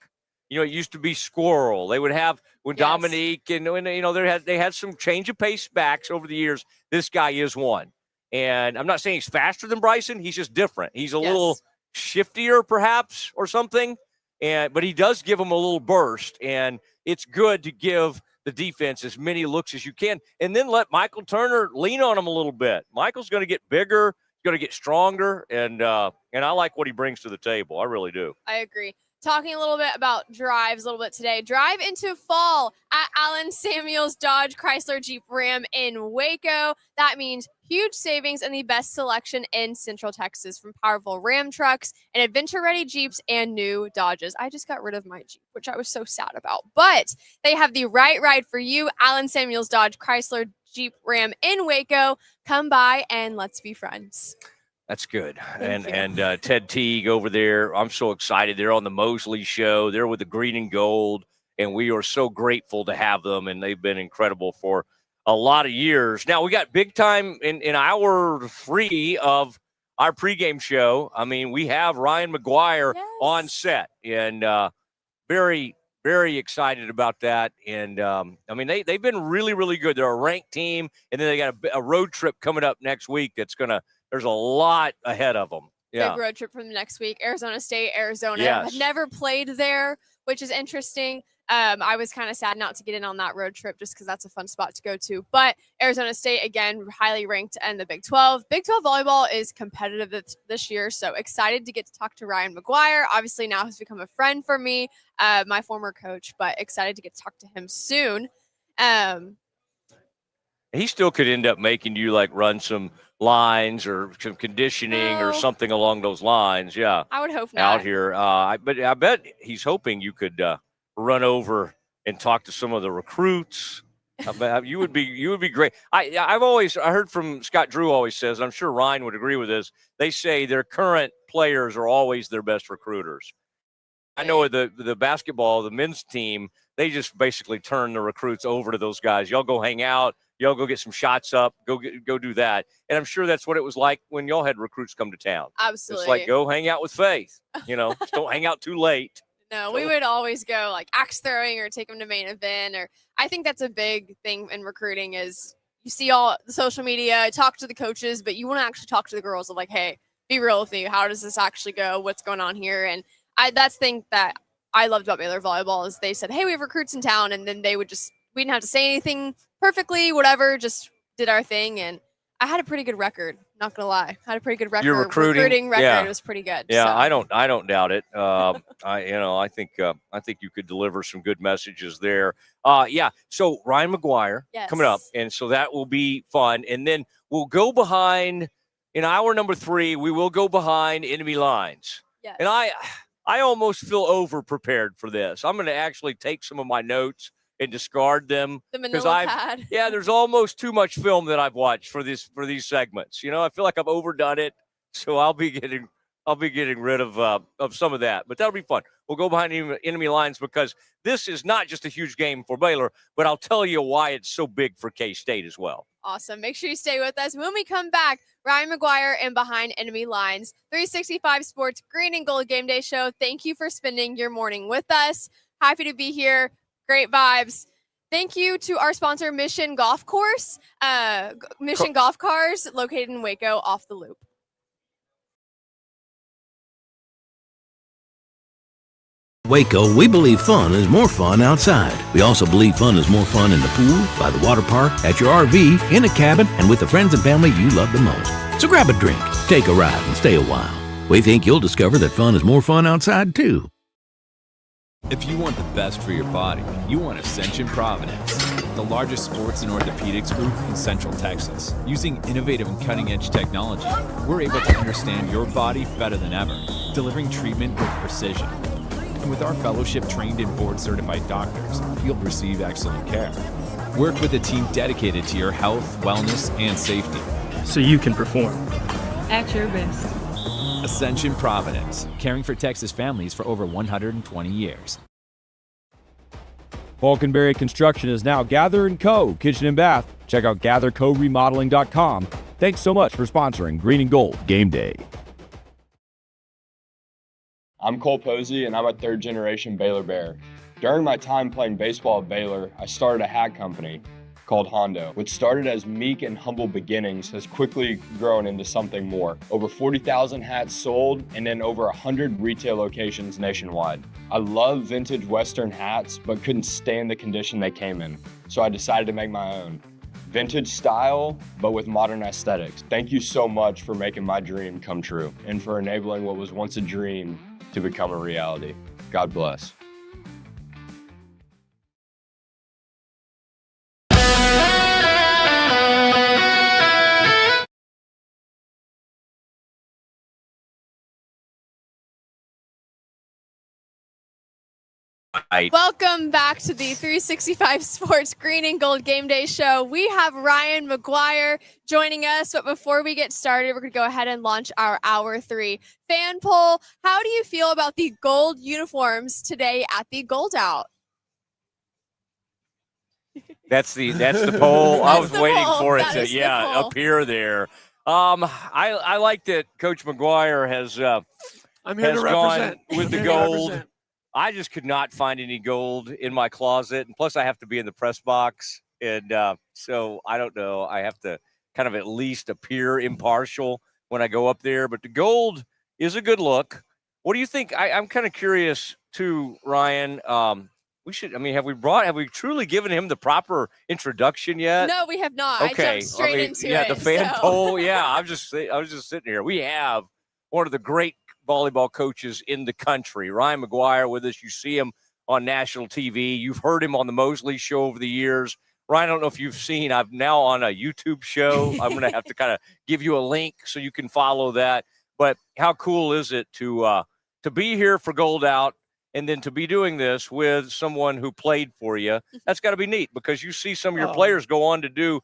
it used to be Squirrel. They would have when Yes. Dominique and they had some change of pace backs over the years. This guy is one. And I'm not saying he's faster than Bryson. He's just different. He's a little shiftier perhaps or something. But he does give them a little burst. And it's good to give the defense as many looks as you can. And then let Michael Turner lean on him a little bit. Michael's going to get bigger, going to get stronger. And I like what he brings to the table. I really do. I agree. Talking a little bit about drives a little bit today. Drive into fall at Allen Samuels Dodge Chrysler Jeep Ram in Waco. That means huge savings and the best selection in Central Texas, from powerful Ram trucks and adventure-ready Jeeps and new Dodges. I just got rid of my Jeep, which I was so sad about. But they have the right ride for you. Allen Samuels Dodge Chrysler Jeep Ram in Waco. Come by and let's be friends. That's good. And Ted Teague over there, I'm so excited. They're on the Mosley show. They're with the Green and Gold, and we are so grateful to have them, and they've been incredible for a lot of years. Now, we got big time in hour 3 of our pregame show. I mean, we have Ryan McGuire on set, and very, very excited about that. And, they've been really, really good. They're a ranked team, and then they got a road trip coming up next week that's going to – there's a lot ahead of them. Yeah. Big road trip from the next week. Arizona State, Arizona. Yes. I've never played there, which is interesting. I was kind of sad not to get in on that road trip just because that's a fun spot to go to. But Arizona State, again, highly ranked in the Big 12. Big 12 volleyball is competitive this year, so excited to get to talk to Ryan McGuire. Obviously, now has become a friend for me, my former coach, but excited to get to talk to him soon. He still could end up making you run some lines or some conditioning or something along those lines. Yeah. I would hope not. Out here. But I bet he's hoping you could run over and talk to some of the recruits. I bet you would be great. I heard from Scott Drew always says, and I'm sure Ryan would agree with this, they say their current players are always their best recruiters. I know the basketball, the men's team, they just basically turn the recruits over to those guys. Y'all go hang out. Y'all go get some shots up. Go do that. And I'm sure that's what it was like when y'all had recruits come to town. Absolutely. It's like, go hang out with Faith. Just don't hang out too late. No, we would always go axe throwing or take them to main event. Or I think that's a big thing in recruiting is you see all the social media, talk to the coaches, but you want to actually talk to the girls of hey, be real with me. How does this actually go? What's going on here? And that's the thing that I loved about Baylor volleyball is they said, hey, we have recruits in town. And then we didn't have to say anything perfectly, whatever, just did our thing. And I had a pretty good record, not going to lie. I had a pretty good record. Your recruiting record was pretty good. Yeah, so. I don't doubt it. I think you could deliver some good messages there. So Ryan McGuire coming up, and so that will be fun. And then we'll go behind in hour number 3, we will go behind enemy lines. Yes. And I almost feel over prepared for this. I'm going to actually take some of my notes and discard them The manila pad. Yeah, there's almost too much film that I've watched for these segments. You know, I feel like I've overdone it, so I'll be getting rid of some of that. But that'll be fun. We'll go behind enemy lines because this is not just a huge game for Baylor, but I'll tell you why it's so big for K-State as well. Awesome. Make sure you stay with us. When we come back, Ryan McGuire and Behind Enemy Lines, 365 Sports Green and Gold Game Day Show. Thank you for spending your morning with us. Happy to be here. Great vibes. Thank you to our sponsor, Mission Golf Course, Mission Golf Cars, located in Waco, off the loop. Waco, we believe fun is more fun outside. We also believe fun is more fun in the pool, by the water park, at your RV, in a cabin, and with the friends and family you love the most. So grab a drink, take a ride, and stay a while. We think you'll discover that fun is more fun outside, too. If you want the best for your body, you want Ascension Providence, the largest sports and orthopedics group in Central Texas. Using innovative and cutting-edge technology, we're able to understand your body better than ever, delivering treatment with precision. And with our fellowship-trained and board-certified doctors, you'll receive excellent care. Work with a team dedicated to your health, wellness, and safety. So you can perform. At your best. Ascension Providence, caring for Texas families for over 120 years. Falconberry Construction is now Gather & Co. Kitchen and Bath. Check out gathercoremodeling.com. Thanks so much for sponsoring Green and Gold Game Day. I'm Cole Posey, and I'm a third-generation Baylor Bear. During my time playing baseball at Baylor, I started a hat company called Hondo, which started as meek and humble beginnings, has quickly grown into something more. Over 40,000 hats sold, and then over 100 retail locations nationwide. I love vintage Western hats, but couldn't stand the condition they came in, so I decided to make my own. Vintage style, but with modern aesthetics. Thank you so much for making my dream come true, and for enabling what was once a dream to become a reality. God bless. Welcome back to the 365 Sports Green and Gold Game Day Show. We have Ryan McGuire joining us, but before we get started, we're going to go ahead and launch our Hour 3 fan poll. How do you feel about the gold uniforms today at the Gold Out? That's the poll. I was waiting for it That to appear there. I like that Coach McGuire has I'm here to gone represent. with the gold. I just could not find any gold in my closet, and plus I have to be in the press box, and so I don't know. I have to kind of at least appear impartial when I go up there, but the gold is a good look. What do you think? I'm kind of curious too, Ryan. Have we truly given him the proper introduction yet? No, we have not. Okay. I jumped straight into it. The fan poll. Yeah, I was just sitting here. We have one of the great volleyball coaches in the country, Ryan McGuire, with us. You see him on national TV. You've heard him on the Mosley Show over the years. Ryan, I don't know if you've seen, I'm now on a YouTube show. I'm going to have to kind of give you a link so you can follow that. But how cool is it to be here for Gold Out and then to be doing this with someone who played for you? That's got to be neat because you see some of your players go on to do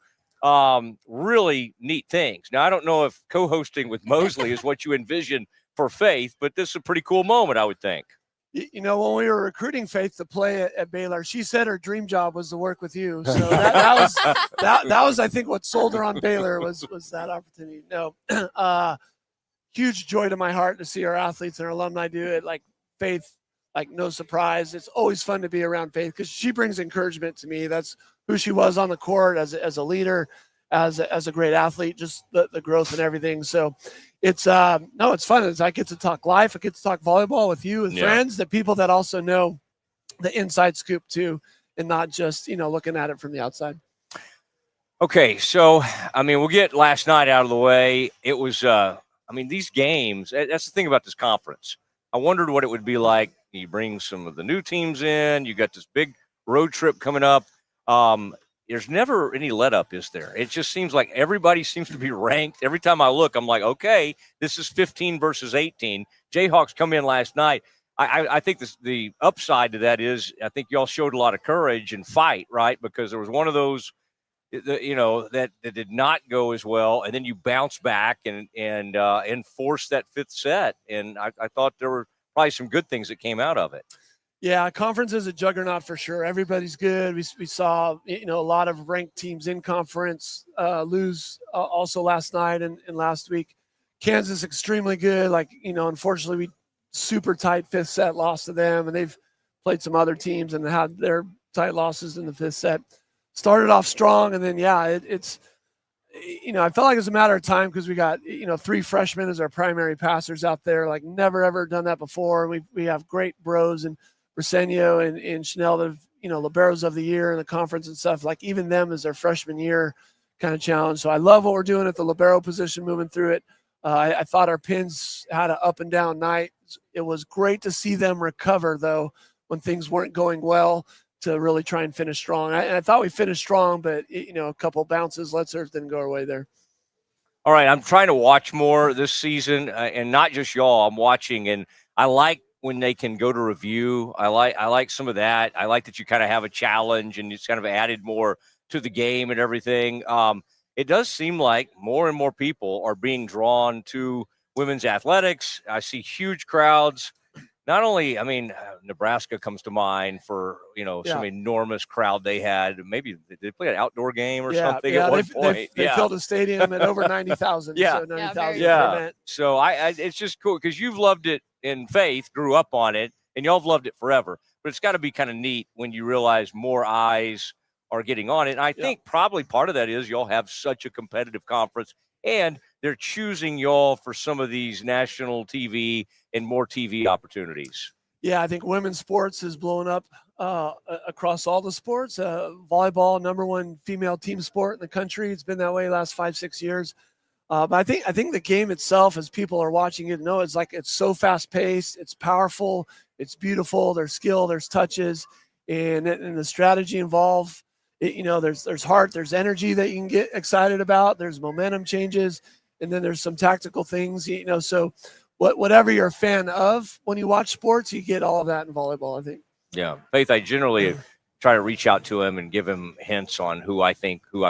really neat things. Now, I don't know if co-hosting with Mosley is what you envision for Faith, but this is a pretty cool moment, I would think. You know, when we were recruiting Faith to play at Baylor, she said her dream job was to work with you. So that was, I think, what sold her on Baylor was that opportunity. No, huge joy to my heart to see our athletes and our alumni do it. Like Faith, like no surprise. It's always fun to be around Faith because she brings encouragement to me. That's who she was on the court as a leader, as a great athlete, just the growth and everything. So it's it's fun. As I get to talk life, I get to talk volleyball with you and friends, the people that also know the inside scoop too, and not just, looking at it from the outside. Okay. So, we'll get last night out of the way. It was, these games, that's the thing about this conference. I wondered what it would be like. You bring some of the new teams in, you got this big road trip coming up. there's never any let up, is there? It just seems like everybody seems to be ranked. Every time I look, I'm like, okay, this is 15 versus 18. Jayhawks come in last night. I think the upside to that is I think y'all showed a lot of courage and fight, right? Because there was one of those, that did not go as well, and then you bounce back and force that fifth set. And I thought there were probably some good things that came out of it. Yeah, conference is a juggernaut for sure. Everybody's good. We saw a lot of ranked teams in conference lose also last night and last week. Kansas extremely good. Unfortunately, we super tight fifth set loss to them, and they've played some other teams and had their tight losses in the fifth set. Started off strong, and then it's I felt like it was a matter of time because we got 3 freshmen as our primary passers out there. Like never ever done that before. We have great bros and Briseño and Chanel, that liberos of the year in the conference and stuff. Like even them as their freshman year kind of challenge. So I love what we're doing at the libero position, moving through it. I thought our pins had an up and down night. It was great to see them recover though when things weren't going well, to really try and finish strong. I thought we finished strong, but a couple bounces, let's serve didn't go our way there. All right, I'm trying to watch more this season, and not just y'all. I'm watching, and I like when they can go to review. I like some of that. I like that you kind of have a challenge, and it's kind of added more to the game and everything. It does seem like more and more people are being drawn to women's athletics. I see huge crowds. Not only, Nebraska comes to mind for, some enormous crowd they had. Maybe they played an outdoor game or something at one point. They filled a stadium at over 90,000. Yeah. So 90,000. Yeah. So it's just cool because you've loved it in faith, grew up on it, and y'all have loved it forever. But it's got to be kind of neat when you realize more eyes are getting on it. And I think probably part of that is y'all have such a competitive conference, and they're choosing y'all for some of these national TV and more TV opportunities. Yeah, I think women's sports is blowing up across all the sports. Volleyball, #1 female team sport in the country. It's been that way the last 5-6 years. But I think the game itself, as people are watching it, it's so fast paced. It's powerful. It's beautiful. There's skill. There's touches, and the strategy involved. There's heart. There's energy that you can get excited about. There's momentum changes, and then there's some tactical things. So whatever you're a fan of when you watch sports, you get all of that in volleyball, I think. Yeah. Faith, I generally try to reach out to him and give him hints on who I've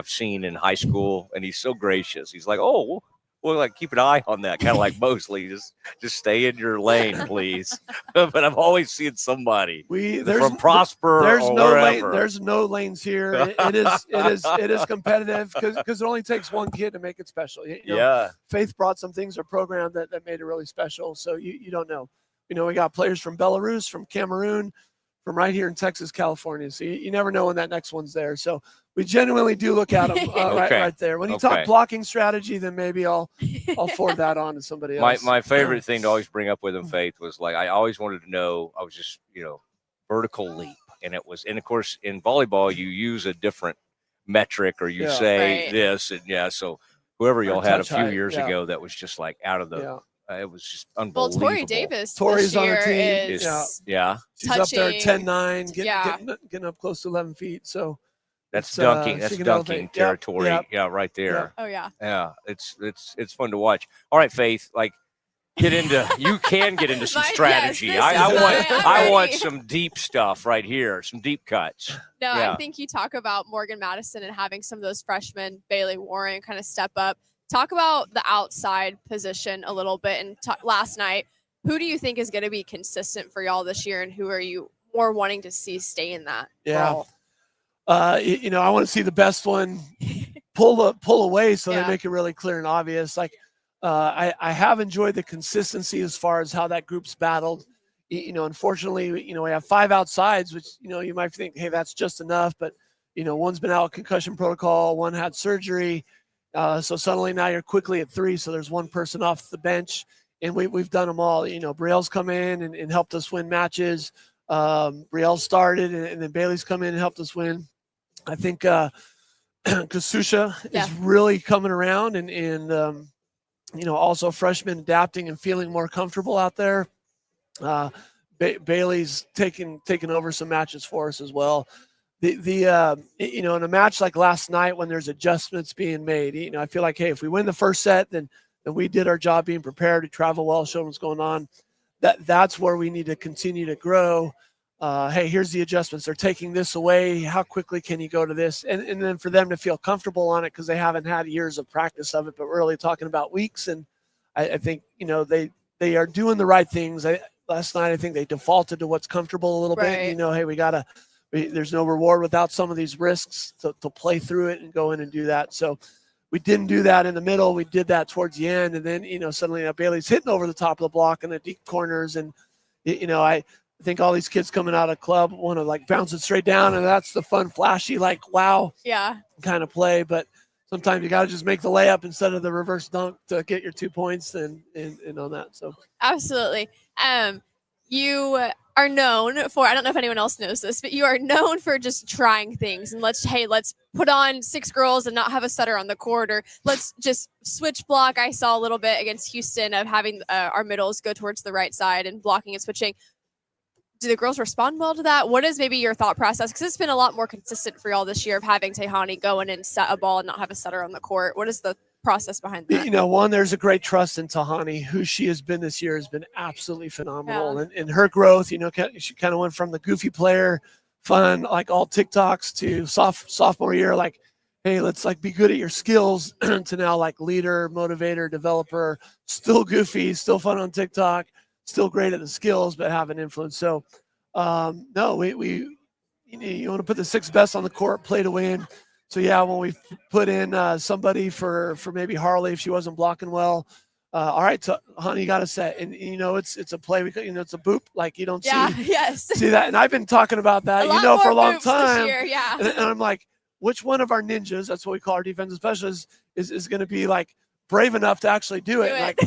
seen in high school. And he's so gracious. He's like, oh, well, keep an eye on that. Kind of like Mosley, just stay in your lane, please. But I'm always seeing somebody from Prosper or wherever. There's no lanes here. It is competitive because it only takes one kid to make it special. Faith brought some things to our program that made it really special. So you don't know. We got players from Belarus, from Cameroon, from right here in Texas, California. So you never know when that next one's there. So we genuinely do look at them right there. When you talk blocking strategy, then maybe I'll forward that on to somebody else. My favorite thing to always bring up with him, Faith, was I always wanted to know. I was just vertical leap, and of course in volleyball you use a different metric, or you say this, and so whoever y'all had a few years ago that was just out of the. It was just unbelievable. Well, Tori Davis, Tori's on her team. She's She's up there at 10-9, getting up close to 11 feet. So that's dunking. That's dunking territory. Yeah, right there. Oh yeah. Yeah, it's fun to watch. All right, Faith, you can get into some strategy. I want some deep stuff right here, some deep cuts. No, I think you talk about Morgan Madison and having some of those freshmen, Bailey Warren, kind of step up. Talk about the outside position a little bit. And last night, who do you think is going to be consistent for y'all this year, and who are you more wanting to see stay in that role? I want to see the best one pull away so they make it really clear and obvious. I have enjoyed the consistency as far as how that group's battled. Unfortunately, we have 5 outsides, which, you might think, hey, that's just enough. But, one's been out concussion protocol, one had surgery. So suddenly now you're quickly at 3. So there's one person off the bench, and we've done them all. Brielle's come in and helped us win matches. Brielle started, and then Bailey's come in and helped us win. I think Kasusha is really coming around, and also freshmen adapting and feeling more comfortable out there. Bailey's taking over some matches for us as well. in a match like last night when there's adjustments being made, I feel like, hey, if we win the first set, then we did our job being prepared to travel well, show what's going on. That's where we need to continue to grow. Hey, here's the adjustments. They're taking this away. How quickly can you go to this? And then for them to feel comfortable on it because they haven't had years of practice of it, but we're really talking about weeks. And I think, they are doing the right things. Last night, I think they defaulted to what's comfortable a little bit. Hey, there's no reward without some of these risks to play through it and go in and do that. So we didn't do that in the middle. We did that towards the end. And then, suddenly Bailey's hitting over the top of the block in the deep corners. And, I think all these kids coming out of club want to bounce it straight down. And that's the fun, flashy, wow kind of play. But sometimes you got to just make the layup instead of the reverse dunk to get your 2 points and on that. So absolutely. You are known for, I don't know if anyone else knows this, but you are known for just trying things and let's put on 6 girls and not have a setter on the court, or let's just switch block. I saw a little bit against Houston of having our middles go towards the right side and blocking and switching. Do the girls respond well to that? What is maybe your thought process? Because it's been a lot more consistent for y'all this year of having Tehani go in and set a ball and not have a setter on the court. What is the process behind that? One, there's a great trust in Tehani. Who she has been this year has been absolutely phenomenal. Yeah. And her growth, she kind of went from the goofy player, fun, like all TikToks, to sophomore year, hey, let's be good at your skills, to now leader, motivator, developer, still goofy, still fun on TikTok, still great at the skills, but have an influence. So, no, you want to put the 6 best on the court, play to win. So yeah, when we put in somebody for maybe Harley if she wasn't blocking well, all right, honey, you got to set, and it's a play. It's a boop, you don't see that. And I've been talking about that, for a long time. Year, yeah. And I'm like, which one of our ninjas? That's what we call our defensive specialists. Is going to be brave enough to actually do it.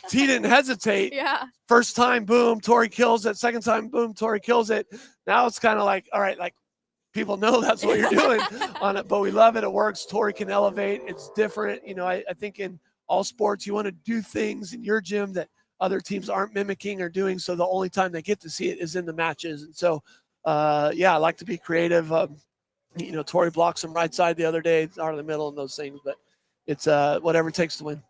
T didn't hesitate. Yeah. First time, boom, Tori kills it. Second time, boom, Tori kills it. Now it's kind of all right, people know that's what you're doing on it, but we love it. It works. Tori can elevate. It's different. I think in all sports, you want to do things in your gym that other teams aren't mimicking or doing. So the only time they get to see it is in the matches. And so, I like to be creative. Tori blocked some right side the other day, out of the middle and those things, but it's whatever it takes to win.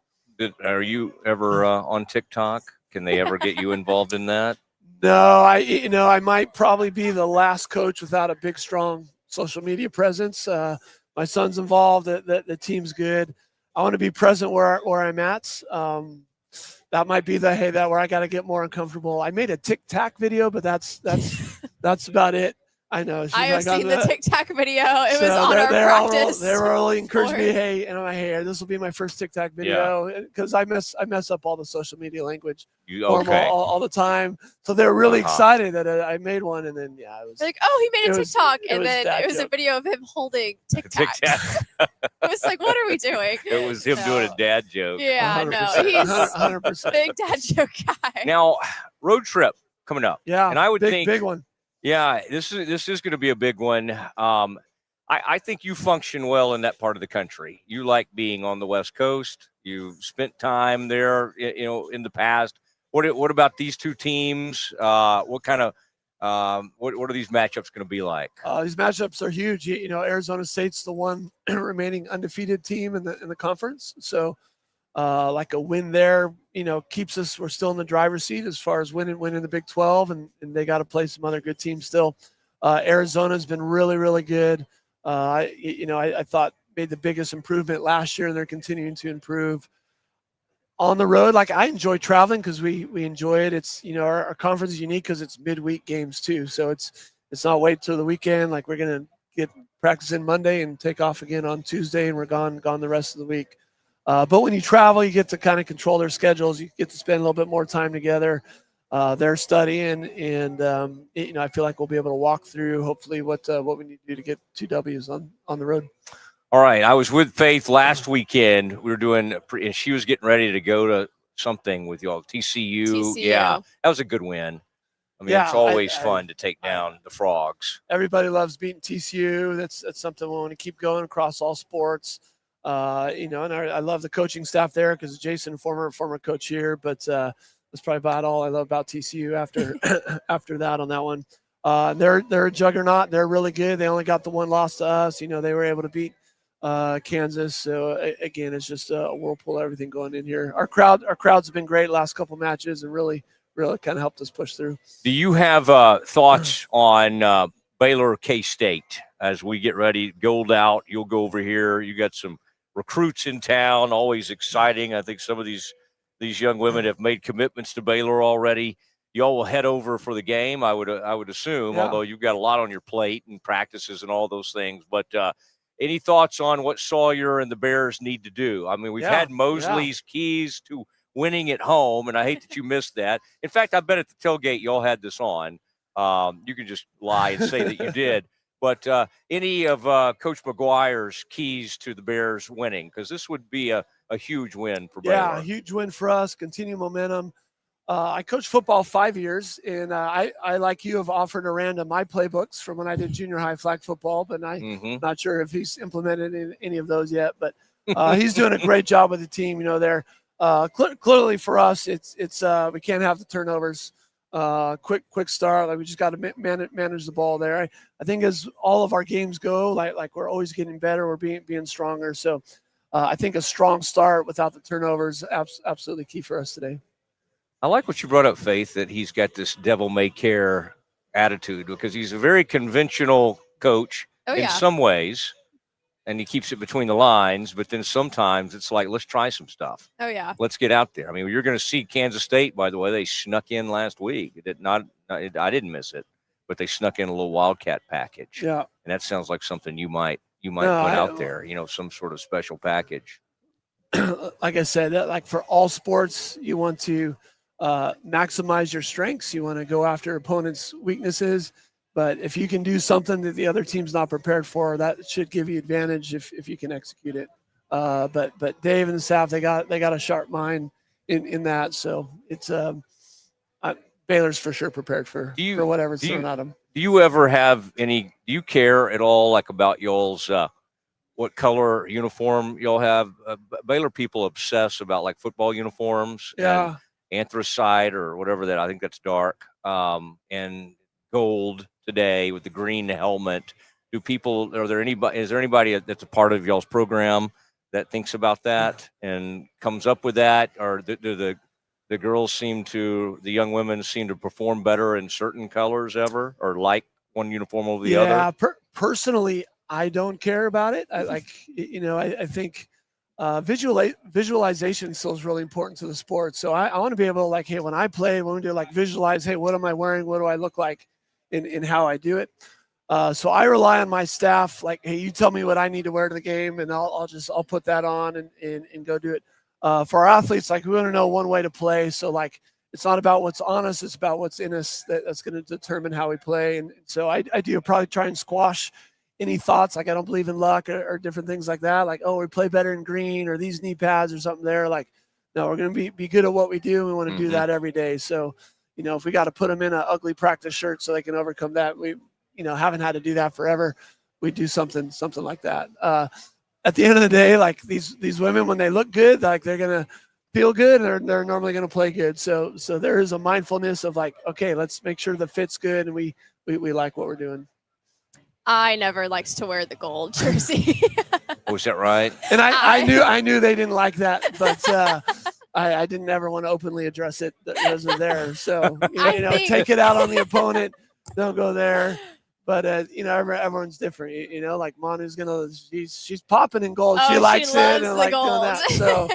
Are you ever on TikTok? Can they ever get you involved in that? No, I might probably be the last coach without a big, strong social media presence. My son's involved. The team's good. I want to be present where I'm at. That might be where I got to get more uncomfortable. I made a Tic-Tac video, but that's about it. I know. I have seen the TikTok video. It was on our practice. They were really encouraging me. Hey, this will be my first TikTok video because I mess up all the social media language all the time. So they're really excited that I made one, and then it was he made a TikTok, and then it was a video of him holding TikToks. It was what are we doing? It was him doing a dad joke. Yeah, 100%. No, he's 100% big dad joke guy. Now, road trip coming up. Yeah, and I would think big one. Yeah, this is going to be a big one. I think you function well in that part of the country. You like being on the West Coast. You've spent time there, in the past. What about these two teams? What kind of what are these matchups going to be like? These matchups are huge. Arizona State's the one remaining undefeated team in the conference. So, a win there, keeps us. We're still in the driver's seat as far as winning the Big 12, and they got to play some other good teams still. Arizona's been really, really good. I thought made the biggest improvement last year, and they're continuing to improve. On the road, I enjoy traveling because we enjoy it. It's our conference is unique because it's midweek games too, so it's not wait till the weekend. We're gonna get practice in Monday and take off again on Tuesday, and we're gone the rest of the week. But when you travel, you get to kind of control their schedules. You get to spend a little bit more time together. They're studying, and I feel like we'll be able to walk through hopefully what we need to do to get 2 W's on the road. All right, I was with Faith last weekend. We were doing, and she was getting ready to go to something with y'all. TCU. Yeah, that was a good win. I mean, it's always fun to take down the Frogs. Everybody loves beating TCU. That's something we want to keep going across all sports. And I love the coaching staff there because Jason, former coach here, but that's probably about all I love about TCU after after that on that one. They're a juggernaut. They're really good. They only got the one loss to us. They were able to beat Kansas. So again, it's just a whirlpool of everything going in here. Our crowds have been great last couple matches and really kind of helped us push through. Do you have thoughts on Baylor K-State as we get ready? Gold out. You'll go over here. You got some recruits in town. Always exciting. I think some of these young women have made commitments to Baylor already. Y'all will head over for the game, I would assume, Yeah. although you've got a lot on your plate and practices and all those things. But any thoughts on what Sawyer and the Bears need to do? I mean, we've had Mosley's keys to winning at home, and I hate that you missed that. In fact, I bet at the tailgate y'all had this on. You can just lie and say that you did. But any of Coach McGuire's keys to the Bears winning? Because this would be a huge win for Baylor. Yeah, a huge win for us. Continue momentum. I coached football 5 years, and I like you have offered Aranda my playbooks from when I did junior high flag football, but I'm not sure if he's implemented any of those yet. But he's doing a great job with the team. There. Clearly for us, it's we can't have the turnovers. Quick start. Like we just got to manage the ball there. I think as all of our games go, like we're always getting better. We're being stronger. So I think a strong start without the turnovers absolutely key for us today. I like what you brought up, Faith, that he's got this devil-may-care attitude because he's a very conventional coach in some ways, and he keeps it between the lines. But then sometimes it's like, let's try some stuff. Oh, yeah. Let's get out there. I mean, you're going to see Kansas State, by the way. They snuck in last week. I didn't miss it, but they snuck in a little Wildcat package. Yeah. And that sounds like something you might put out there, some sort of special package. Like I said, like for all sports, you want to maximize your strengths. You want to go after opponents' weaknesses. But if you can do something that the other team's not prepared for, that should give you advantage if you can execute it. But Dave and the staff, they got a sharp mind in that. So it's Baylor's for sure prepared for whatever's thrown at them. Do you ever have do you care at all like about y'all's what color uniform y'all have? Baylor people obsess about like football uniforms. Yeah. Anthracite or whatever that, I think that's dark, and gold today with the green helmet. Is there anybody that's a part of y'all's program that thinks about that and comes up with that? Or do the girls the young women seem to perform better in certain colors ever, or like one uniform over the other? Yeah, personally, I don't care about it. I think visualization still is really important to the sport. So I want to be able to, like, hey, when I play, when we do like visualize, hey, what am I wearing? What do I look like in how I do it? So I rely on my staff. Like, hey, you tell me what I need to wear to the game, and I'll put that on and go do it. For our athletes, like, we want to know one way to play. So like, it's not about what's on us; it's about what's in us that's going to determine how we play. And so I do probably try and squash any thoughts like I don't believe in luck or different things like that. Like, oh, we play better in green or these knee pads or something there. Like, no, we're going to be good at what we do. We want to do that every day. So, if we got to put them in an ugly practice shirt so they can overcome that, we, haven't had to do that forever. We do something like that. At the end of the day, like these women, when they look good, like they're going to feel good and they're normally going to play good. So there is a mindfulness of like, okay, let's make sure the fit's good and we like what we're doing. I never liked to wear the gold jersey. Was that right? And I knew they didn't like that, but I didn't ever want to openly address it. Those are there, so take it out on the opponent. Don't go there. But everyone's different. Like Manu's she's popping in gold. She likes it and like doing that. So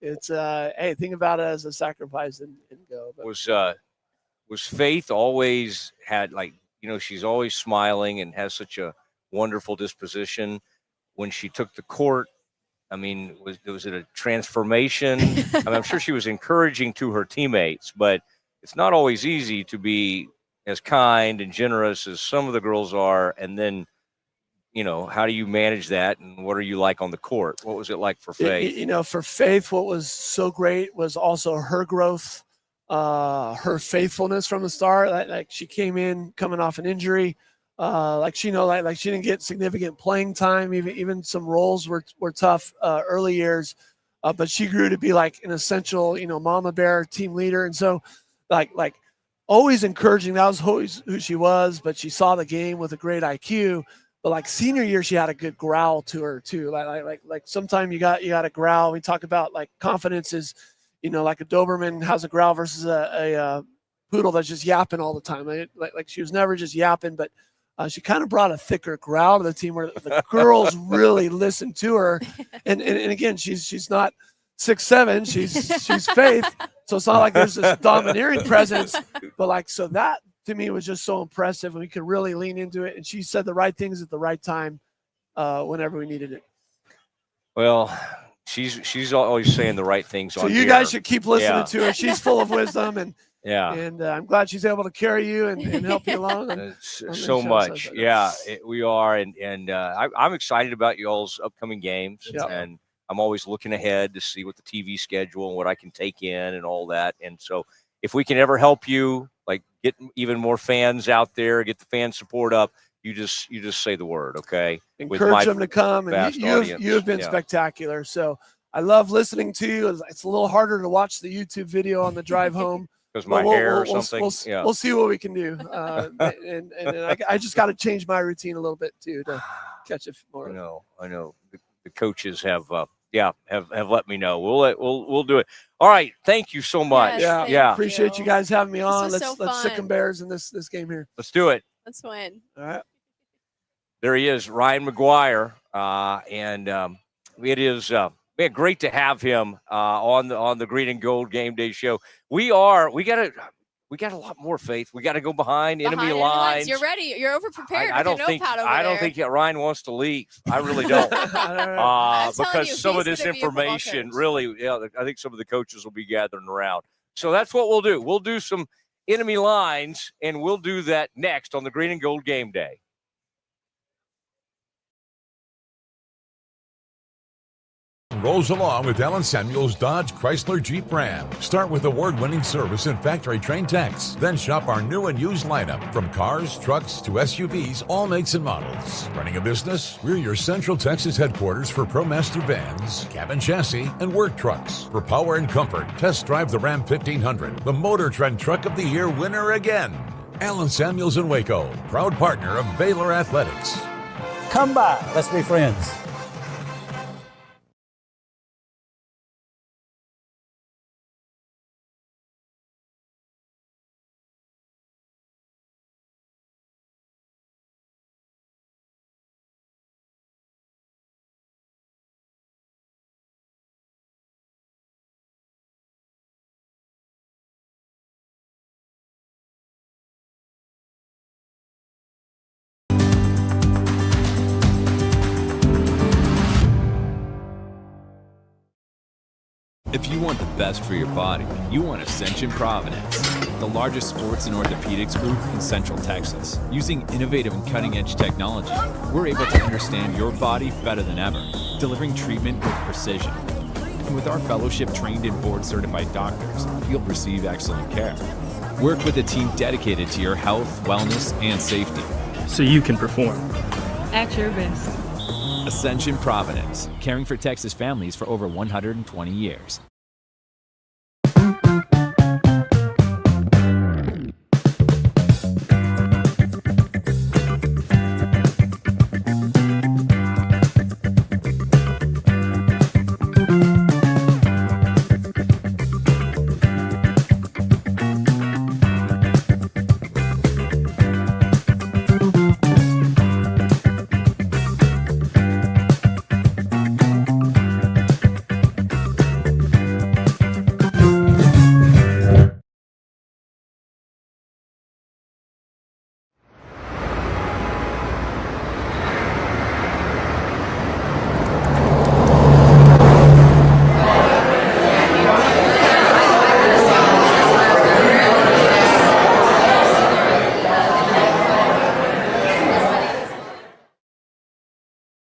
it's hey, think about it as a sacrifice and go. But. Was Faith always had like? She's always smiling and has such a wonderful disposition. When she took the court, I mean, was it a transformation? I mean, I'm sure she was encouraging to her teammates, but it's not always easy to be as kind and generous as some of the girls are. And then, how do you manage that? And what are you like on the court? What was it like for Faith? For Faith, what was so great was also her growth. Her faithfulness from the start, like she came in coming off an injury, like she didn't get significant playing time. Even some roles were tough early years, but she grew to be like an essential, mama bear, team leader. And so like always encouraging. That was always who she was, but she saw the game with a great IQ. But like senior year, she had a good growl to her too. Like sometimes you got to growl. We talk about like confidence is, like a Doberman has a growl versus a poodle that's just yapping all the time. Like she was never just yapping, but she kind of brought a thicker growl to the team where the girls really listened to her. And again, she's not 6'7", she's Faith. So it's not like there's this domineering presence, but so that to me was just so impressive, and we could really lean into it. And she said the right things at the right time whenever we needed it. Well, she's always saying the right things. So you guys should keep listening to her. She's full of wisdom, and I'm glad she's able to carry you and help you along. So much, we are, and I'm excited about y'all's upcoming games, and I'm always looking ahead to see what the TV schedule and what I can take in and all that. And so if we can ever help you, like get even more fans out there, get the fan support up, you just say the word, okay? Encourage them to come, and you have been spectacular. So I love listening to you. It's a little harder to watch the YouTube video on the drive home. Because my hair or something. We'll see what we can do. And I just got to change my routine a little bit too to catch it more. I know. The coaches have let me know. We'll do it. All right. Thank you so much. Yes, appreciate you guys having me on. Let's sick 'em Bears in this game here. Let's do it. Let's win. All right. There he is, Ryan McGuire, and it is man, great to have him on the Green and Gold Game Day show. We got a lot more, Faith. We got to go behind enemy lines. You're ready. You're over prepared. I don't think Ryan wants to leave. I really don't. Because some of this information really, I think some of the coaches will be gathering around. So that's what we'll do. We'll do some enemy lines, and we'll do that next on the Green and Gold Game Day. Rolls along with Alan Samuels Dodge Chrysler Jeep Ram. Start with award-winning service and factory-trained techs. Then shop our new and used lineup from cars, trucks to SUVs, all makes and models. Running a business? We're your Central Texas headquarters for ProMaster vans, cabin chassis, and work trucks. For power and comfort, test drive the Ram 1500, the Motor Trend Truck of the Year winner again. Alan Samuels in Waco, proud partner of Baylor Athletics. Come by, let's be friends. If you want the best for your body, you want Ascension Providence, the largest sports and orthopedics group in Central Texas. Using innovative and cutting-edge technology, we're able to understand your body better than ever, delivering treatment with precision. And with our fellowship-trained and board-certified doctors, you'll receive excellent care. Work with a team dedicated to your health, wellness, and safety. So you can perform. At your best. Ascension Providence, caring for Texas families for over 120 years.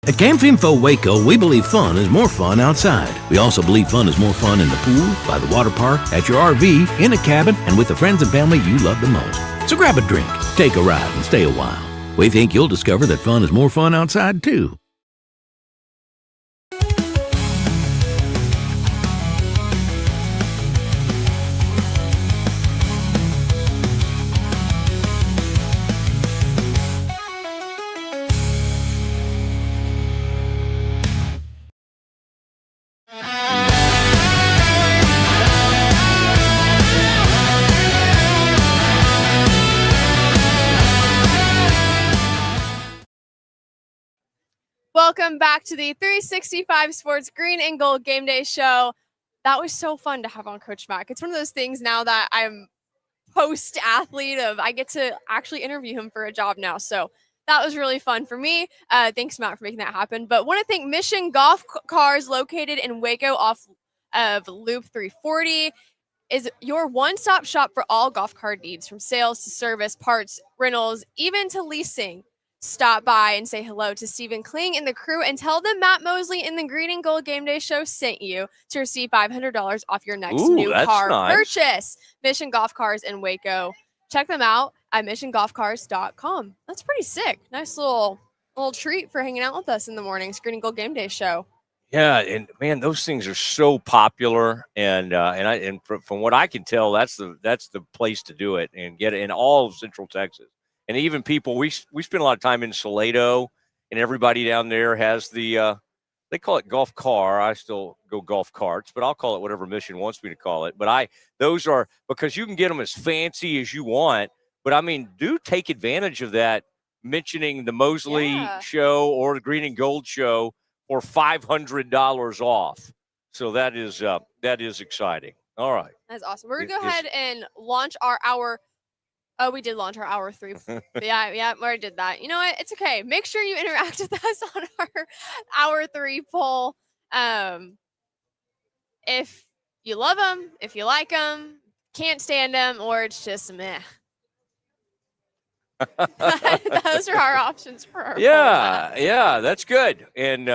At GameFinfo Waco, we believe fun is more fun outside. We also believe fun is more fun in the pool, by the water park, at your RV, in a cabin, and with the friends and family you love the most. So grab a drink, take a ride, and stay a while. We think you'll discover that fun is more fun outside, too. welcome back to the 365 Sports Green and Gold Game Day Show. That was so fun to have on Coach Mack. It's one of those things now that I'm post-athlete of I get to actually interview him for a job now. So that was really fun for me. Thanks, Matt, for making that happen. But want to thank Mission Golf Cars located in Waco off of Loop 340. Is your one-stop shop for all golf cart needs, from sales to service, parts, rentals, even to leasing. Stop by and say hello to Stephen Kling and the crew and tell them Matt Mosley in the Green and Gold Game Day Show sent you to receive $500 off your next new car purchase. Mission Golf Cars in Waco. Check them out at missiongolfcars.com. That's pretty sick. Nice little treat for hanging out with us in the mornings. Green and Gold Game Day Show. Yeah, and man, those things are so popular, and from what I can tell, that's the place to do it and get it in all of Central Texas, and even people we spend a lot of time in Salado, and everybody down there has the they call it golf car. I still go golf carts, but I'll call it whatever Mission wants me to call it. But those are because you can get them as fancy as you want, but I mean, do take advantage of that. Mentioning the Mosley show or the Green and Gold show. Or $500 off. So that is exciting. All right. That's awesome. We're going to go ahead and launch our hour. Oh, we did launch our hour 3. yeah, we already did that. You know what? It's okay. Make sure you interact with us on our hour 3 poll. If you love them, if you like them, can't stand them, or it's just meh. Those are our options for our yeah, that's good. And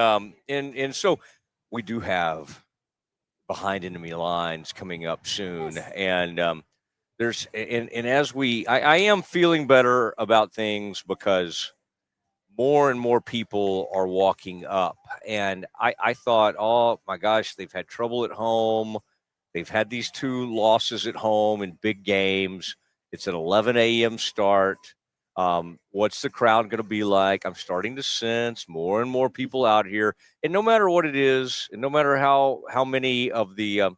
so we do have Behind Enemy Lines coming up soon, and there's and as I am feeling better about things because more and more people are walking up, and I thought, oh my gosh, they've had trouble at home, they've had these 2 losses at home in big games. It's an 11 a.m. start. What's the crowd going to be like? I'm starting to sense more and more people out here, and no matter what it is, and no matter how many of the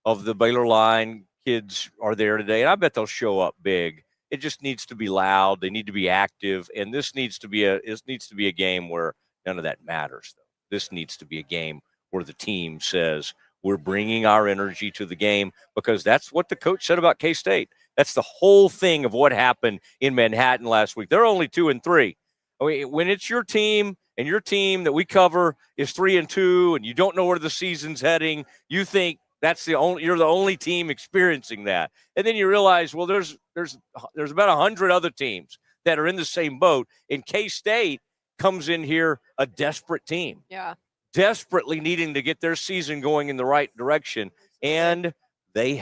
Baylor line kids are there today, and I bet they'll show up big. It just needs to be loud. They need to be active, and this needs to be a game where none of that matters. Though this needs to be a game where the team says we're bringing our energy to the game, because that's what the coach said about K-State. That's the whole thing of what happened in Manhattan last week. They're only 2-3. I mean, when it's your team and your team that we cover is 3-2, and you don't know where the season's heading, you think you're the only team experiencing that, and then you realize, well, there's about 100 other teams that are in the same boat. And K-State comes in here a desperate team, desperately needing to get their season going in the right direction, and they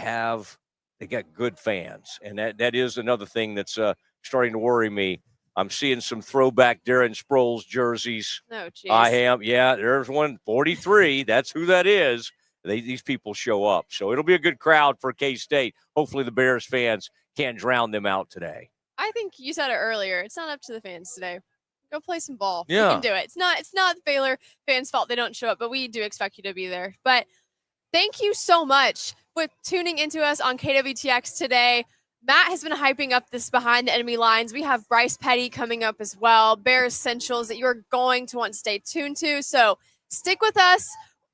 got good fans, and that is another thing that's starting to worry me. I'm seeing some throwback Darren Sproles jerseys. Oh, geez. I am. Yeah, there's one, 43. That's who that is. These people show up. So it'll be a good crowd for K-State. Hopefully the Bears fans can't drown them out today. I think you said it earlier. It's not up to the fans today. Go play some ball. Yeah. You can do it. It's not the Baylor fans' fault they don't show up, but we do expect you to be there. But thank you so much for tuning into us on KWTX today. Matt has been hyping up this Behind the Enemy Lines. We have Bryce Petty coming up as well. Bears Essentials that you're going to want to stay tuned to. So stick with us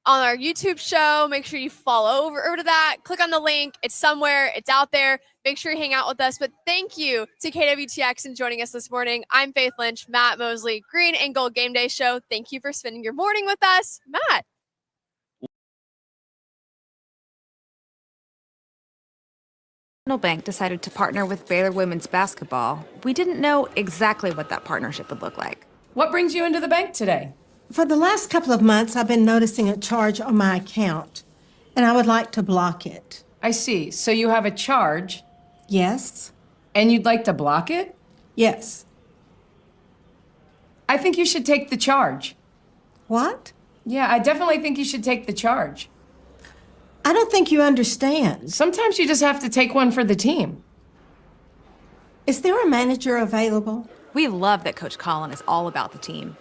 on our YouTube show. Make sure you follow over to that. Click on the link. It's somewhere. It's out there. Make sure you hang out with us. But thank you to KWTX and joining us this morning. I'm Faith Lynch, Matt Mosley, Green and Gold Game Day Show. Thank you for spending your morning with us. Matt. Bank decided to partner with Baylor women's basketball. We didn't know exactly what that partnership would look like. What brings you into the bank today? For the last couple of months, I've been noticing a charge on my account, and I would like to block it. I see. So you have a charge? Yes. And you'd like to block it? Yes. I think you should take the charge. What? Yeah, I definitely think you should take the charge. I don't think you understand. Sometimes you just have to take one for the team. Is there a manager available? We love that Coach Collin is all about the team.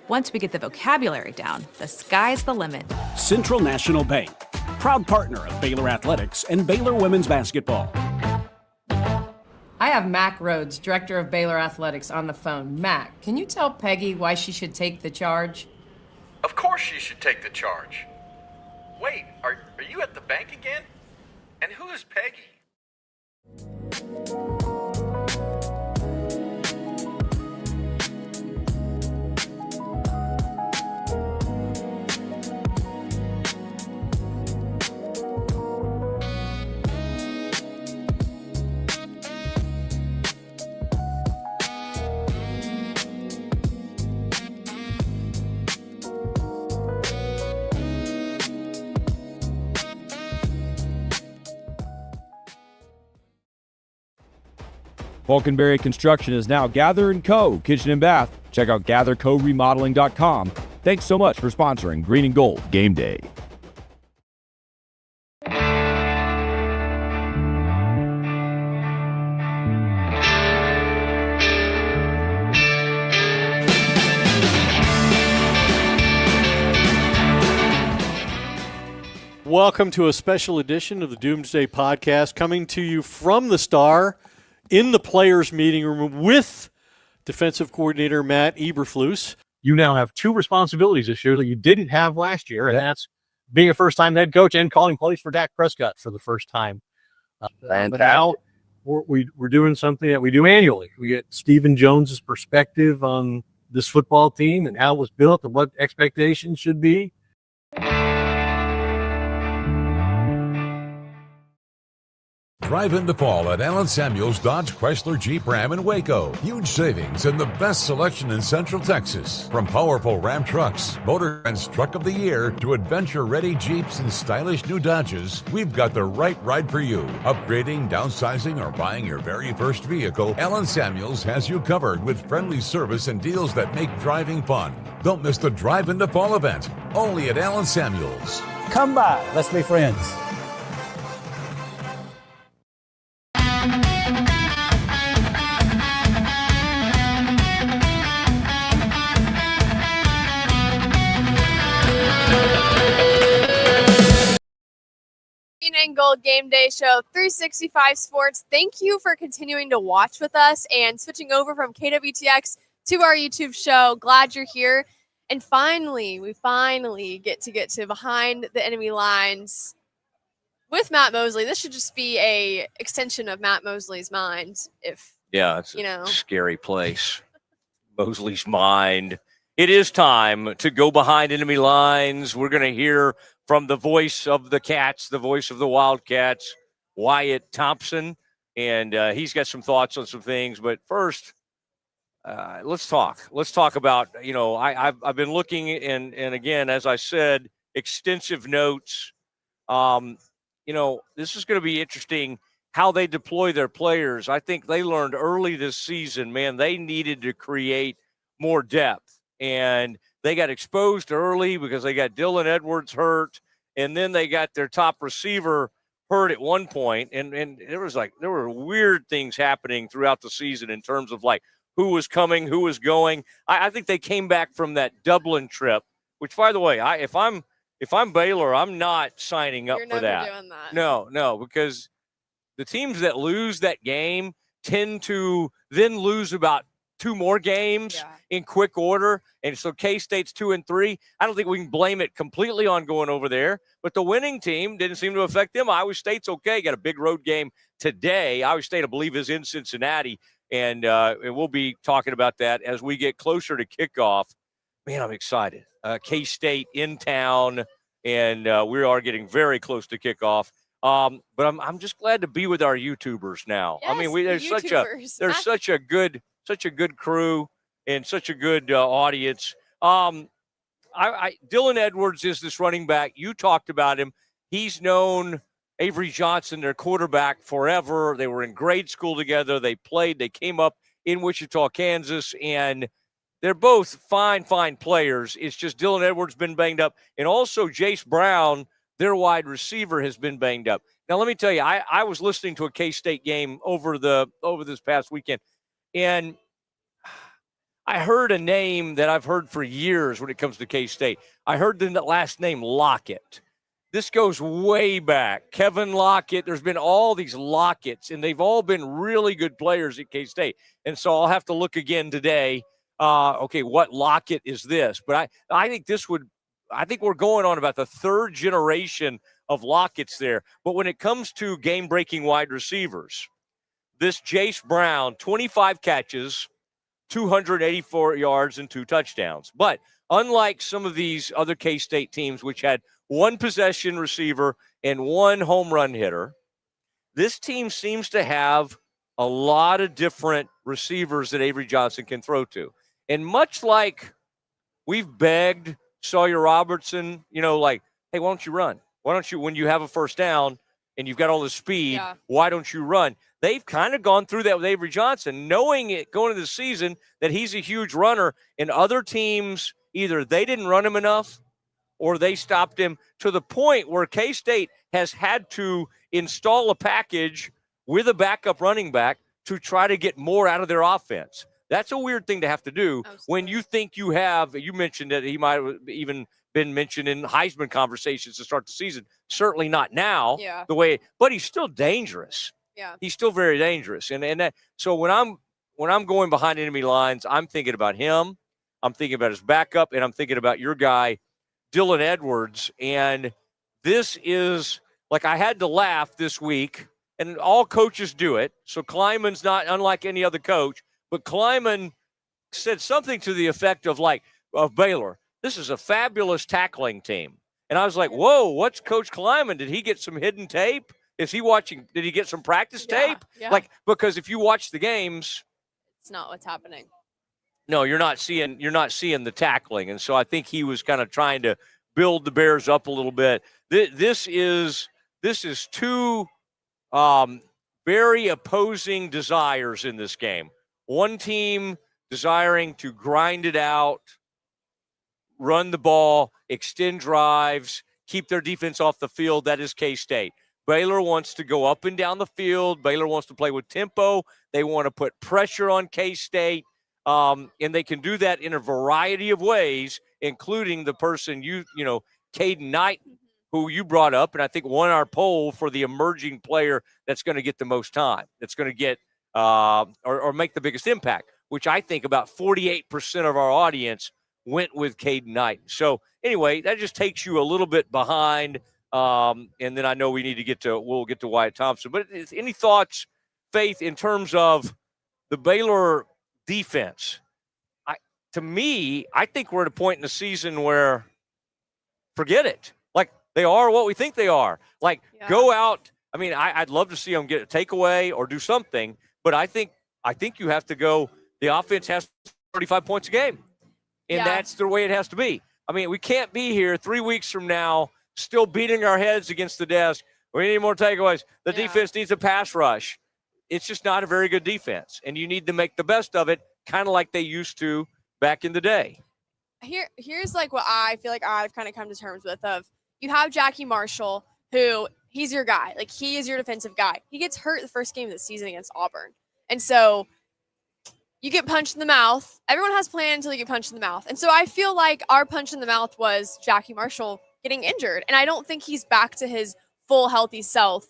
Once we get the vocabulary down, the sky's the limit. Central National Bank, proud partner of Baylor Athletics and Baylor women's basketball. I have Mac Rhodes, director of Baylor Athletics, on the phone. Mac, can you tell Peggy why she should take the charge? Of course she should take the charge. Wait, are you at the bank again? And who is Peggy? Falconberry Construction is now Gather & Co. Kitchen and Bath. Check out gathercoremodeling.com. Thanks so much for sponsoring Green and Gold Game Day. Welcome to a special edition of the Doomsday Podcast, coming to you from the Star in the players' meeting room with defensive coordinator Matt Eberflus. You now have two responsibilities this year that you didn't have last year, and that's being a first-time head coach and calling plays for Dak Prescott for the first time. But now we're doing something that we do annually. We get Stephen Jones's perspective on this football team and how it was built and what expectations should be. Drive in the fall at Allen Samuels Dodge Chrysler Jeep Ram in Waco. Huge savings and the best selection in Central Texas. From powerful Ram trucks, Motor Trend's Truck of the Year, to adventure-ready Jeeps and stylish new Dodges, we've got the right ride for you. Upgrading, downsizing, or buying your very first vehicle, Allen Samuels has you covered with friendly service and deals that make driving fun. Don't miss the Drive in the Fall event, only at Allen Samuels. Come by, let's be friends. And Gold Game Day Show 365 Sports. Thank you for continuing to watch with us and switching over from KWTX to our YouTube show. Glad you're here. And we finally get to Behind the Enemy Lines with Matt Mosley. This should just be a extension of Matt Mosley's mind. It's a scary place. Mosley's mind. It is time to go behind enemy lines. We're going to hear from the voice of the Cats, the voice of the Wildcats, Wyatt Thompson, and he's got some thoughts on some things. But first, let's talk. Let's talk about, I've been looking, and again, as I said, extensive notes. This is going to be interesting how they deploy their players. I think they learned early this season, man, they needed to create more depth, and they got exposed early because they got Dylan Edwards hurt, and then they got their top receiver hurt at one point, and there were weird things happening throughout the season in terms of like who was coming, who was going. I think they came back from that Dublin trip, which, by the way, if I'm Baylor, I'm not signing up for that. Doing that. No, because the teams that lose that game tend to then lose about two more games in quick order. And so K-State's 2-3. I don't think we can blame it completely on going over there, but the winning team didn't seem to affect them. Iowa State's okay. Got a big road game today. Iowa State, I believe, is in Cincinnati. And we'll be talking about that as we get closer to kickoff. Man, I'm excited. K-State in town, and we are getting very close to kickoff. But I'm just glad to be with our YouTubers now. Yes, I mean, there's such a good crew and such a good audience. Dylan Edwards is this running back. You talked about him. He's known Avery Johnson, their quarterback, forever. They were in grade school together. They played. They came up in Wichita, Kansas, and they're both fine players. It's just Dylan Edwards been banged up, and also Jace Brown, their wide receiver, has been banged up. Now, let me tell you, I was listening to a K-State game over this past weekend, and I heard a name that I've heard for years when it comes to K-State. I heard the last name Lockett. This goes way back. Kevin Lockett. There's been all these Locketts, and they've all been really good players at K-State. And so I'll have to look again today. Okay, what Lockett is this? But I think this would I think we're going on about the third generation of Lockett's there. But when it comes to game-breaking wide receivers, this Jace Brown, 25 catches, 284 yards, and 2 touchdowns. But unlike some of these other K-State teams, which had one possession receiver and one home run hitter, this team seems to have a lot of different receivers that Avery Johnson can throw to. And much like we've begged Sawyer Robertson, like, hey, why don't you run? Why don't you, when you have a first down and you've got all the speed, why don't you run? They've kind of gone through that with Avery Johnson, knowing it going into the season that he's a huge runner, and other teams, either they didn't run him enough or they stopped him, to the point where K-State has had to install a package with a backup running back to try to get more out of their offense. That's a weird thing to have to do when you think you mentioned that he might have even been mentioned in Heisman conversations to start the season. Certainly not now, but he's still dangerous. Yeah. He's still very dangerous. So when I'm going behind enemy lines, I'm thinking about him, I'm thinking about his backup, and I'm thinking about your guy, Dylan Edwards. And this is, like, I had to laugh this week, and all coaches do it. So Kleiman's not unlike any other coach, but Kleiman said something to the effect of Baylor, this is a fabulous tackling team. And I was like, whoa, what's Coach Kleiman? Did he get some hidden tape? Is he watching? Did he get some practice tape? Yeah. Because if you watch the games, it's not what's happening. No, you're not seeing the tackling. And so I think he was kind of trying to build the Bears up a little bit. This is two very opposing desires in this game. One team desiring to grind it out, run the ball, extend drives, keep their defense off the field. That is K-State. Baylor wants to go up and down the field. Baylor wants to play with tempo. They want to put pressure on K-State, and they can do that in a variety of ways, including the person Caden Knight, who you brought up, and I think won our poll for the emerging player that's going to get the most time, that's going to get or make the biggest impact, which I think about 48% of our audience went with Caden Knight. So anyway, that just takes you a little bit behind. And then I know we'll get to Wyatt Thompson. But any thoughts, Faith, in terms of the Baylor defense? To me, I think we're at a point in the season where forget it. Like, they are what we think they are. Like, go out. I mean, I'd love to see them get a takeaway or do something, but I think you have to go. The offense has 35 points a game, and that's the way it has to be. I mean, we can't be here 3 weeks from now still beating our heads against the desk. We need more takeaways. The defense needs a pass rush. It's just not a very good defense, and you need to make the best of it, kind of like they used to back in the day. Here's like what I feel like I've kind of come to terms with. Of you have Jackie Marshall, who he's your guy. Like, he is your defensive guy. He gets hurt the first game of the season against Auburn. And so you get punched in the mouth. Everyone has planned until you get punched in the mouth. And so I feel like our punch in the mouth was Jackie Marshall getting injured. And I don't think he's back to his full healthy self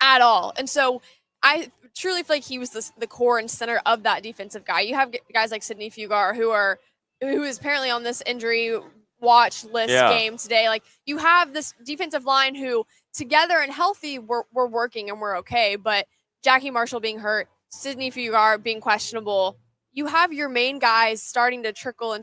at all. And so I truly feel like he was the core and center of that defensive guy. You have guys like Sidney Fugar who is apparently on this injury watch list game today. Like, you have this defensive line who together and healthy we're working and we're okay. But Jackie Marshall being hurt, Sidney Fugar being questionable, you have your main guys starting to trickle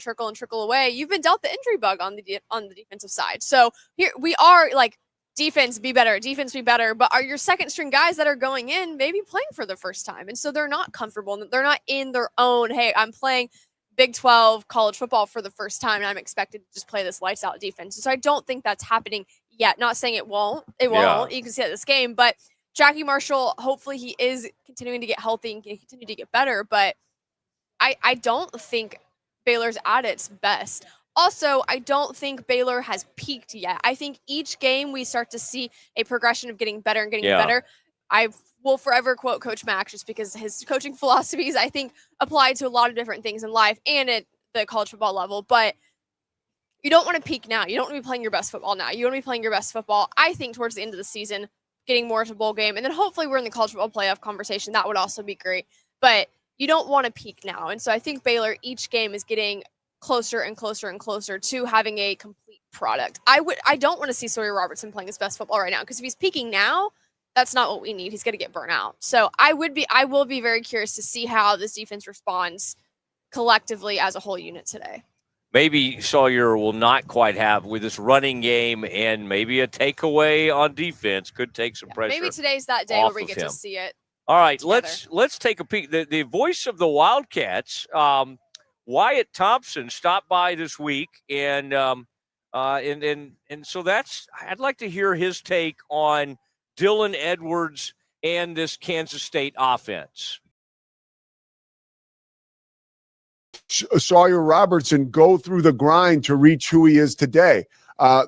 away. You've been dealt the injury bug on the defensive side. So here we are, like, defense be better. But are your second string guys that are going in maybe playing for the first time? And so they're not comfortable. They're not in their own, hey, I'm playing Big 12 college football for the first time, and I'm expected to just play this lights out defense. So I don't think that's happening yet. Not saying it won't. It won't. You can see it this game. But Jackie Marshall, hopefully he is continuing to get healthy and continue to get better. But I don't think Baylor's at its best. Also, I don't think Baylor has peaked yet. I think each game we start to see a progression of getting better and getting better. I will forever quote Coach Mack just because his coaching philosophies, I think, apply to a lot of different things in life and at the college football level. But you don't want to peak now. You don't want to be playing your best football now. You want to be playing your best football, I think, towards the end of the season, getting more to bowl game. And then hopefully we're in the college football playoff conversation. That would also be great. But you don't want to peak now. And so I think Baylor, each game is getting closer and closer and closer to having a complete product. I don't want to see Sawyer Robertson playing his best football right now, because if he's peaking now, that's not what we need. He's going to get burnt out. So I will be very curious to see how this defense responds collectively as a whole unit today. Maybe Sawyer will not quite have with this running game, and maybe a takeaway on defense could take some pressure. Maybe today's that day where we get to see it. All right, together. let's take a peek. The voice of the Wildcats, Wyatt Thompson, stopped by this week, and so I'd like to hear his take on Dylan Edwards and this Kansas State offense. Sawyer Robertson go through the grind to reach who he is today.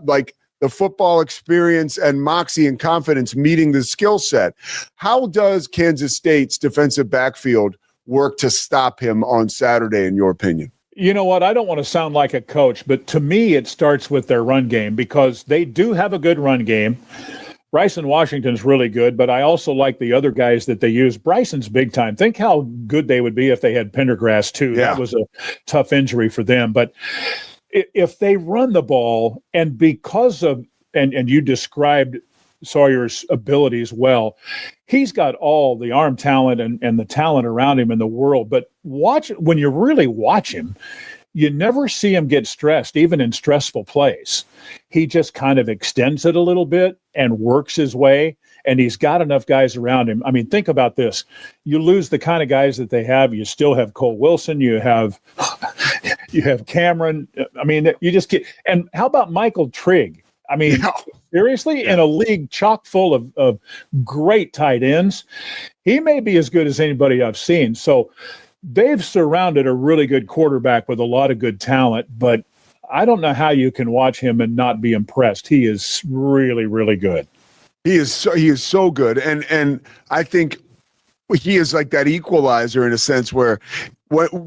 Like the football experience and moxie and confidence meeting the skill set. How does Kansas State's defensive backfield work to stop him on Saturday, in your opinion? You know what? I don't want to sound like a coach, but to me, it starts with their run game, because they do have a good run game. Bryson Washington's really good, but I also like the other guys that they use. Bryson's big time. Think how good they would be if they had Pendergrass too. Yeah. That was a tough injury for them. But if they run the ball, and because of, and you described Sawyer's abilities well, he's got all the arm talent and the talent around him in the world. But when you really watch him, you never see him get stressed, even in stressful plays. He just kind of extends it a little bit and works his way, and he's got enough guys around him. I mean, think about this. You lose the kind of guys that they have. You still have Cole Wilson. You have Cameron. I mean, you just get – and how about Michael Trigg? I mean, seriously, in a league chock full of great tight ends, he may be as good as anybody I've seen. So they've surrounded a really good quarterback with a lot of good talent, but I don't know how you can watch him and not be impressed. He is really, really good. He is so good, and I think he is like that equalizer in a sense where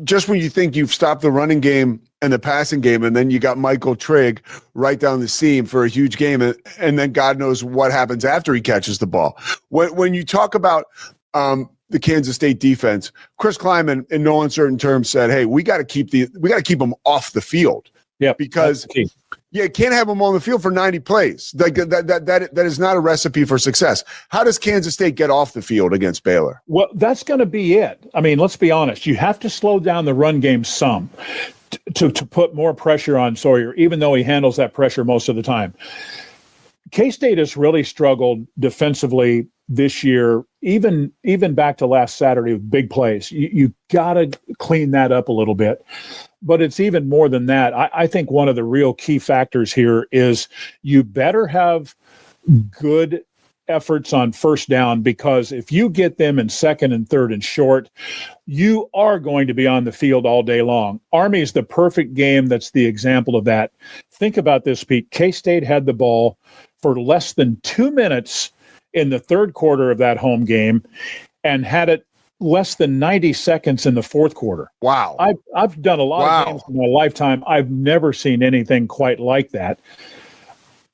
just when you think you've stopped the running game and the passing game, and then you got Michael Trigg right down the seam for a huge game, and then God knows what happens after he catches the ball. When you talk about the Kansas State defense, Chris Kleiman, in no uncertain terms, said, "Hey, we got to keep them off the field." Yeah, because you can't have them on the field for 90 plays. That is not a recipe for success. How does Kansas State get off the field against Baylor? Well, that's going to be it. I mean, let's be honest. You have to slow down the run game some to put more pressure on Sawyer, even though he handles that pressure most of the time. K-State has really struggled defensively this year, even back to last Saturday with big plays. You got to clean that up a little bit. But it's even more than that. I think one of the real key factors here is you better have good efforts on first down, because if you get them in second and third and short, you are going to be on the field all day long. Army is the perfect game that's the example of that. Think about this, Pete. K-State had the ball for less than 2 minutes in the third quarter of that home game and had it less than 90 seconds in the fourth quarter. Wow. I've done a lot of games in my lifetime. I've never seen anything quite like that.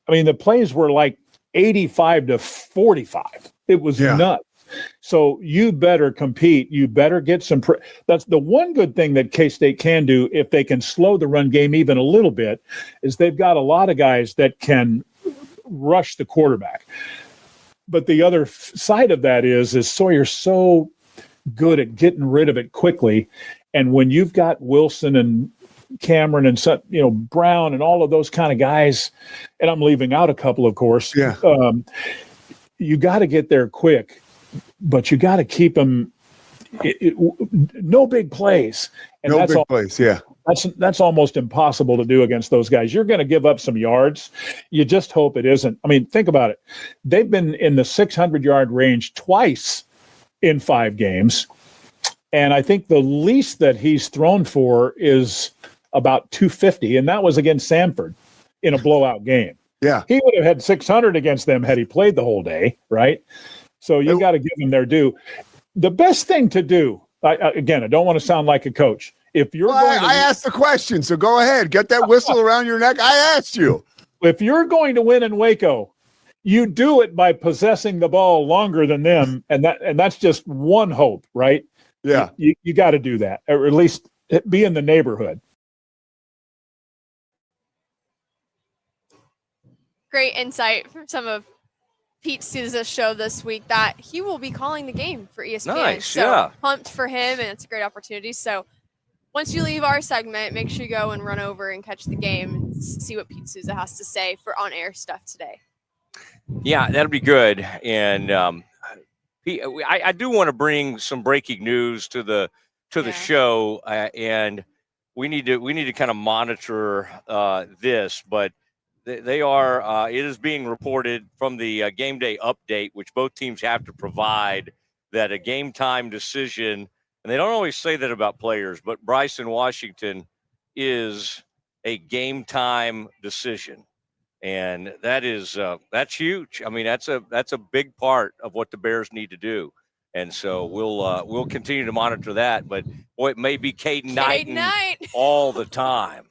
I mean, the plays were like 85 to 45. It was nuts. So you better compete. You better get some. That's the one good thing that K-State can do, if they can slow the run game even a little bit, is they've got a lot of guys that can rush the quarterback. But the other side of that is Sawyer's so good at getting rid of it quickly. And when you've got Wilson and Cameron and Brown and all of those kind of guys, and I'm leaving out a couple, of course, you got to get there quick, but you got to keep them no big plays. And that's almost impossible to do against those guys. You're going to give up some yards. You just hope it isn't. I mean, think about it. They've been in the 600-yard range twice in 5 games. And I think the least that he's thrown for is about 250, and that was against Samford in a blowout game. Yeah. He would have had 600 against them had he played the whole day, right? So you got to give them their due. The best thing to do, again, I don't want to sound like a coach. If you're I asked the question, so go ahead. Get that whistle around your neck. I asked you. If you're going to win in Waco, you do it by possessing the ball longer than them, and that's just one hope, right? Yeah. You got to do that, or at least be in the neighborhood. great insight from some of Pete Souza's show this week that he will be calling the game for ESPN. Nice, so yeah. pumped for him, and it's a great opportunity. So once you leave our segment, make sure you go and run over and catch the game and see what Pete Souza has to say for on-air stuff today. Yeah, that'll be good. And I do want to bring some breaking news to the show, and we need to kind of monitor this. But they are. It is being reported from the game day update, which both teams have to provide, that a game time decision. And they don't always say that about players, but Bryson Washington is a game time decision. And that's huge. I mean, that's a big part of what the Bears need to do. And so we'll continue to monitor that. But boy, it may be Caden Knight all the time.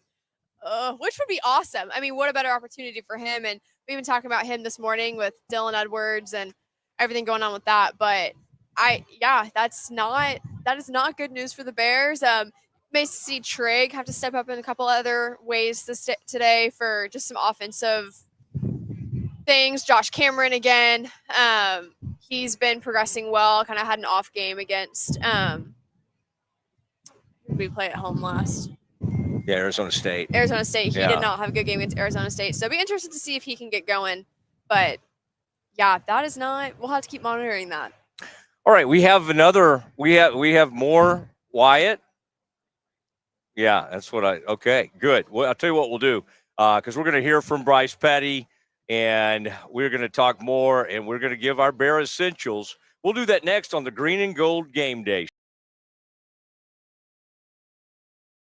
Which would be awesome. I mean, what a better opportunity for him. And we've been talking about him this morning with Dylan Edwards and everything going on with that. But that is not good news for the Bears. May see Trigg have to step up in a couple other ways today for just some offensive things. Josh Cameron again. He's been progressing well. Kind of had an off game against. We play at home last. Yeah, Arizona State. He did not have a good game against Arizona State. So I'll be interested to see if he can get going. But yeah, that is not. We'll have to keep monitoring that. All right, we have more Wyatt. Yeah, that's what okay, good. Well, I'll tell you what we'll do, because we're going to hear from Bryce Petty, and we're going to talk more, and we're going to give our Bear Essentials. We'll do that next on the Green and Gold Game Day.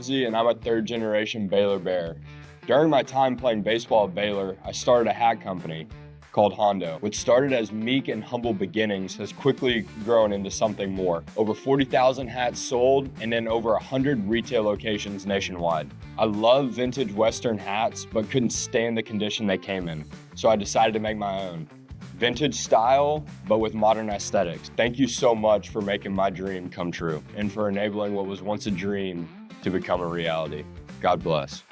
And I'm a third-generation Baylor Bear. During my time playing baseball at Baylor, I started a hat company called Hondo, which started as meek and humble beginnings, has quickly grown into something more. Over 40,000 hats sold, and then over 100 retail locations nationwide. I love vintage Western hats, but couldn't stand the condition they came in, so I decided to make my own. Vintage style, but with modern aesthetics. Thank you so much for making my dream come true, and for enabling what was once a dream to become a reality. God bless.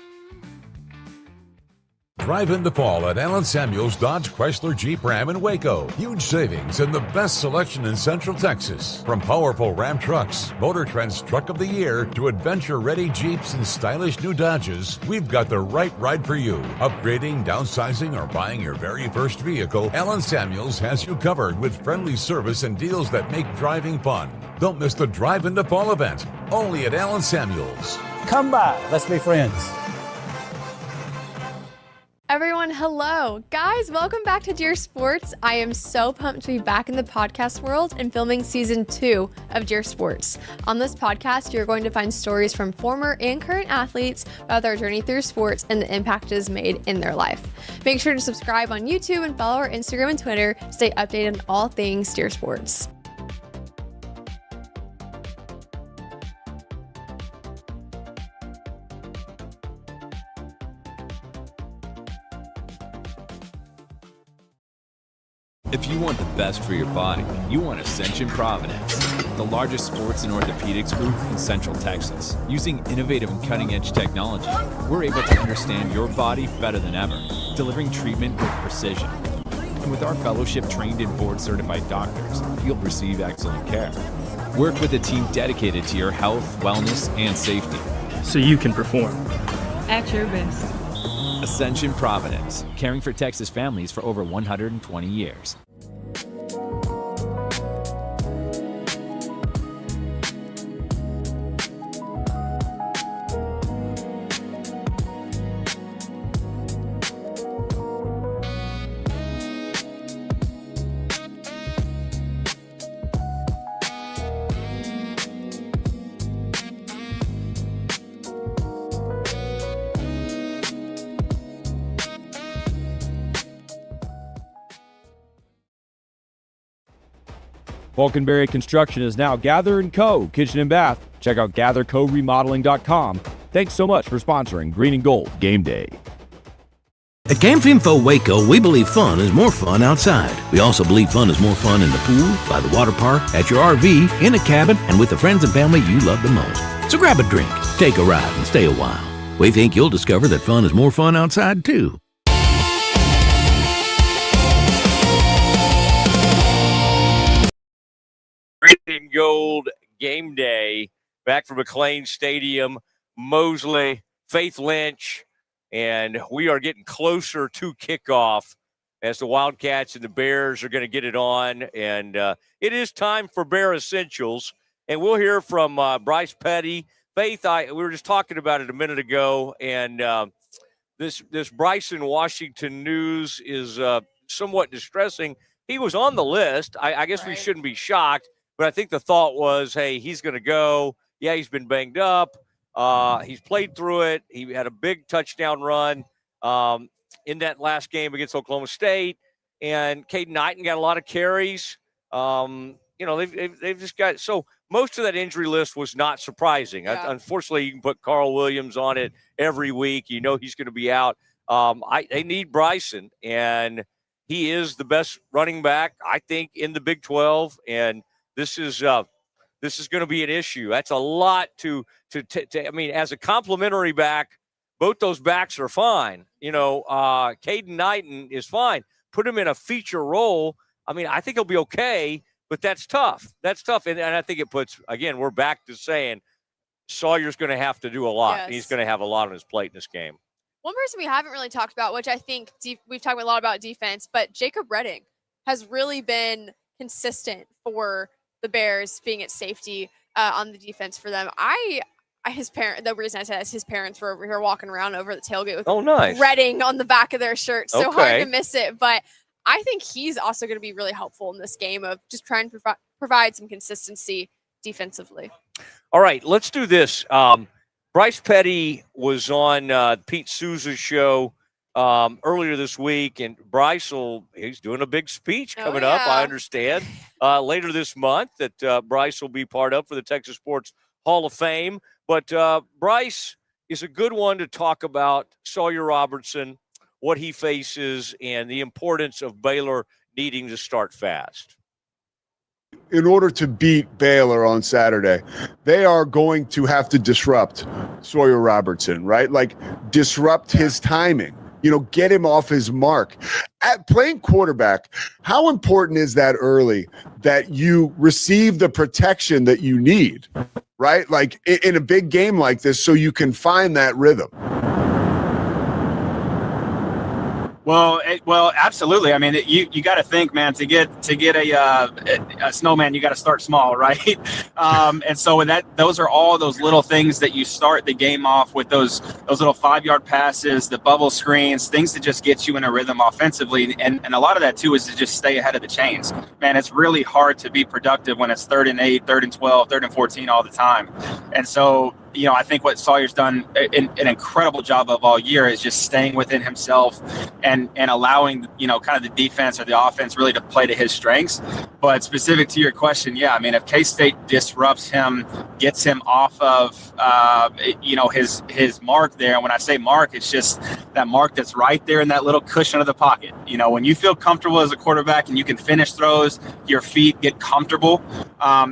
Drive in the fall at Allen Samuels Dodge Chrysler Jeep Ram in Waco. Huge savings and the best selection in Central Texas. From powerful Ram trucks, Motor Trend's Truck of the Year, to adventure-ready Jeeps and stylish new Dodges, we've got the right ride for you. Upgrading, downsizing, or buying your very first vehicle, Allen Samuels has you covered with friendly service and deals that make driving fun. Don't miss the Drive in the Fall event, only at Allen Samuels. Come by, let's be friends. Everyone, hello. Guys, welcome back to Dear Sports. I am so pumped to be back in the podcast world and filming season 2 of Dear Sports. On this podcast, you're going to find stories from former and current athletes about their journey through sports and the impact it has made in their life. Make sure to subscribe on YouTube and follow our Instagram and Twitter to stay updated on all things Dear Sports. If you want the best for your body, you want Ascension Providence, the largest sports and orthopedics group in Central Texas. Using innovative and cutting-edge technology, we're able to understand your body better than ever, delivering treatment with precision. And with our fellowship-trained and board-certified doctors, you'll receive excellent care. Work with a team dedicated to your health, wellness, and safety. So you can perform. At your best. Ascension Providence, caring for Texas families for over 120 years. Vulcanberry Construction is now Gather & Co. Kitchen and Bath. Check out gathercoremodeling.com. Thanks so much for sponsoring Green and Gold Game Day. At Game Info Waco, we believe fun is more fun outside. We also believe fun is more fun in the pool, by the water park, at your RV, in a cabin, and with the friends and family you love the most. So grab a drink, take a ride, and stay a while. We think you'll discover that fun is more fun outside, too. Gold game day back from McLean Stadium. Mosley, Faith Lynch, and we are getting closer to kickoff as the Wildcats and the Bears are going to get it on. And it is time for Bear Essentials. And we'll hear from Bryce Petty. Faith, we were just talking about it a minute ago, and this Bryson Washington news is somewhat distressing. He was on the list. I guess we shouldn't be shocked, but I think the thought was, hey, he's going to go. Yeah, he's been banged up. He's played through it. He had a big touchdown run in that last game against Oklahoma State, and Caden Knighton got a lot of carries. They've just got so most of that injury list was not surprising. Yeah. Unfortunately, you can put Carl Williams on it every week. You know he's going to be out. They need Bryson, and he is the best running back, I think, in the Big 12. And this is going to be an issue. That's a lot to I mean, as a complimentary back, both those backs are fine. Caden Knighton is fine. Put him in a feature role. I mean, I think he'll be okay, but that's tough. That's tough. And I think it puts, again, we're back to saying Sawyer's going to have to do a lot. Yes. He's going to have a lot on his plate in this game. One person we haven't really talked about, which I think we've talked a lot about defense, but Jacob Redding has really been consistent for the Bears being at safety on the defense for them. The reason I said is his parents were over here walking around over the tailgate with Redding on the back of their shirt. So hard to miss it. But I think he's also going to be really helpful in this game of just trying to provide some consistency defensively. All right, let's do this. Bryce Petty was on Pete Souza's show earlier this week, and Bryce he's doing a big speech coming up, I understand, later this month that Bryce will be part of for the Texas Sports Hall of Fame. But Bryce is a good one to talk about Sawyer Robertson, what he faces, and the importance of Baylor needing to start fast. In order to beat Baylor on Saturday, they are going to have to disrupt Sawyer Robertson, right? Like disrupt his timing, get him off his mark. At playing quarterback, how important is that early that you receive the protection that you need, right? Like in a big game like this, so you can find that rhythm. Well, absolutely. I mean, you got to think, man. To get a snowman, you got to start small, right? And so those are all those little things that you start the game off with. Those little 5-yard passes, the bubble screens, things to just get you in a rhythm offensively. And a lot of that too is to just stay ahead of the chains. Man, it's really hard to be productive when it's 3rd and 8, 3rd and 12, 3rd and 14 all the time. And so, I think what Sawyer's done an incredible job of all year is just staying within himself and allowing, kind of the defense or the offense really to play to his strengths. But specific to your question, yeah, I mean, if K-State disrupts him, gets him off of, his mark there. And when I say mark, it's just that mark that's right there in that little cushion of the pocket. When you feel comfortable as a quarterback and you can finish throws, your feet get comfortable,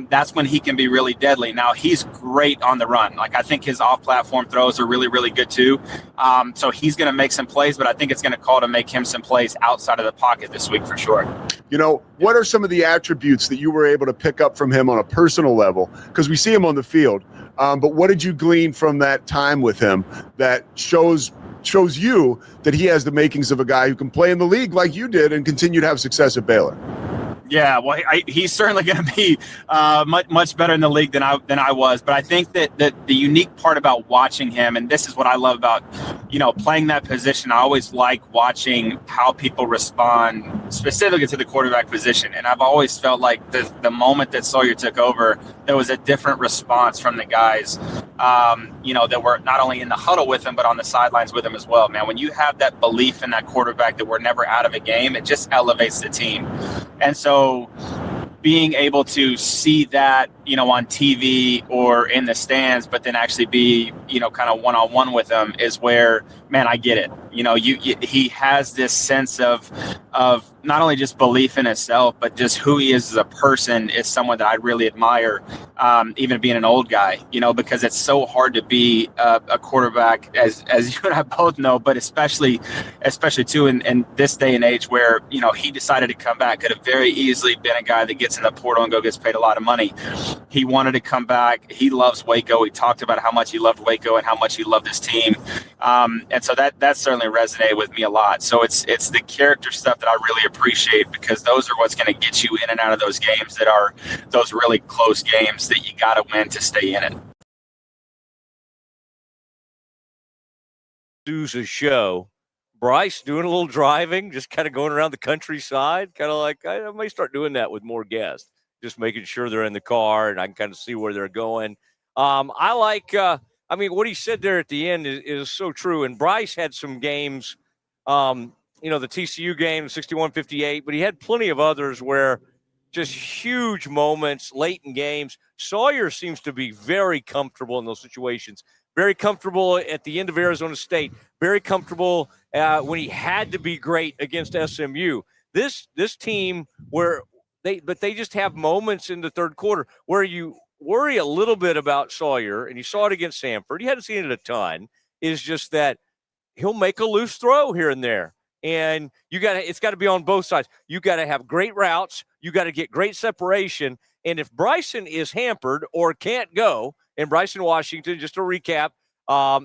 that's when he can be really deadly. Now, he's great on the run. Like, I think his off-platform throws are really, really good too. So he's going to make some plays, but I think it's going to call to make him some plays outside of the pocket this week for sure. What are some of the attributes that you were able to pick up from him on a personal level? Because we see him on the field, but what did you glean from that time with him that shows you that he has the makings of a guy who can play in the league like you did and continue to have success at Baylor? Yeah, well, he's certainly going to be much better in the league than I was. But I think that the unique part about watching him, and this is what I love about, playing that position, I always like watching how people respond specifically to the quarterback position. And I've always felt like the moment that Sawyer took over, there was a different response from the guys, that were not only in the huddle with him, but on the sidelines with him as well. Man, when you have that belief in that quarterback that we're never out of a game, it just elevates the team. And so being able to see that, on TV or in the stands, but then actually be, kind of one-on-one with them is where, man, I get it. he has this sense of not only just belief in himself, but just who he is as a person is someone that I really admire. Even being an old guy, because it's so hard to be a quarterback, as you and I both know, but especially too in this day and age where he decided to come back. Could have very easily been a guy that gets in the portal and gets paid a lot of money. He wanted to come back. He loves Waco. He talked about how much he loved Waco and how much he loved his team, and so that certainly resonated with me a lot. So it's the character stuff that I really appreciate, because those are what's going to get you in and out of those games that are those really close games that you got to win to stay in it. Sousa show. Bryce doing a little driving, just kind of going around the countryside, kind of like I may start doing that with more guests, just making sure they're in the car and I can kind of see where they're going. I like, what he said there at the end is so true. And Bryce had some games, the TCU game, 61-58, but he had plenty of others where just huge moments late in games. Sawyer seems to be very comfortable in those situations, very comfortable at the end of Arizona State, very comfortable when he had to be great against SMU. This team where they just have moments in the third quarter where you worry a little bit about Sawyer, and you saw it against Samford. You hadn't seen it a ton, is just that he'll make a loose throw here and there. And it's got to be on both sides. You got to have great routes. You got to get great separation. And if Bryson is hampered or can't go, and Bryson Washington, just to recap,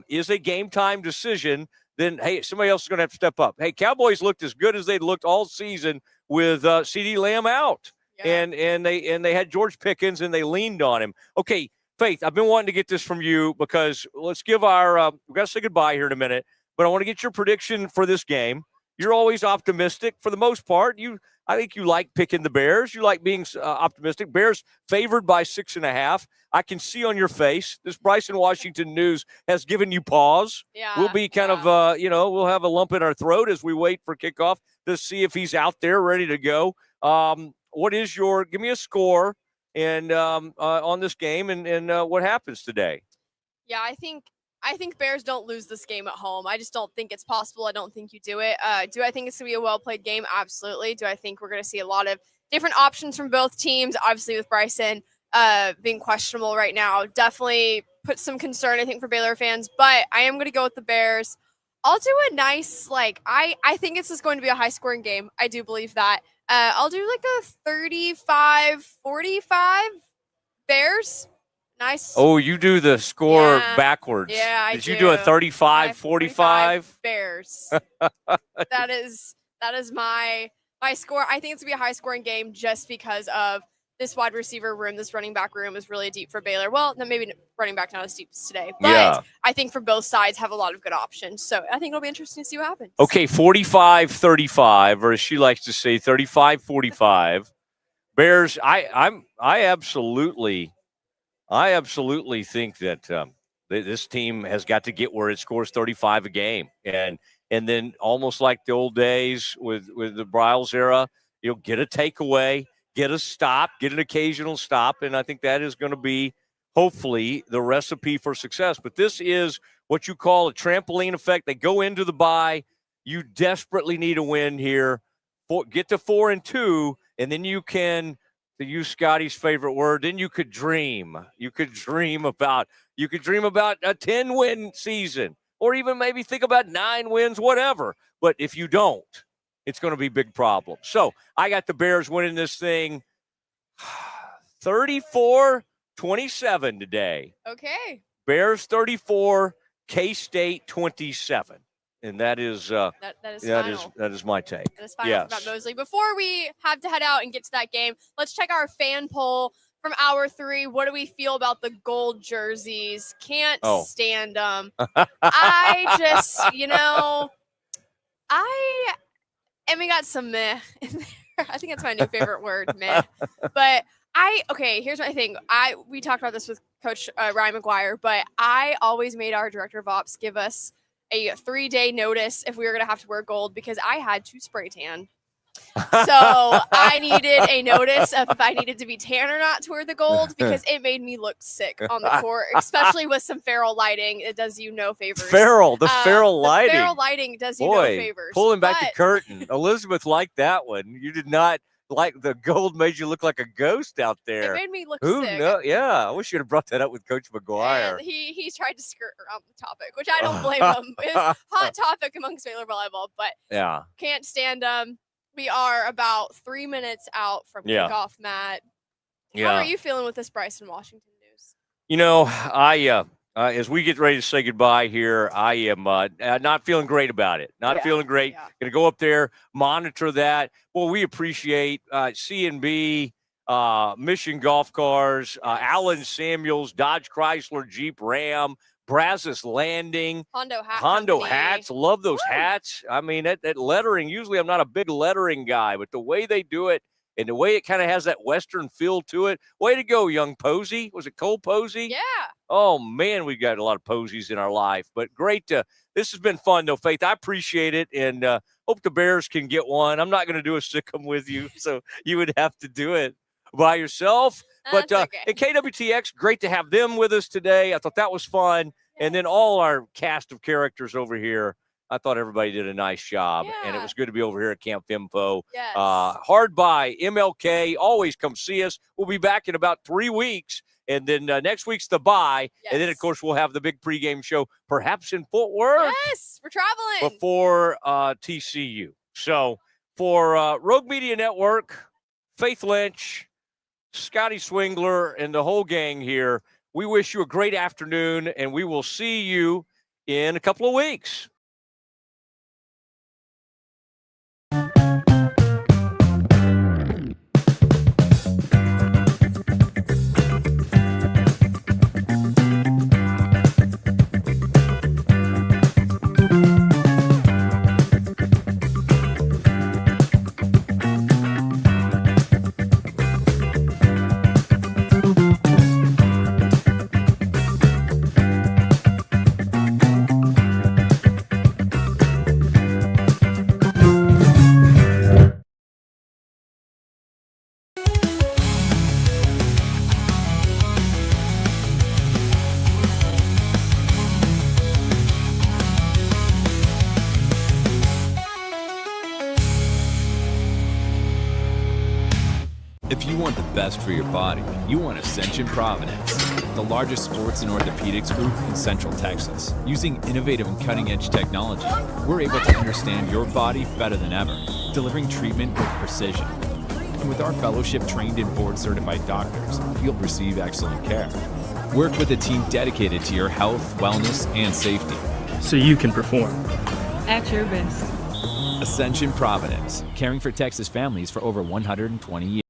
is a game time decision, then, hey, somebody else is going to have to step up. Hey, Cowboys looked as good as they'd looked all season with CeeDee Lamb out. Yeah. And they had George Pickens, and they leaned on him. Okay, Faith, I've been wanting to get this from you, because let's give our we've got to say goodbye here in a minute, but I want to get your prediction for this game. You're always optimistic for the most part. I think you like picking the Bears. You like being optimistic. Bears favored by 6.5. I can see on your face this Bryson Washington news has given you pause. Yeah, we'll be kind of, we'll have a lump in our throat as we wait for kickoff to see if he's out there ready to go. Give me a score and on this game and what happens today. Yeah, I think Bears don't lose this game at home. I just don't think it's possible. I don't think you do it. Do I think it's going to be a well-played game? Absolutely. Do I think we're going to see a lot of different options from both teams? Obviously, with Bryson being questionable right now, definitely puts some concern, I think, for Baylor fans. But I am going to go with the Bears. I'll do a nice, I think it's just going to be a high-scoring game. I do believe that. I'll do a 35-45 Bears. Nice. Oh, you do the score backwards. Yeah, Did you do a 35-45? Bears. that is my score. I think it's going to be a high-scoring game just because of this wide receiver room, this running back room is really deep for Baylor. Well, maybe running back not as deep as today, but I think for both sides have a lot of good options. So I think it'll be interesting to see what happens. Okay, 45-35, or as she likes to say, 35-45. Bears, I absolutely think that this team has got to get where it scores 35 a game, and then almost like the old days with the Briles era, get a takeaway, get a stop, get an occasional stop, and I think that is going to be hopefully the recipe for success. But this is what you call a trampoline effect. They go into the bye. You desperately need a win here. Get to 4-2, and then you can, to use Scotty's favorite word, then you could dream. You could dream about a 10-win season, or even maybe think about 9 wins, whatever. But if you don't, it's going to be big problem. So I got the Bears winning this thing 34-27 today. Okay. Bears 34, K-State 27. And that is that is my take. That is final about Mosley. Before we have to head out and get to that game, let's check our fan poll from hour 3. What do we feel about the gold jerseys? Can't stand them. I just, and we got some meh in there. I think that's my new favorite word, meh. But here's my thing. We talked about this with Coach Ryan McGuire, but I always made our director of ops give us a 3-day notice if we were going to have to wear gold, because I had to spray tan. So I needed a notice of if I needed to be tan or not to wear the gold because it made me look sick on the court, especially with some feral lighting. It does you no favors. Feral lighting. The feral lighting does you Boy, no favors. pulling back the curtain. Elizabeth liked that one. You did not like the gold made you look like a ghost out there. It made me look Who sick. Yeah, I wish you'd have brought that up with Coach McGuire. And he tried to skirt around the topic, which I don't blame him. It was a hot topic amongst Baylor volleyball, but yeah, can't stand them. We are about 3 minutes out from kickoff, Matt. Yeah. How are you feeling with this Bryson Washington news? You know, I as we get ready to say goodbye here, I am not feeling great about it. Not feeling great. Going to go up there, monitor that. Well, we appreciate C&B, Mission Golf Cars, Allen Samuels, Dodge Chrysler, Jeep Ram, Brazos Landing, Hondo hats. Love those hats. I mean, that lettering, usually I'm not a big lettering guy, but the way they do it and the way it kind of has that Western feel to it. Way to go, young Posey. Was it Cole Posey? Yeah. Oh, man, we've got a lot of Posies in our life. But great. This has been fun, though, Faith. I appreciate it, and hope the Bears can get one. I'm not going to do a sick'em with you, so you would have to do it by yourself. But and KWTX, great to have them with us today. I thought that was fun. And then all our cast of characters over here, I thought everybody did a nice job. And it was good to be over here at Camp Info. Yes. Hard by MLK. Always come see us. We'll be back in about 3 weeks. And then next week's the bye. Yes. And then, of course, we'll have the big pregame show, perhaps in Fort Worth. Yes, we're traveling. Before TCU. So for Rogue Media Network, Faith Lynch, Scotty Swingler, and the whole gang here, we wish you a great afternoon, and we will see you in a couple of weeks. If you want the best for your body, you want Ascension Providence, the largest sports and orthopedics group in Central Texas. Using innovative and cutting-edge technology, we're able to understand your body better than ever, delivering treatment with precision. And with our fellowship-trained and board-certified doctors, you'll receive excellent care. Work with a team dedicated to your health, wellness, and safety. So you can perform. At your best. Ascension Providence, caring for Texas families for over 120 years.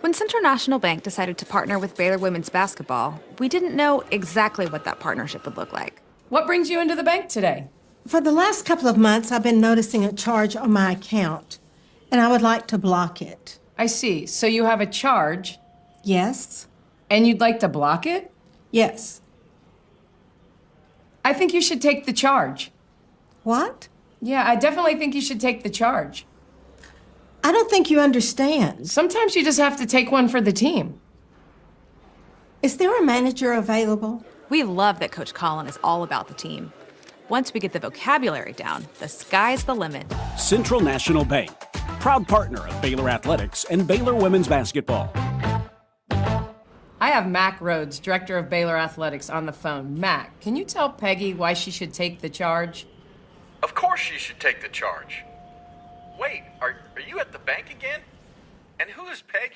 When Central National Bank decided to partner with Baylor women's basketball, we didn't know exactly what that partnership would look like. What brings you into the bank today? For the last couple of months, I've been noticing a charge on my account, and I would like to block it. I see. So you have a charge? Yes. And you'd like to block it? Yes. I think you should take the charge. What? Yeah, I definitely think you should take the charge. I don't think you understand. Sometimes you just have to take one for the team. Is there a manager available? We love that Coach Collin is all about the team. Once we get the vocabulary down, the sky's the limit. Central National Bank, proud partner of Baylor Athletics and Baylor Women's Basketball. I have Mac Rhodes, director of Baylor Athletics, on the phone. Mac, can you tell Peggy why she should take the charge? Of course she should take the charge. Wait, are you at the bank again? And who is Peggy?